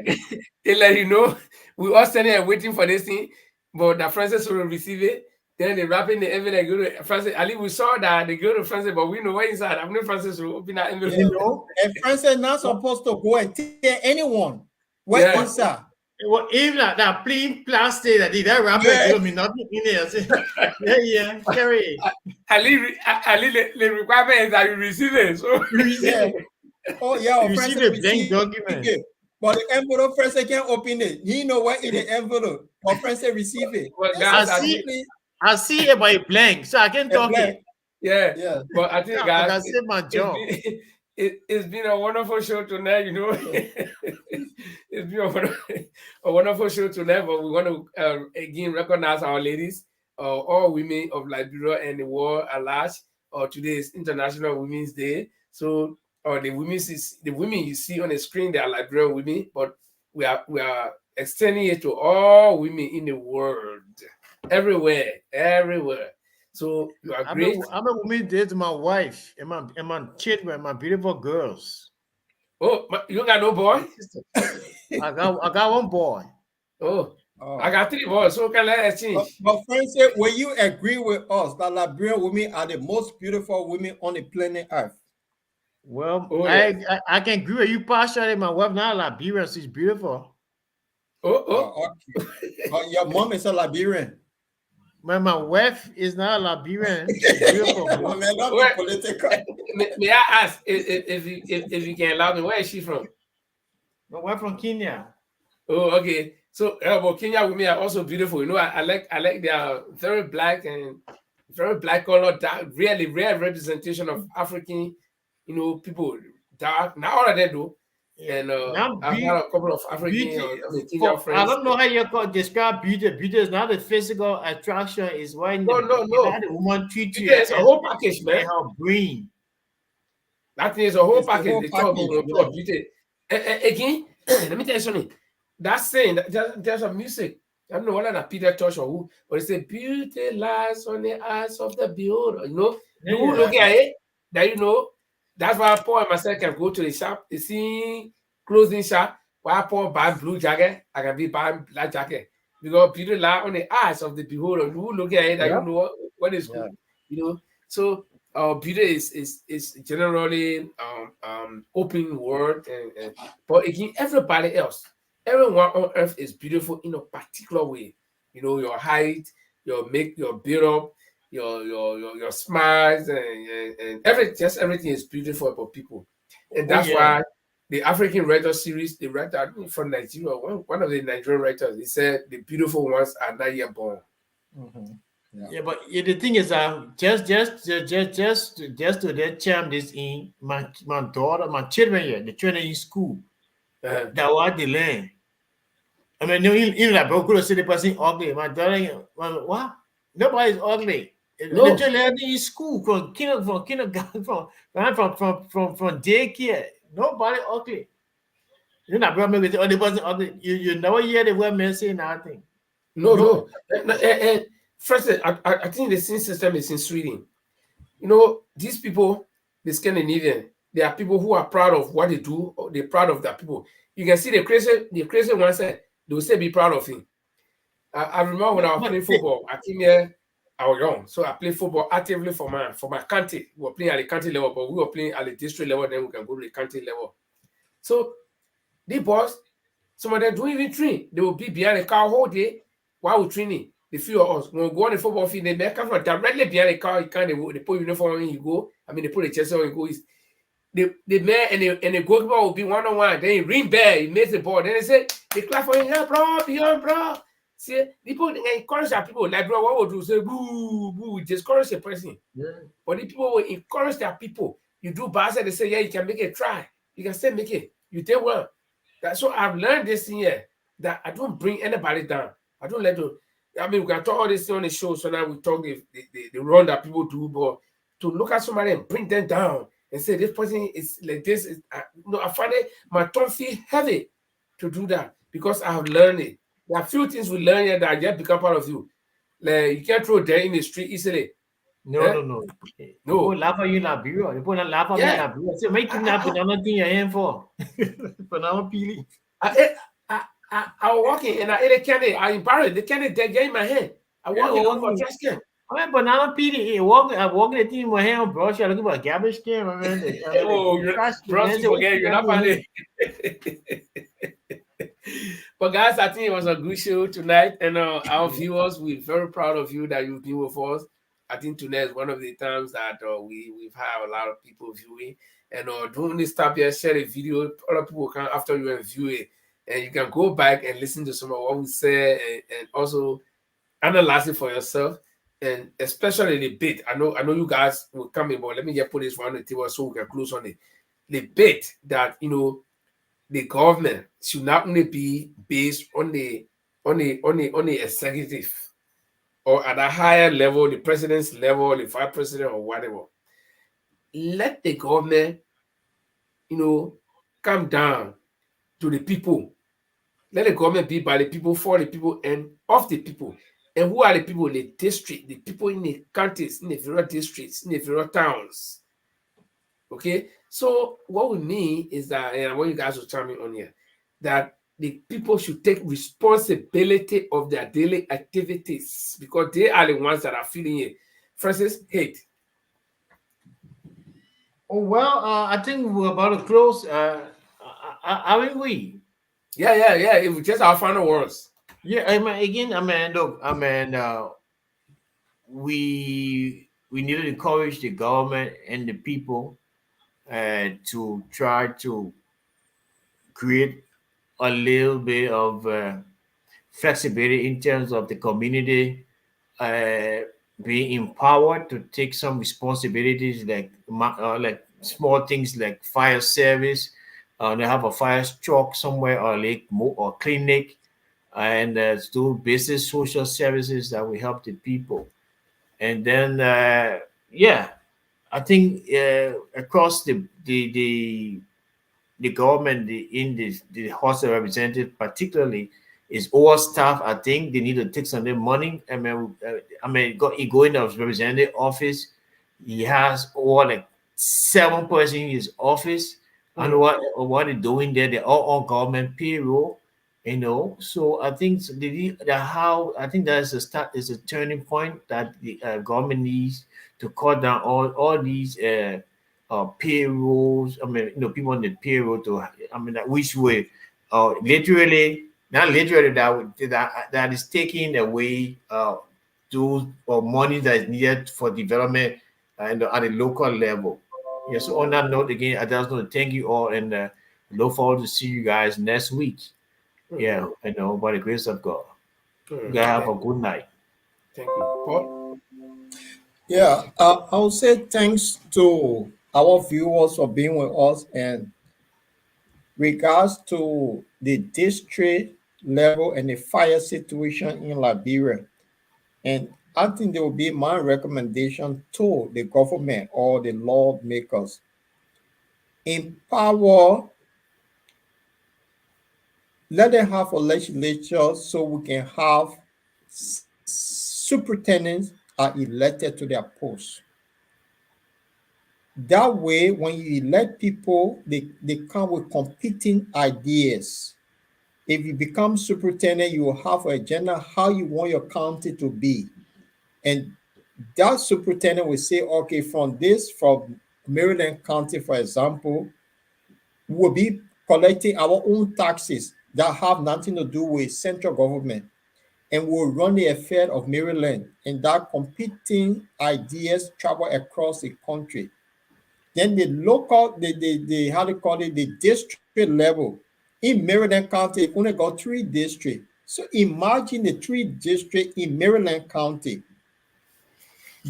they let you know we all standing and waiting for this thing, but the Francis will receive it. Then they wrap in the envelope. Go to Francis. Ali, we saw that they go to Francis, but we know what inside. I'm not Francis will open that envelope. You know, and Francis not supposed to go and tell anyone what's inside. Well, even that plain plastic that wrapper told me nothing in there. Yeah, carry it. Ali, the requirement is that you receive it. So oh yeah, you receive a blank document. But the envelope, Francis can't open it. He know what in the envelope. Or Francis receive it. Well, I see it by blank, so I can talk it. Yeah. But I think, guys, I save my job. It's been a wonderful show tonight, you know. It's been a wonderful show tonight, but we want to again recognize our ladies, all women of Liberia and the world at large. Today is International Women's Day. So the women you see on the screen, they are Liberian women, but we are extending it to all women in the world, everywhere. So you are great. I'm a woman there to my wife and my children, my beautiful girls. Oh, you got no boy? I got one boy. Oh. I got 3 boys, so can I exchange? But Francis, will you agree with us that Liberian women are the most beautiful women on the planet Earth? Well, I can agree with you partially. My wife not Liberian, she's beautiful. Okay. Your mom is a Liberian. My wife is not Liberian. She's beautiful. May I ask if you can allow me, where is she from? My wife from Kenya. Oh, okay. So, well, Kenya women are also beautiful. You know, I like their very black and very black color, dark, really rare representation of African, you know, people. Dark. Not all of them do. And I've had a couple of African Kenyan friends. I don't know how you can describe beauty. Beauty is not a physical attraction. It's why no. The woman treats you. It's a whole package, man. Her brain. That thing is a whole package. They talk about beauty. Again, let me tell you something. That saying, there's a music. I don't know whether that Peter Tosh or who, but it says beauty lies on the eyes of the beholder. You know, you look at it, that you know. That's why Paul and myself can go to the shop, you see clothing shop, why Paul buy blue jacket, I can be buying black jacket. Because beauty lies on the eyes of the beholder. You look at it, that you know what is good. You know, so beauty is generally open word, but again, everybody else. Everyone on earth is beautiful in a particular way. You know, your height, your build up, your smiles, and everything is beautiful about people. And that's why the African writer series, the writer from Nigeria, one of the Nigerian writers, he said the beautiful ones are not yet born. Mm-hmm. Yeah, but the thing is, just to that charm this in my daughter, my children here, the children in school. That what they learn. I mean, in like Boko say the person ugly. My daughter, what? Nobody's ugly. No. They learn in school from kindergarten, from daycare. Nobody ugly. You're not brother with the other person ugly. You never hear the word men say nothing. No. And First, I think the same system is in Sweden. You know, these people, the Scandinavian, they are people who are proud of what they do. Or they're proud of their people. You can see the crazy one said they will say be proud of him. I remember when I was playing football. I came here, I was young, so I played football actively for my country. We were playing at the country level, but we were playing at the district level. Then we can go to the country level. So the boss, some of them don't even train. They will be behind the car all day while we're training. The few of us, when we go on the football field, they come from directly behind the car. You can't, they put uniform on, you go. I mean, they put the chest on, you go. The man and the goalkeeper will be one-on-one. Then he ring bell, he makes the ball. Then they say, they clap for him, yeah, bro, beyond, bro. See, people encourage their people. Like, bro, what would you say? Boo, boo, discourage a person. Yeah. But the people will encourage their people. You do bad, they say, yeah, you can make it, try. You can still make it. You did well. That's what I've learned this year, that I don't bring anybody down. I don't let them. I mean, we can talk all this on the show, so now we talk the run that people do, but to look at somebody and bring them down and say this person is like this, I find it, my tongue feel heavy to do that because I have learned it. There are a few things we learn here that just become part of you. Like you can't throw dirt in the street easily. No. People laugh at you in Liberia. People not laugh at me in Liberia. Say, make you not put anything in your hand for. But now, Pili. I was walking and I ate a candy. I embarrassed the candy they gave in my hand. I walked over trash can. I mean, banana Pili. I walk the thing in my hand, bro. You're looking for a garbage can, man. Oh, bro, you forget you're not funny. But guys, I think it was a good show tonight, and our viewers, we're very proud of you that you've been with us. I think tonight is one of the times that we've had a lot of people viewing, and don't only stop here, share the video. Other people can after you and view it, and you can go back and listen to some of what we said, and also analyze it for yourself, and especially the bit. I know you guys will come in, but let me just put this one on the table so we can close on it. The bit that the government should not only be based on the executive or at a higher level, the president's level, the vice president or whatever. Let the government, come down to the people. Let the government be by the people, for the people, and of the people. And who are the people in the district? The people in the counties, in the various districts, in the various towns. Okay? So what we mean is that, and I want you guys to chime in on here, that the people should take responsibility of their daily activities because they are the ones that are feeling it. Francis, hate. Oh, well, I think we're about to close. Haven't we? Yeah. It was just our final words. Yeah, look, we need to encourage the government and the people to try to create a little bit of flexibility in terms of the community being empowered to take some responsibilities, like small things like fire service. They have a fire truck somewhere, or clinic, and do business social services that will help the people. And then I think across the government, in the House of Representatives particularly, is overstaffed. I think they need to take some of their money. He go in the representative office. He has like 7 persons in his office. I know what they're doing there. They're all on government payroll, So I think I think that's a turning point that the government needs to cut down all these payrolls. People on the payroll which way, literally, not literally, that is taking away those money that is needed for development at the local level. Yeah. So on that note, again, I just want to thank you all, and look forward to see you guys next week. Yeah, by the grace of God. You guys have a good night. Thank you, Paul. Yeah, I would say thanks to our viewers for being with us, and regards to the district level and the fire situation in Liberia. And I think there will be my recommendation to the government or the lawmakers. Empower, let them have a legislature so we can have superintendents are elected to their posts. That way, when you elect people, they come with competing ideas. If you become superintendent, you will have an agenda how you want your county to be. And that superintendent will say, okay, from Maryland County, for example, we'll be collecting our own taxes that have nothing to do with central government. And we'll run the affair of Maryland. And that competing ideas travel across the country. Then the local, the how do you call it, the district level. In Maryland County, only got 3 districts. So imagine the 3 districts in Maryland County.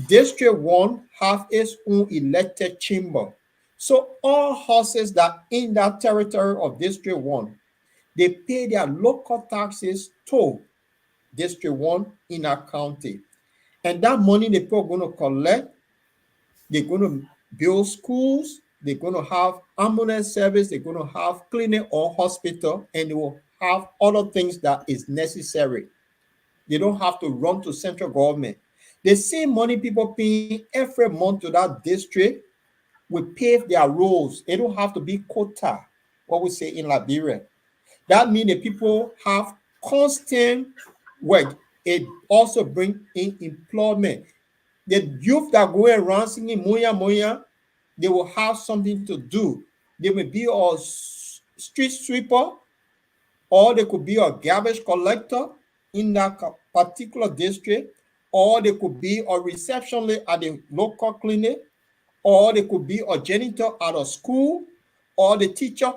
District 1 have its own elected chamber. So all horses that in that territory of District 1, they pay their local taxes to District 1 in our county. And that money the people are going to collect, they're going to build schools, they're going to have ambulance service, they're going to have clinic or hospital, and they will have other things that is necessary. They don't have to run to central government. The same money people pay every month to that district will pave their roads. They don't have to be quota, what we say in Liberia. That means the people have constant work. It also brings in employment. The youth that go around singing Moya Moya, they will have something to do. They may be a street sweeper, or they could be a garbage collector in that particular district, or they could be a receptionist at the local clinic, or they could be a janitor at a school, or the teacher.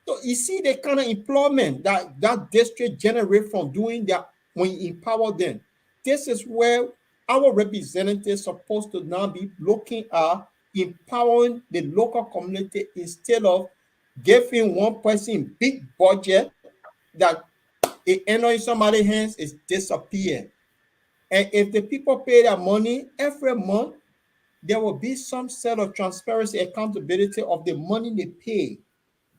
So you see the kind of employment that district generate from doing that when you empower them. This is where our representatives are supposed to now be looking at empowering the local community instead of giving one person big budget that it ends in somebody's hands, is disappear. And if the people pay their money every month, there will be some set of transparency, accountability of the money they pay.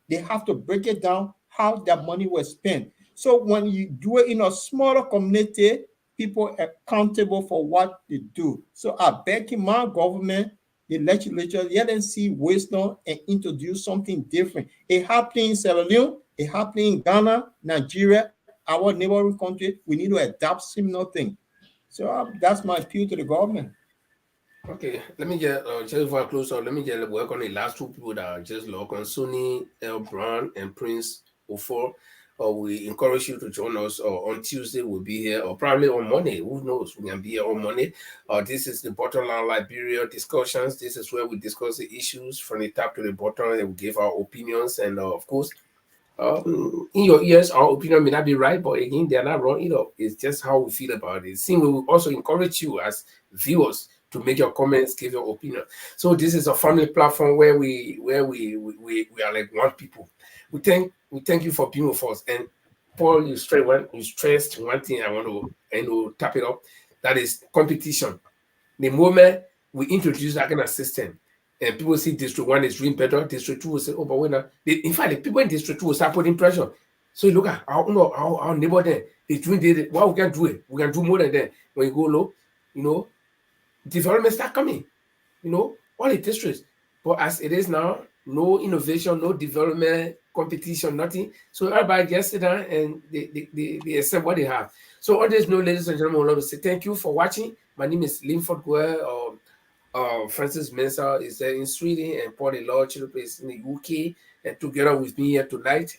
They have to break it down how that money was spent. So when you do it in a smaller community, people are accountable for what they do. So I beg in my government, the legislature, let them see wisdom and introduce something different. It happened in Sierra Leone, it happened in Ghana, Nigeria, our neighboring country. We need to adapt similar thing. So that's my appeal to the government. Okay, let me just before I close out, let me just work on the last 2 people that are just logged on, Sonny L. Brown and Prince Ofor. We encourage you to join us on Tuesday. We'll be here, or probably on Monday. Who knows? We can be here on Monday. This is the Bottom Line Liberia discussions. This is where we discuss the issues from the top to the bottom, and we give our opinions. And of course, in your ears, our opinion may not be right, but again, they're not wrong either. It's just how we feel about it. We will also encourage you as viewers to make your comments, give your opinion. So this is a family platform where we are like one people. We thank you for being with us. And Paul, you stressed one thing I want to tap it up. That is competition. The moment we introduce that kind of system, and people see District 1 is doing better, District 2 will say, oh, but we're not. In fact, the people in District 2 will start putting pressure. So you look at our neighbor there, they're doing it. Why we can do it? We can do more than that. When you go low, development start coming, all the districts. But as it is now, no innovation, no development, competition, nothing. So everybody just sit down and they accept what they have. So on this note, ladies and gentlemen, I want to say thank you for watching. My name is Linford Guer. Francis Mensah is there in Sweden, and Paul Lord is in the UK. And together with me here tonight,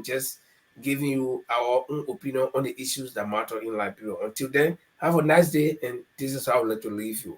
just giving you our own opinion on the issues that matter in Liberia. Until then, have a nice day, and this is how I would like to leave you.